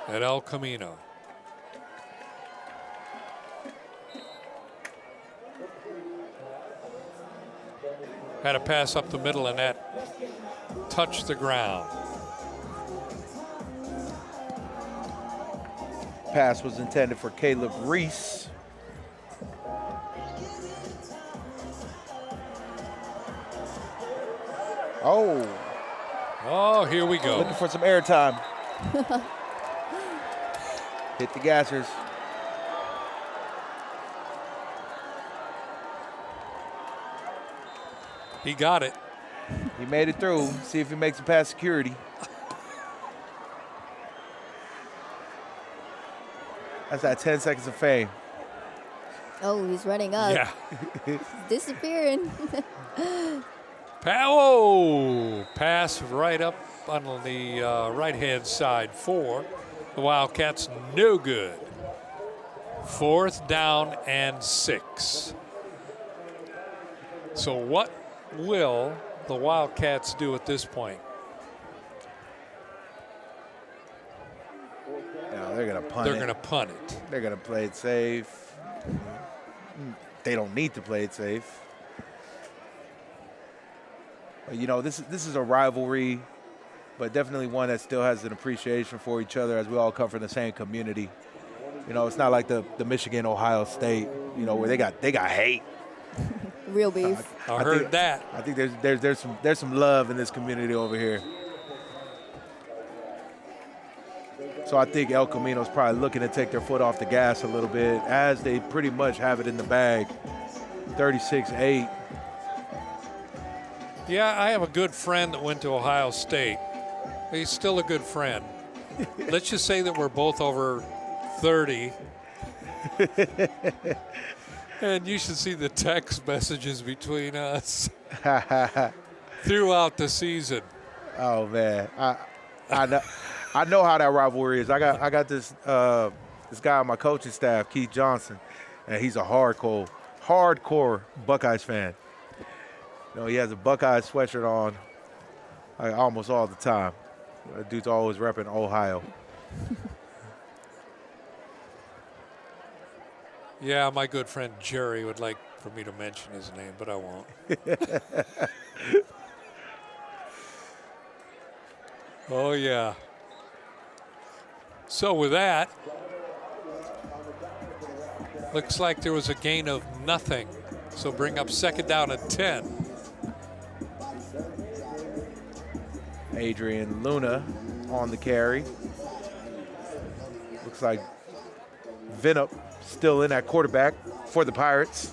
at El Camino. Had a pass up the middle and that touched the ground. Pass was intended for Caleb Reese. Oh, here we go. Looking for some airtime. Hit the gassers. He got it. He made it through. See if he makes it past security. That's that 10 seconds of fame. Oh, he's running up. Yeah. He's disappearing. Pass right up on the right-hand side for the Wildcats. No good. 4th down and 6. So what will the Wildcats do at this point? No, they're going to punt it. They're going to punt it. They're going to play it safe. They don't need to play it safe. You know, this is a rivalry, but definitely one that still has an appreciation for each other as we all come from the same community. You know, it's not like the Michigan, Ohio State, you know, where they got hate. Real beef. I heard that. I think there's some love in this community over here. So I think El Camino's probably looking to take their foot off the gas a little bit as they pretty much have it in the bag. 36-8. Yeah, I have a good friend that went to Ohio State. He's still a good friend. Let's just say that we're both over 30. And you should see the text messages between us throughout the season. Oh man, I know how that rivalry is. I got this guy on my coaching staff, Keith Johnson, and he's a hardcore Buckeyes fan. You know, he has a Buckeyes sweatshirt on almost all the time. That dude's always repping Ohio. Yeah, my good friend Jerry would like for me to mention his name, but I won't. Oh, yeah. So with that, looks like there was a gain of nothing. So bring up 2nd down and 10. Adrian Luna on the carry. Looks like Vinup still in at quarterback for the Pirates.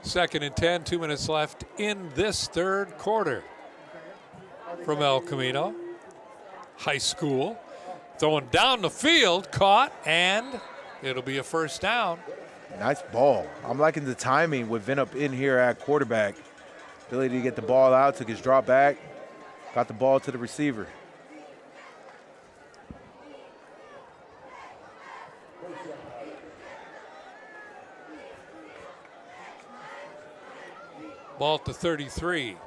2nd and 10, 2 minutes left in this third quarter. From El Camino High School. Throwing down the field, caught, and it'll be a first down. Nice ball. I'm liking the timing with Vinup in here at quarterback. Ability to get the ball out, took his drop back, got the ball to the receiver. Ball to 33.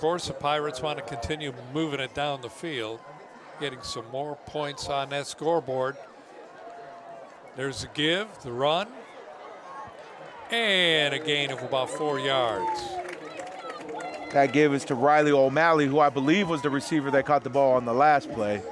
course, the Pirates want to continue moving it down the field, getting some more points on that scoreboard. There's the give, the run, and a gain of about 4 yards. That give is to Riley O'Malley, who I believe was the receiver that caught the ball on the last play.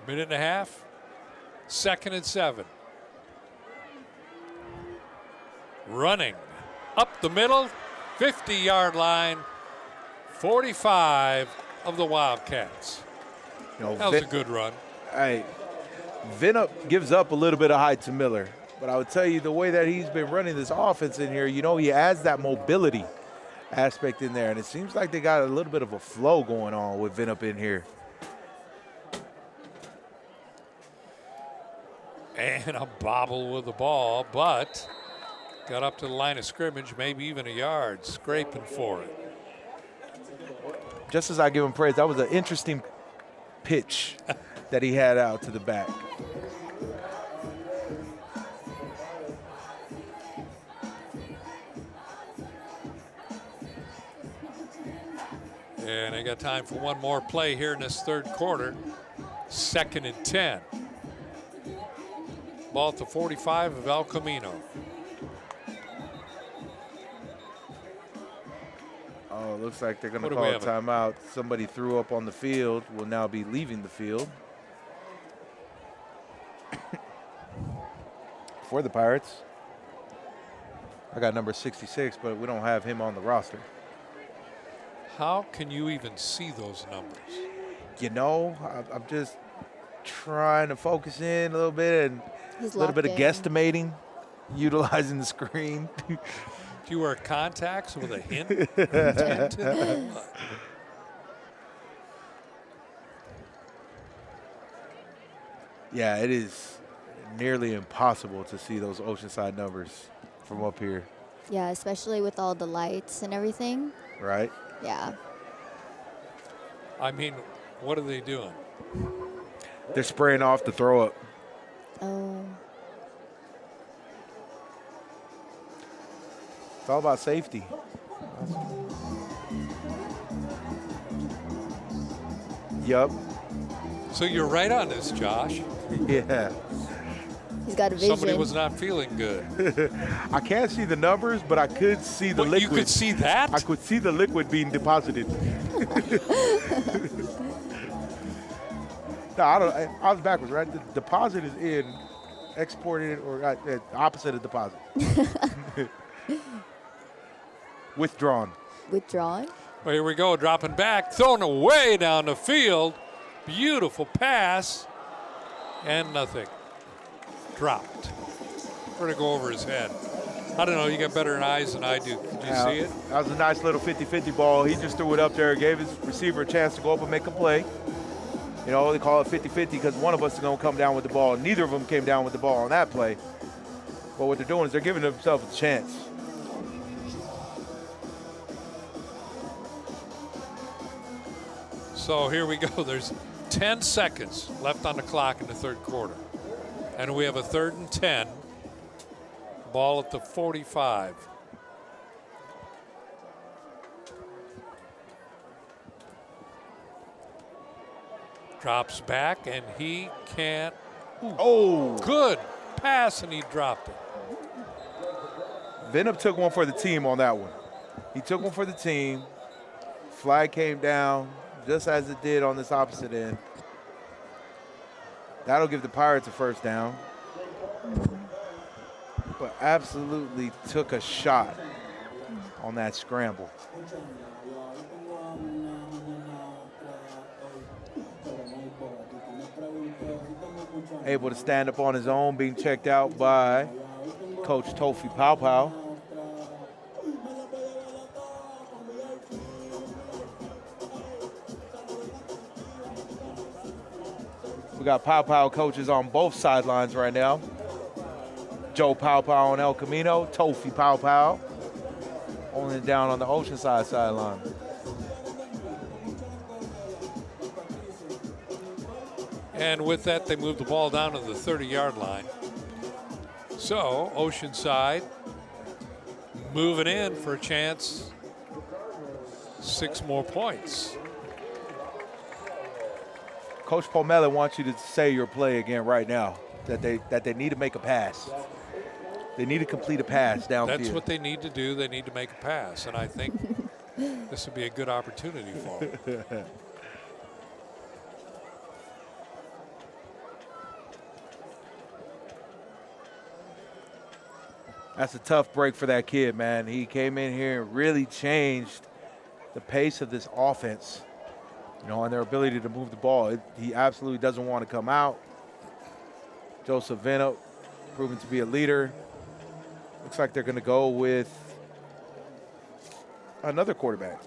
Minute and a half, 2nd and 7. Running up the middle, 50-yard line, 45 of the Wildcats. You know, that was a good run. Hey, Vinup gives up a little bit of height to Miller, but I would tell you the way that he's been running this offense in here, you know, he adds that mobility aspect in there, and it seems like they got a little bit of a flow going on with Vinup in here. And a bobble with the ball, but got up to the line of scrimmage, maybe even a yard, scraping for it. Just as I give him praise, that was an interesting pitch that he had out to the back. And they got time for one more play here in this third quarter. 2nd and 10. Ball at the 45 of El Camino. Oh, it looks like they're going to call a timeout. Somebody threw up on the field, will now be leaving the field. For the Pirates. I got number 66, but we don't have him on the roster. How can you even see those numbers? You know, I'm just trying to focus in a little bit and a little bit of guesstimating, utilizing the screen. Do you wear contacts with a hint? Yeah, it is nearly impossible to see those Oceanside numbers from up here. Yeah, especially with all the lights and everything. Right? Yeah. I mean, what are they doing? They're spraying off the throw up. Oh. It's all about safety. Yup. So you're right on this, Josh. Yeah. He's got a vision. Somebody was not feeling good. I can't see the numbers, but I could see the liquid. You could see that? I could see the liquid being deposited. No, I was backwards, right? The deposit is in, exported, or opposite of deposit. Withdrawn. Withdrawn? Well, here we go, dropping back, thrown away down the field. Beautiful pass, and nothing. Dropped. We're going to go over his head. I don't know, you got better eyes than I do. Did you see it? That was a nice little 50-50 ball. He just threw it up there, gave his receiver a chance to go up and make a play. You know, they call it 50-50 because one of us is going to come down with the ball. Neither of them came down with the ball on that play. But what they're doing is they're giving themselves a chance. So here we go. There's 10 seconds left on the clock in the third quarter. And we have a 3rd and 10. Ball at the 45. Drops back, and he can't. Oh! Good pass, and he dropped it. Vinup took one for the team on that one. He took one for the team. Flag came down just as it did on this opposite end. That'll give the Pirates a first down. But absolutely took a shot on that scramble. Able to stand up on his own, being checked out by Coach Tofi Pow Pow. We got Pow Pow coaches on both sidelines right now. Joe Pow Pow on El Camino, Tofi Pow Pow only down on the Oceanside sideline. And with that, they move the ball down to the 30-yard line. So Oceanside moving in for a chance, 6 more points. Coach Pomela wants you to say your play again right now, that they need to make a pass. They need to complete a pass downfield. That's what they need to do. They need to make a pass, and I think this would be a good opportunity for them. That's a tough break for that kid, man. He came in here and really changed the pace of this offense, and their ability to move the ball. He absolutely doesn't want to come out. Joseph Venop, proven to be a leader. Looks like they're going to go with another quarterback.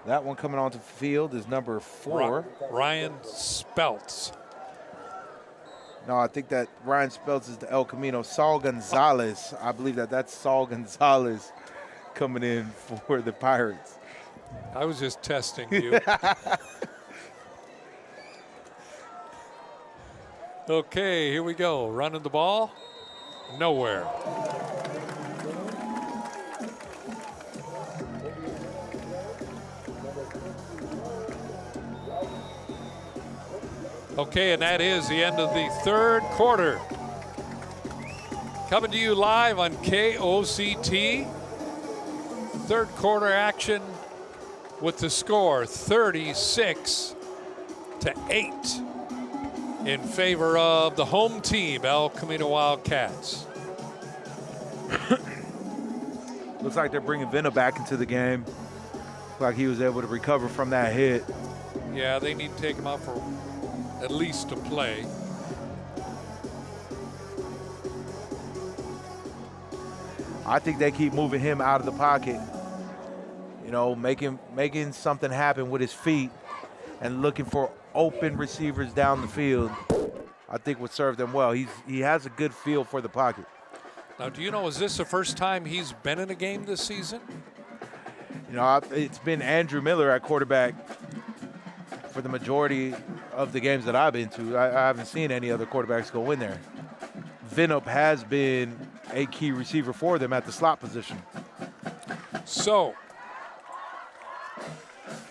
That one coming onto the field is number 4. Ryan Speltz. No, I think that Ryan Speltz is the El Camino. Saul Gonzalez. I believe that's Saul Gonzalez coming in for the Pirates. I was just testing you. Okay, here we go. Running the ball. Nowhere. Okay, and that is the end of the 3rd quarter. Coming to you live on KOCT. 3rd quarter action with the score 36-8 in favor of the home team, El Camino Wildcats. Looks like they're bringing Venna back into the game. Looks like he was able to recover from that hit. Yeah, they need to take him out for at least a play. I think they keep moving him out of the pocket, making something happen with his feet and looking for open receivers down the field. I think would serve them well. He has a good feel for the pocket. Now, do you know, is this the first time he's been in a game this season? It's been Andrew Miller at quarterback for the majority of the games that I've been to. I haven't seen any other quarterbacks go in there. Venop has been a key receiver for them at the slot position. So,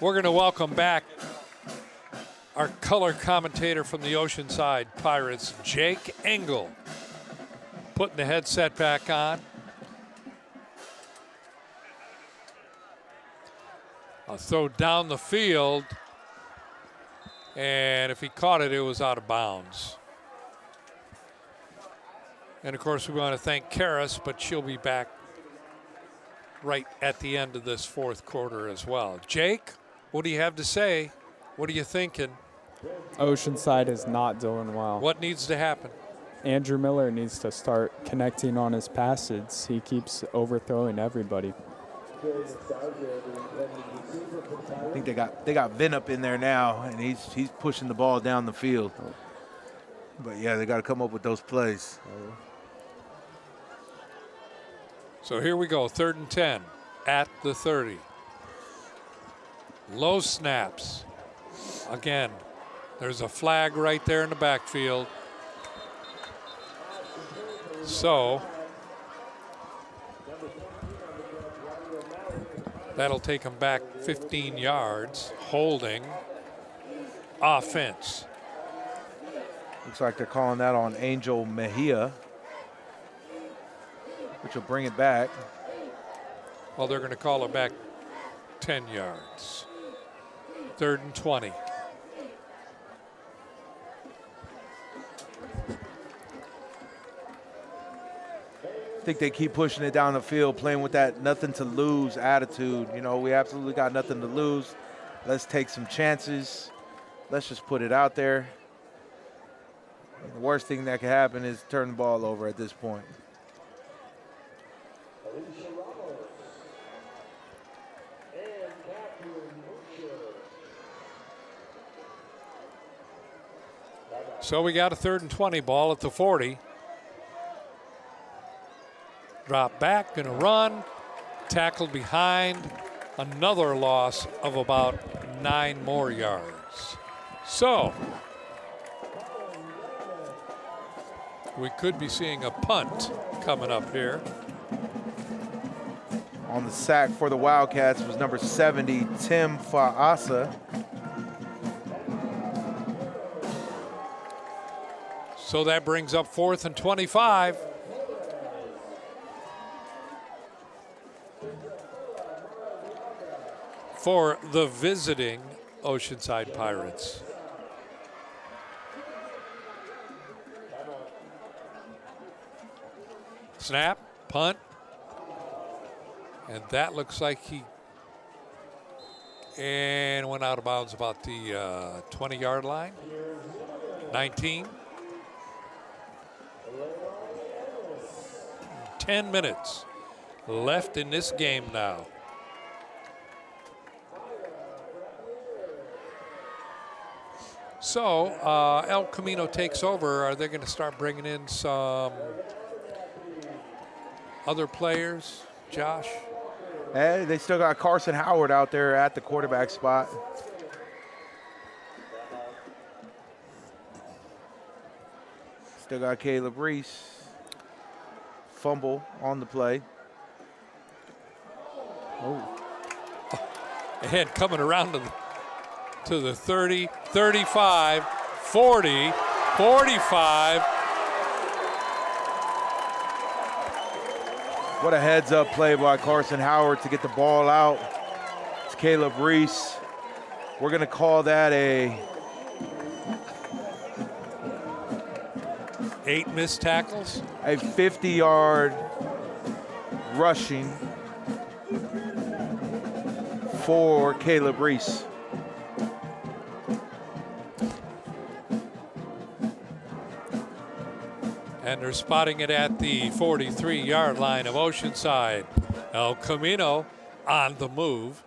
we're going to welcome back our color commentator from the Oceanside Pirates, Jake Engel, putting the headset back on. A throw down the field, and if he caught it, it was out of bounds. And, of course, we want to thank Karis, but she'll be back right at the end of this 4th quarter as well. Jake, what do you have to say? What are you thinking? Oceanside is not doing well. What needs to happen? Andrew Miller needs to start connecting on his passes. He keeps overthrowing everybody. I think they got Venop in there now, and he's pushing the ball down the field. But yeah, they got to come up with those plays. So here we go, 3rd and 10 at the 30. Low snaps. Again, there's a flag right there in the backfield. So that'll take them back 15 yards, holding offense. Looks like they're calling that on Angel Mejia, which will bring it back. Well, they're going to call it back 10 yards. 3rd and 20. I think they keep pushing it down the field, playing with that nothing to lose attitude. We absolutely got nothing to lose. Let's take some chances. Let's just put it out there. The worst thing that could happen is turn the ball over at this point. So we got a 3rd and 20 ball at the 40. Drop back, gonna run. Tackled behind. Another loss of about 9 more yards. So we could be seeing a punt coming up here. On the sack for the Wildcats was number 70, Tim Faasa. So that brings up 4th and 25. For the visiting Oceanside Pirates. Snap, punt, and that looks like he went out of bounds about the 20-yard line. 19. 10 minutes left in this game now. So El Camino takes over. Are they going to start bringing in some other players, Josh? Hey, they still got Carson Howard out there at the quarterback spot. Still got Caleb Reese. Fumble on the play. Oh. And coming around to the 30, 35, 40, 45. What a heads-up play by Carson Howard to get the ball out. It's Caleb Reese. We're going to call that a 8 missed tackles. A 50-yard rushing for Caleb Reese. And they're spotting it at the 43-yard line of Oceanside. El Camino on the move.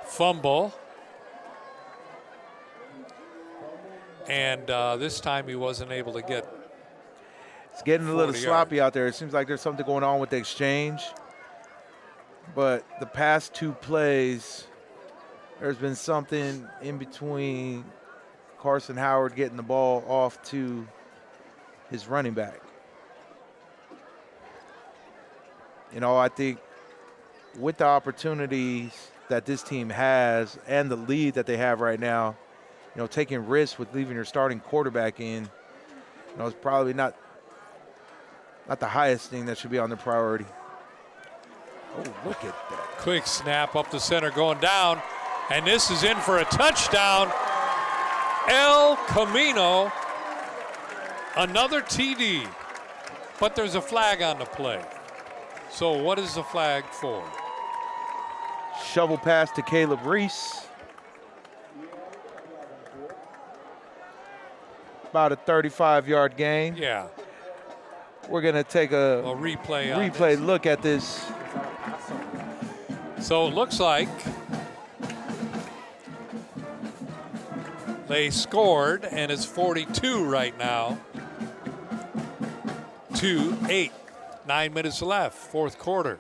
Fumble. And this time he wasn't able to get. It's getting a little sloppy out there. It seems like there's something going on with the exchange. But the past 2 plays, there's been something in between Carson Howard getting the ball off to his running back. You know, I think with the opportunities that this team has and the lead that they have right now, you know, taking risks with leaving your starting quarterback in, you know, it's probably not the highest thing that should be on the priority. Oh, look at that. Quick snap up the center going down. And this is in for a touchdown. El Camino. Another TD. But there's a flag on the play. So what is the flag for? Shovel pass to Caleb Reese. About a 35-yard gain. Yeah. We're going to take a replay look at this. So it looks like they scored, and it's 42 right now. 2-8. 9 minutes left, fourth quarter.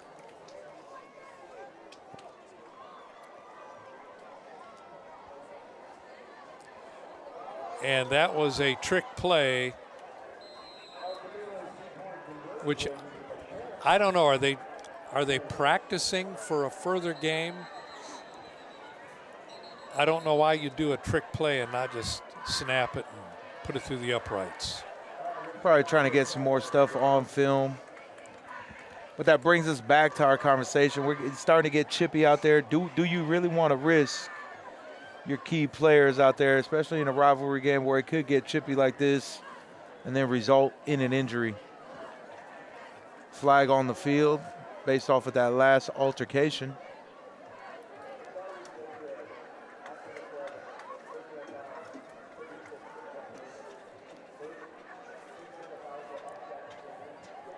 And that was a trick play, which I don't know. Are they practicing for a further game? I don't know why you do a trick play and not just snap it and put it through the uprights. Probably trying to get some more stuff on film. But that brings us back to our conversation. It's starting to get chippy out there. Do you really want to risk your key players out there, especially in a rivalry game where it could get chippy like this and then result in an injury? Flag on the field based off of that last altercation.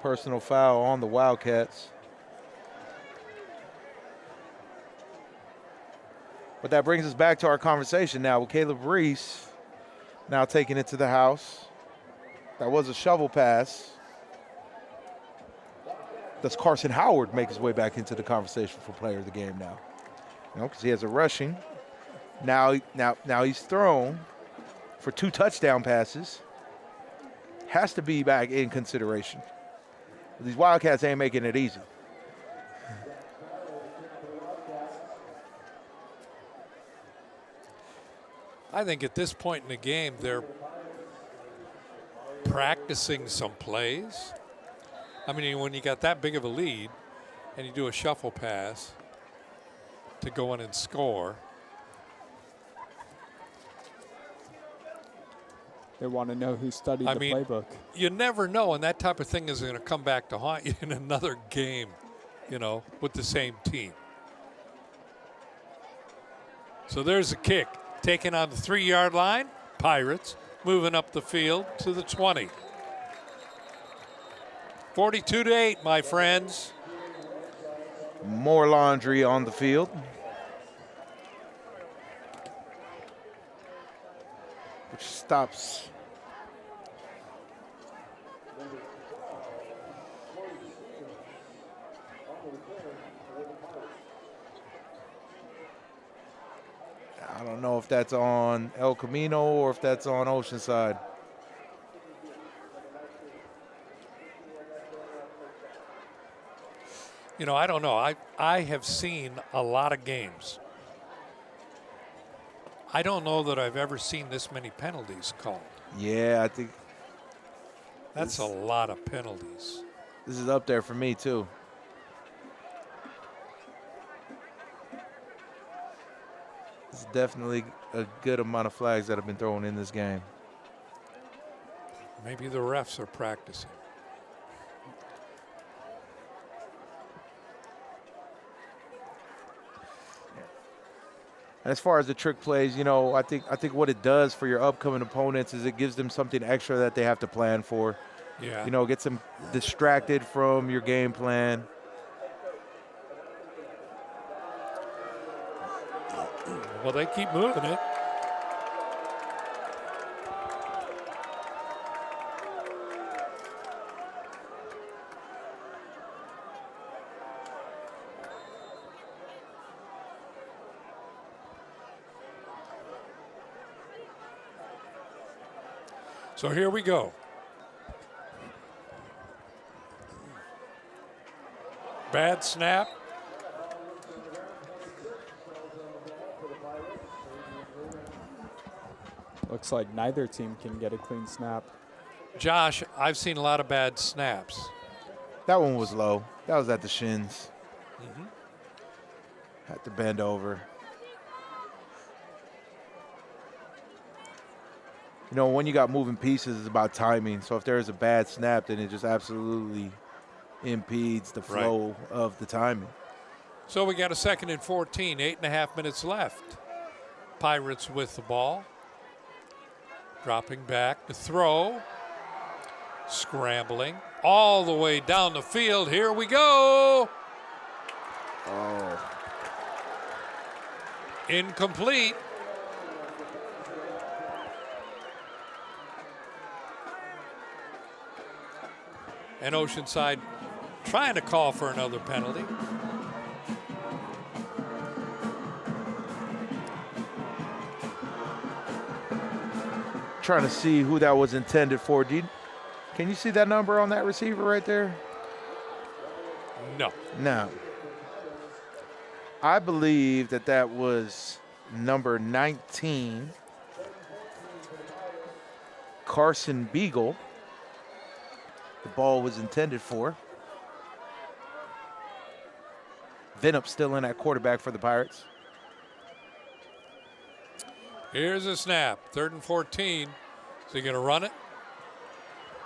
Personal foul on the Wildcats. But that brings us back to our conversation now with Caleb Reese Now taking it to the house. That was a shovel pass. Does Carson Howard make his way back into the conversation for player of the game now? You know, because he has a rushing. Now he's thrown for 2 touchdown passes. Has to be back in consideration. These Wildcats ain't making it easy. I think at this point in the game, they're practicing some plays. I mean, when you got that big of a lead and you do a shuffle pass to go in and score. They want to know who studied the playbook. You never know, and that type of thing is going to come back to haunt you in another game, you know, with the same team. So there's a kick. Taken on the 3-yard line. Pirates moving up the field to the 20. 42-8, my friends. More laundry on the field. Which stops. I don't know if that's on El Camino or if that's on Oceanside. You know, I don't know. I have seen a lot of games. I don't know that I've ever seen this many penalties called. Yeah, I think that's a lot of penalties. This is up there for me too. It's definitely a good amount of flags that have been thrown in this game. Maybe the refs are practicing. As far as the trick plays, you know, I think what it does for your upcoming opponents is it gives them something extra that they have to plan for. Yeah. You know, gets them distracted from your game plan. Well, they keep moving it. So here we go. Bad snap. Looks like neither team can get a clean snap. Josh, I've seen a lot of bad snaps. That one was low. That was at the shins. Mm-hmm. Had to bend over. You know, when you got moving pieces, it's about timing. So if there is a bad snap, then it just absolutely impedes the flow of the timing. So we got a 2nd and 14, 8.5 minutes left. Pirates with the ball. Dropping back to throw. Scrambling all the way down the field. Here we go. Oh. Incomplete. And Oceanside trying to call for another penalty. Trying to see who that was intended for. Can you see that number on that receiver right there? No. No. I believe that was number 19, Carson Beagle. The ball was intended for. Vinup still in at quarterback for the Pirates. Here's a snap, 3rd and 14. Is he going to run it?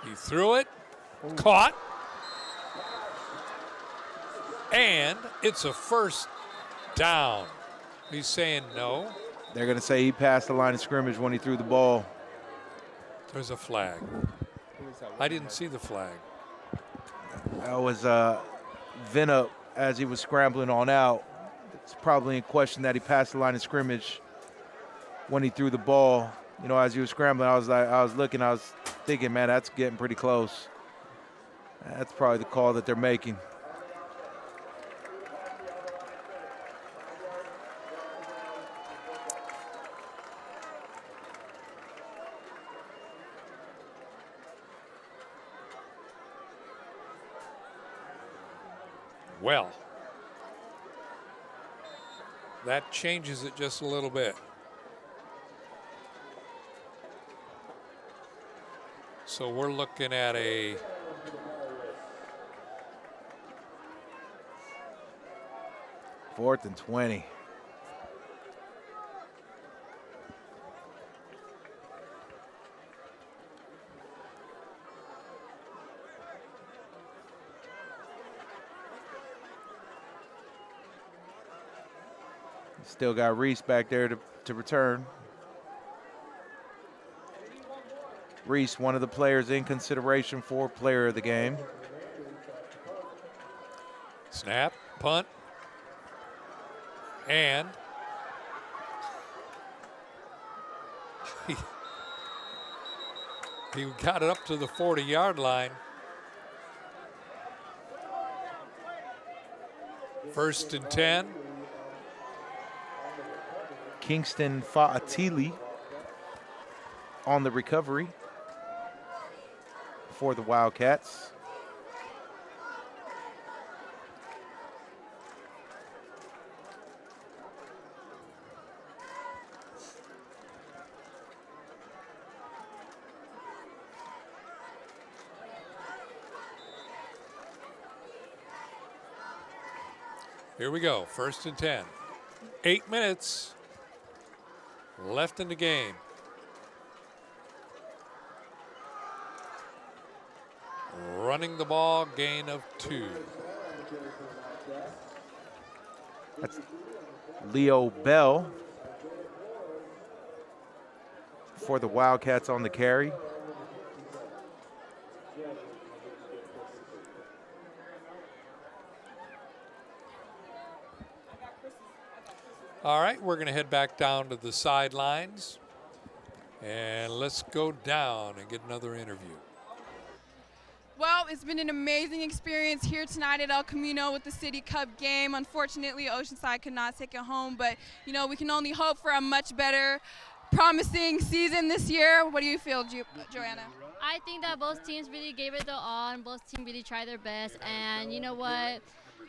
He threw it, caught, and it's a first down. He's saying no. They're going to say he passed the line of scrimmage when he threw the ball. There's a flag. I didn't see the flag. That was Vinup as he was scrambling on out. It's probably in question that he passed the line of scrimmage when he threw the ball. You know, as you were scrambling, I was thinking, man, that's getting pretty close. That's probably the call that they're making. Well, that changes it just a little bit. So we're looking at a Fourth and 20. Still got Reese back there to return. Reese, one of the players in consideration for player of the game. snap, punt, and he got it up to the 40-yard line. First and 10. Kingston Fa'atili on the recovery for the Wildcats. Here we go, first and 10. 8 minutes left in the game. Running the ball, gain of 2. That's Leo Bell for the Wildcats on the carry. All right, we're going to head back down to the sidelines. And let's go down and get another interview. Well, it's been an amazing experience here tonight at El Camino with the City Cup game. Unfortunately, Oceanside could not take it home, but, you know, we can only hope for a much better, promising season this year. What do you feel, Joanna? I think that both teams really gave it their all, and both teams really tried their best. And you know what?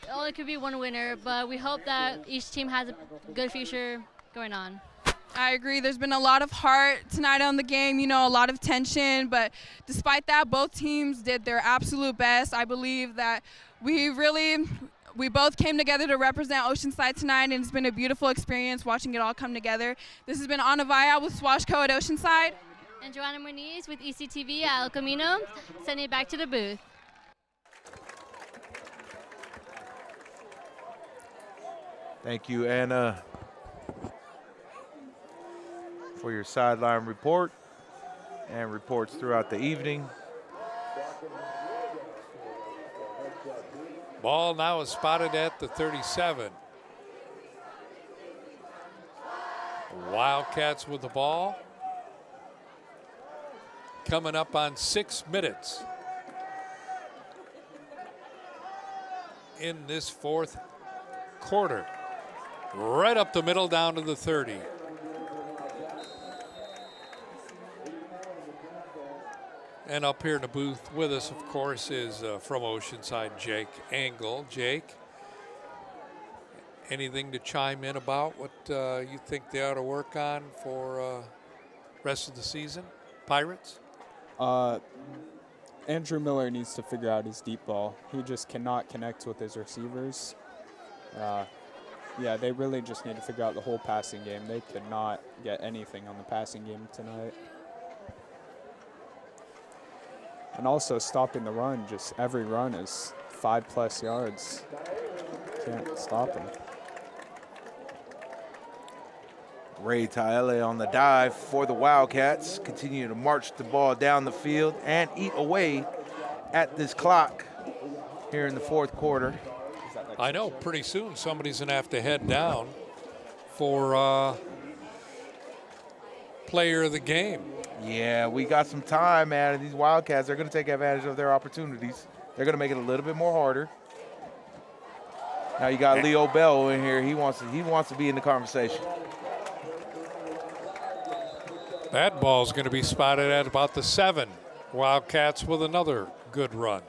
It only could be one winner, but we hope that each team has a good future going on. I agree. There's been a lot of heart tonight on the game, you know, a lot of tension. But despite that, both teams did their absolute best. I believe that we both came together to represent Oceanside tonight, and it's been a beautiful experience watching it all come together. This has been Anna Vaya with Swashco at Oceanside. And Joanna Moniz with ECTV at El Camino, sending it back to the booth. Thank you, Anna, for your sideline report and reports throughout the evening. Ball now is spotted at the 37. Wildcats with the ball. Coming up on 6 minutes in this fourth quarter. Right up the middle down to the 30. And up here in the booth with us, of course, is from Oceanside, Jake Angle. Jake, anything to chime in about what you think they ought to work on for rest of the season? Pirates? Andrew Miller needs to figure out his deep ball. He just cannot connect with his receivers. Yeah, they really just need to figure out the whole passing game. They could not get anything on the passing game tonight. And also stopping the run, just every run is 5+ yards. Can't stop them. Ray Taele on the dive for the Wildcats, continue to march the ball down the field and eat away at this clock here in the fourth quarter. I know, pretty soon somebody's going to have to head down for player of the game. Yeah, we got some time, man. These Wildcats, they're going to take advantage of their opportunities. They're going to make it a little bit more harder. Now you got Leo Bell in here. He wants to be in the conversation. That ball's going to be spotted at about the 7. Wildcats with another good run.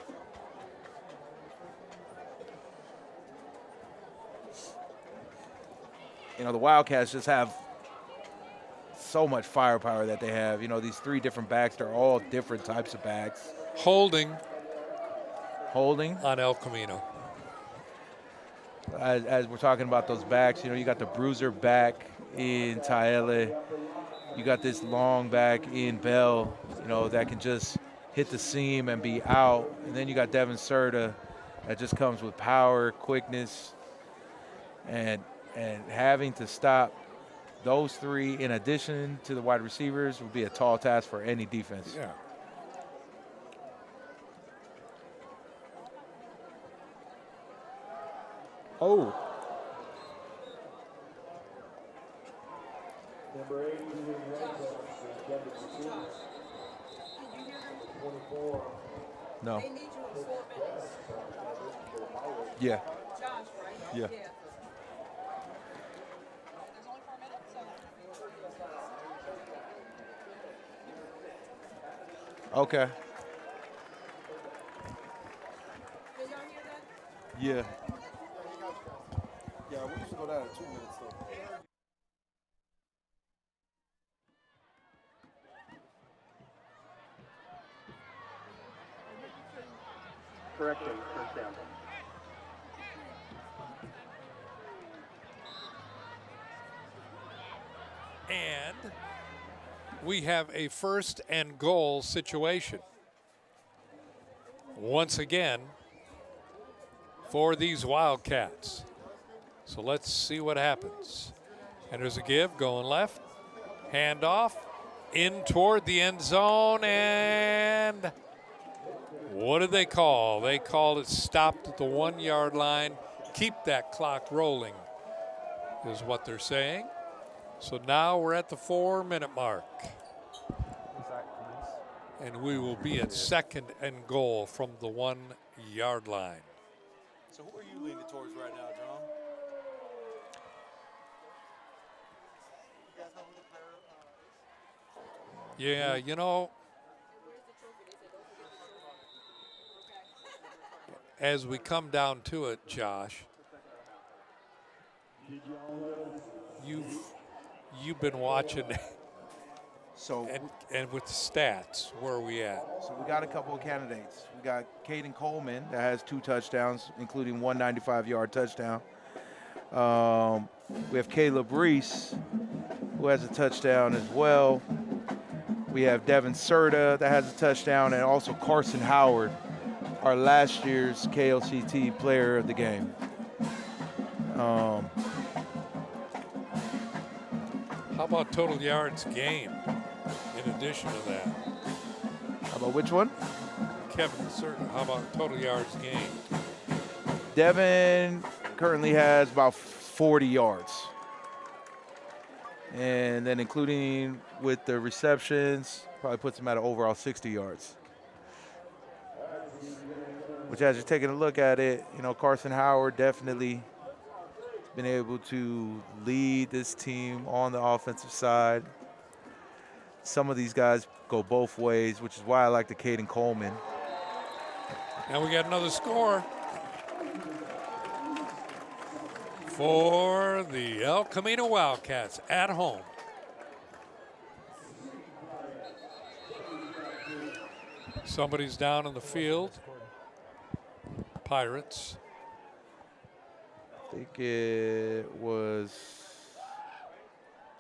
You know, the Wildcats just have so much firepower that they have. You know, these 3 different backs, they're all different types of backs. Holding on El Camino. As we're talking about those backs, you know, you got the bruiser back in Taele. You got this long back in Bell, you know, that can just hit the seam and be out. And then you got Devin Serta that just comes with power, quickness, and having to stop those 3 in addition to the wide receivers would be a tall task for any defense. Yeah. Oh. Number 8, No. Yeah. Yeah. Okay. Yeah. Yeah, we used to go down in 2 minutes though. Correction, first down. And we have a 1st and goal situation. Once again, for these Wildcats. So let's see what happens. And there's a give going left. Handoff in toward the end zone. And what did they call? They called it stopped at the 1-yard line. Keep that clock rolling is what they're saying. So now we're at the 4-minute mark. And we will be at 2nd and goal from the 1-yard line. So who are you leaning towards right now, John? Yeah, you know, as we come down to it, Josh, you've been watching so and with the stats, where are we at? So we got a couple of candidates. We got Caden Coleman that has 2 touchdowns, including one 95-yard touchdown. We have Caleb Reese, who has a touchdown as well. We have Devin Serta that has a touchdown, and also Carson Howard, our last year's KOCT player of the game. How about total yards gained in addition to that? How about which one? Kevin Certain. How about total yards gained? Devin currently has about 40 yards. And then including with the receptions, probably puts him at an overall 60 yards. Which, as you're taking a look at it, you know, Carson Howard definitely been able to lead this team on the offensive side. Some of these guys go both ways, which is why I like the Caden Coleman. And we got another score for the El Camino Wildcats at home. Somebody's down in the field. Pirates. I think it was,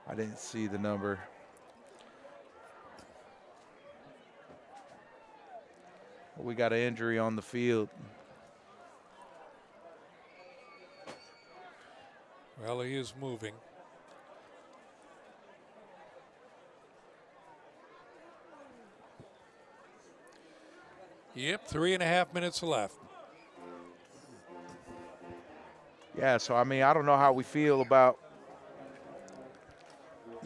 I didn't see the number. We got an injury on the field. Well, he is moving. Yep, 3.5 minutes left. Yeah, so I mean, I don't know how we feel about,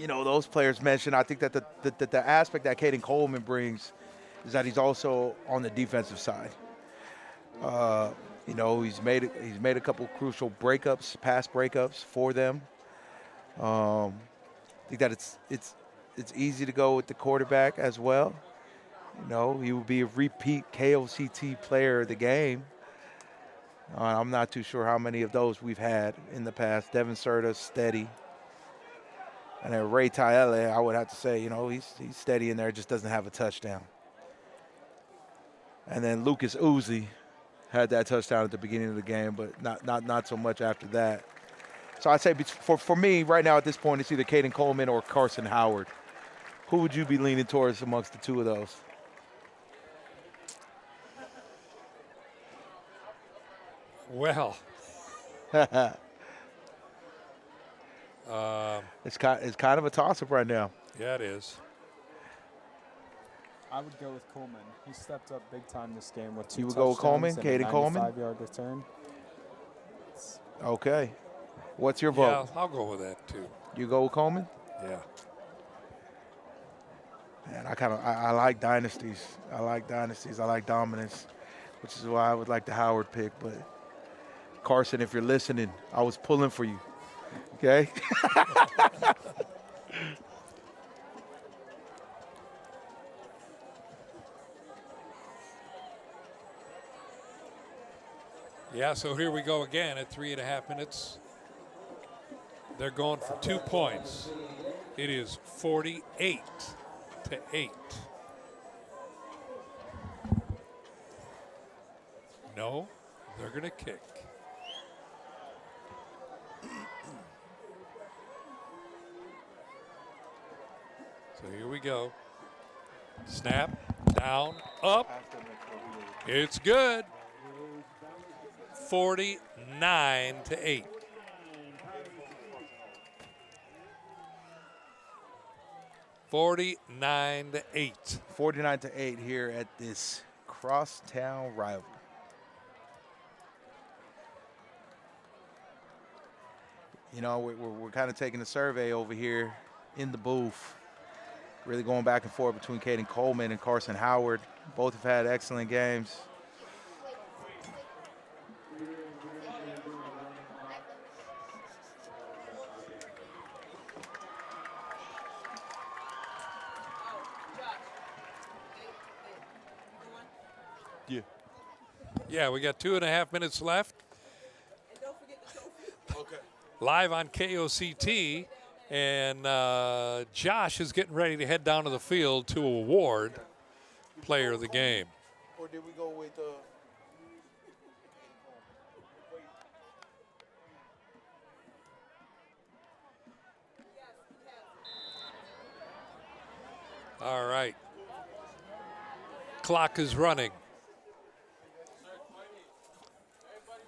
those players mentioned, I think that the aspect that Caden Coleman brings is that he's also on the defensive side. He's made a couple crucial pass breakups for them. I think that it's easy to go with the quarterback as well. He will be a repeat KOCT player of the game. I'm not too sure how many of those we've had in the past. Devin Serta, steady. And then Ray Taele, I would have to say, he's steady in there, just doesn't have a touchdown. And then Lucas Uzi had that touchdown at the beginning of the game, but not so much after that. So I'd say for me right now at this point, it's either Caden Coleman or Carson Howard. Who would you be leaning towards amongst the two of those? Well, it's kind of a toss-up right now. Yeah, it is. I would go with Coleman. He stepped up big time this game with 2 You would go with Coleman, Caden Coleman? 95-yard return. Okay. What's your vote? Yeah, I'll go with that too. You go with Coleman? Yeah. Man, I like dynasties. I like dominance, which is why I would like the Howard pick. But Carson, if you're listening, I was pulling for you. Okay? Yeah, so here we go again at 3.5 minutes. They're going for 2 points. It is 48-8. No, they're going to kick. So here we go. Snap, down, up. It's good. 49-8. $49-8. 49-8 here at this crosstown rival. We're kind of taking a survey over here in the booth. Really going back and forth between Caden Coleman and Carson Howard. Both have had excellent games. Yeah, we got 2.5 minutes left. Okay. Live on KOCT, and Josh is getting ready to head down to the field to award player of the game. Or did we go with All right. Clock is running.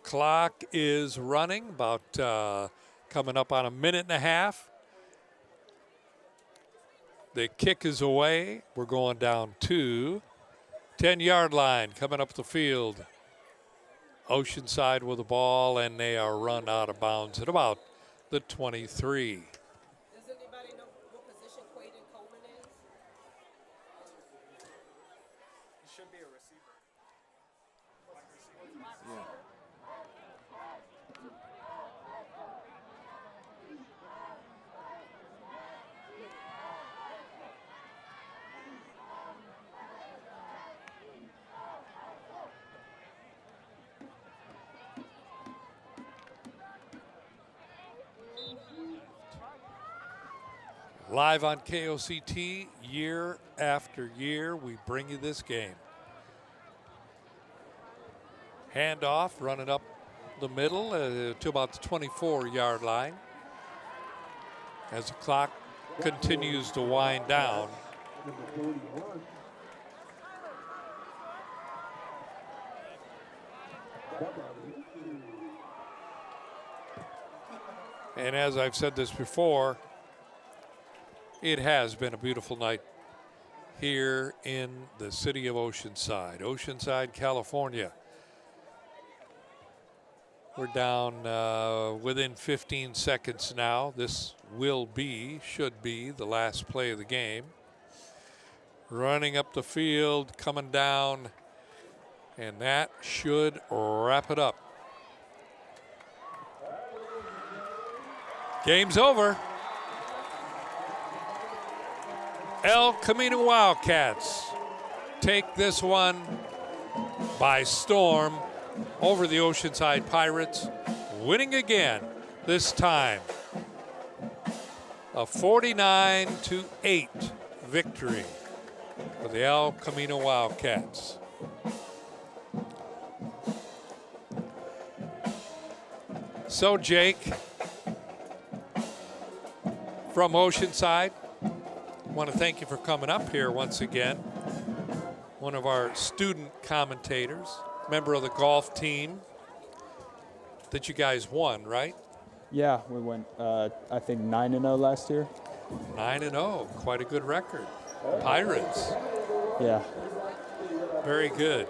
Clock is running, about coming up on 1.5 minutes. The kick is away. We're going down to 10-yard line, coming up the field. Oceanside with the ball, and they are run out of bounds at about the 23. Does anybody know what position Caden Coleman is? He should be a receiver. Yeah. Live on KOCT, year after year, we bring you this game. Handoff, running up the middle to about the 24-yard line. As the clock continues to wind down. And as I've said this before, it has been a beautiful night here in the city of Oceanside, California. We're down within 15 seconds now. This should be the last play of the game. Running up the field, coming down, and that should wrap it up. Game's over. El Camino Wildcats take this one by storm over the Oceanside Pirates, winning again, this time a 49-8 victory for the El Camino Wildcats. So Jake, from Oceanside, I want to thank you for coming up here once again. One of our student commentators, member of the golf team that you guys won, right? Yeah, we went, I think, 9-0 last year. 9-0, quite a good record. Pirates. Yeah. Very good.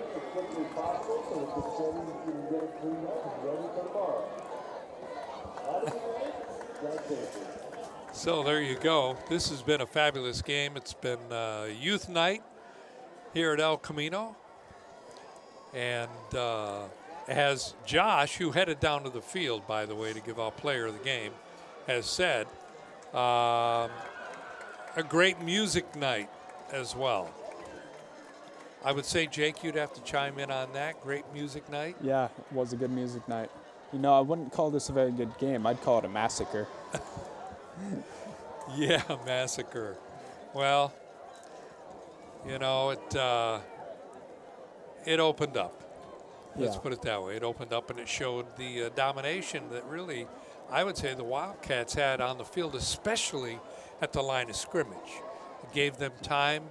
So there you go. This has been a fabulous game. It's been youth night here at El Camino. And as Josh, who headed down to the field, by the way, to give out player of the game, has said, a great music night as well. I would say, Jake, you'd have to chime in on that. Great music night. Yeah, it was a good music night. You know, I wouldn't call this a very good game. I'd call it a massacre. Yeah, massacre. Well, you know, it opened up. Let's put it that way. It opened up and it showed the domination that really, I would say, the Wildcats had on the field, especially at the line of scrimmage. It gave them time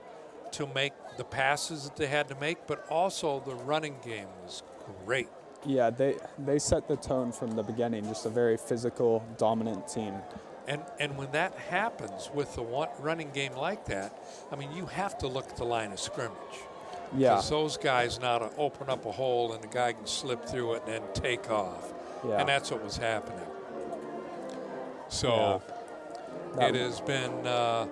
to make the passes that they had to make, but also the running game was great. Yeah, they set the tone from the beginning, just a very physical, dominant team. And when that happens with the running game like that, I mean, you have to look at the line of scrimmage. Yeah. Because those guys now to open up a hole and the guy can slip through it and then take off. Yeah. And that's what was happening. So it has been not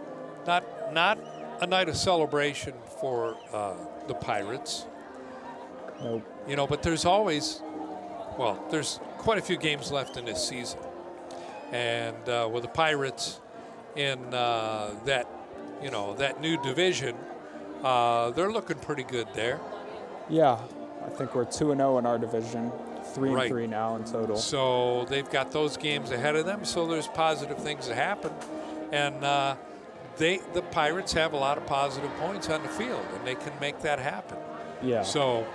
a night of celebration for the Pirates. Nope. You know, but there's quite a few games left in this season. And with the Pirates in that new division, they're looking pretty good there. Yeah, I think we're 2-0 in our division, 3-3 now in total. So they've got those games ahead of them. So there's positive things that happen, and the Pirates have a lot of positive points on the field, and they can make that happen. Yeah. So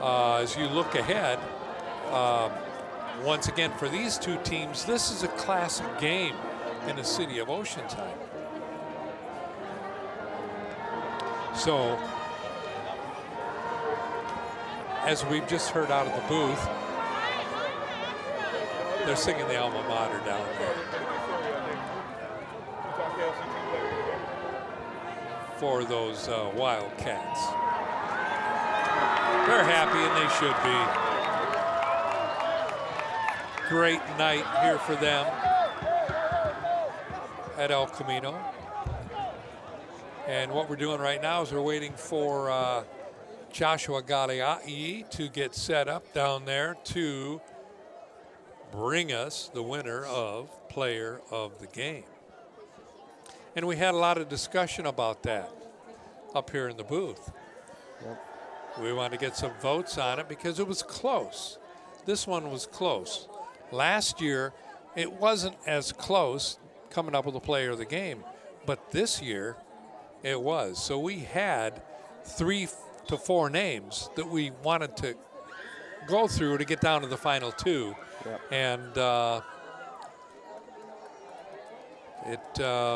as you look ahead. Once again, for these two teams, this is a classic game in the city of Oceanside. So, as we've just heard out of the booth, they're singing the alma mater down there for those Wildcats. They're happy, and they should be. Great night here for them at El Camino. And what we're doing right now is we're waiting for Joshua Galeai to get set up down there to bring us the winner of Player of the Game. And we had a lot of discussion about that up here in the booth. Yep. We wanted to get some votes on it because it was close. This one was close. Last year, it wasn't as close coming up with the player of the game, but this year it was. So we had 3 to 4 names that we wanted to go through to get down to the final 2. Yep. And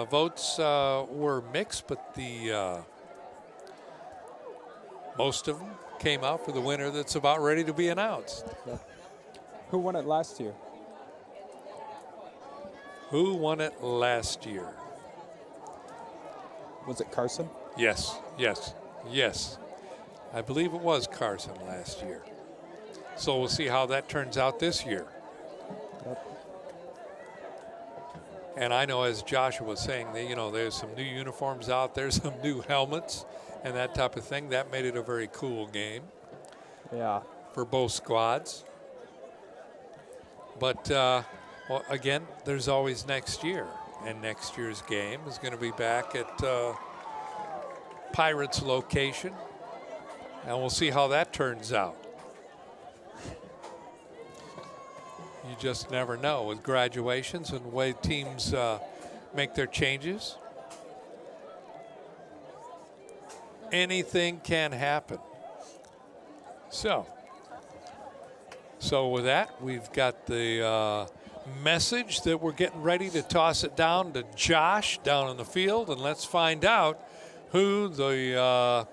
votes were mixed, but most of them came out for the winner that's about ready to be announced. Yep. Who won it last year? Who won it last year? Was it Carson? Yes. I believe it was Carson last year. So we'll see how that turns out this year. Yep. And I know, as Joshua was saying, that, there's some new uniforms out there, some new helmets, and that type of thing. That made it a very cool game. Yeah. For both squads. But, again, there's always next year. And next year's game is going to be back at Pirates location. And we'll see how that turns out. You just never know with graduations and the way teams make their changes. Anything can happen. So with that, we've got the message that we're getting ready to toss it down to Josh down in the field, and let's find out who the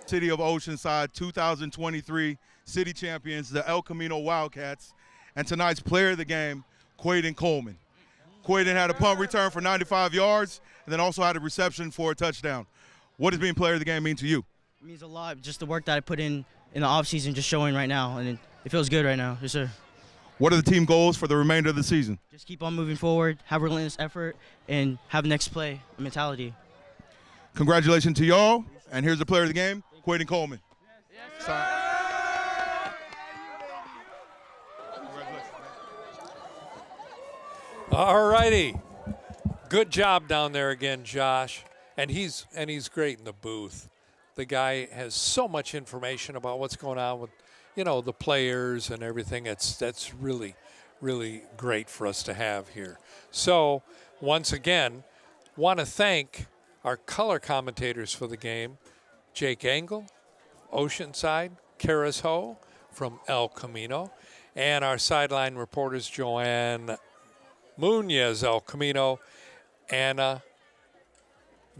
City of Oceanside 2023 city champions, the El Camino Wildcats, and tonight's player of the game, Quaden Coleman. Quaden had a punt return for 95 yards and then also had a reception for a touchdown. What does being player of the game mean to you? It means a lot. Just the work that I put in the offseason just showing right now, and it feels good right now. Yes, sir. What are the team goals for the remainder of the season? Just keep on moving forward, have relentless effort, and have next play mentality. Congratulations to y'all, and here's the player of the game, Quaden Coleman. All righty. Good job down there again, Josh. And he's great in the booth. The guy has so much information about what's going on with, the players and everything. That's really, really great for us to have here. So, once again, want to thank our color commentators for the game, Jake Engel, Oceanside, Karis Ho from El Camino, and our sideline reporters, Joanne Munoz, El Camino, Anna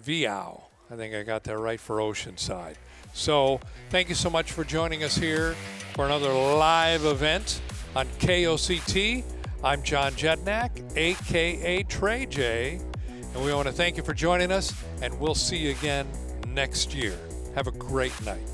Viao. I think I got that right for Oceanside. So thank you so much for joining us here for another live event on KOCT. I'm John Jednak, a.k.a. Trey J. And we want to thank you for joining us, and we'll see you again next year. Have a great night.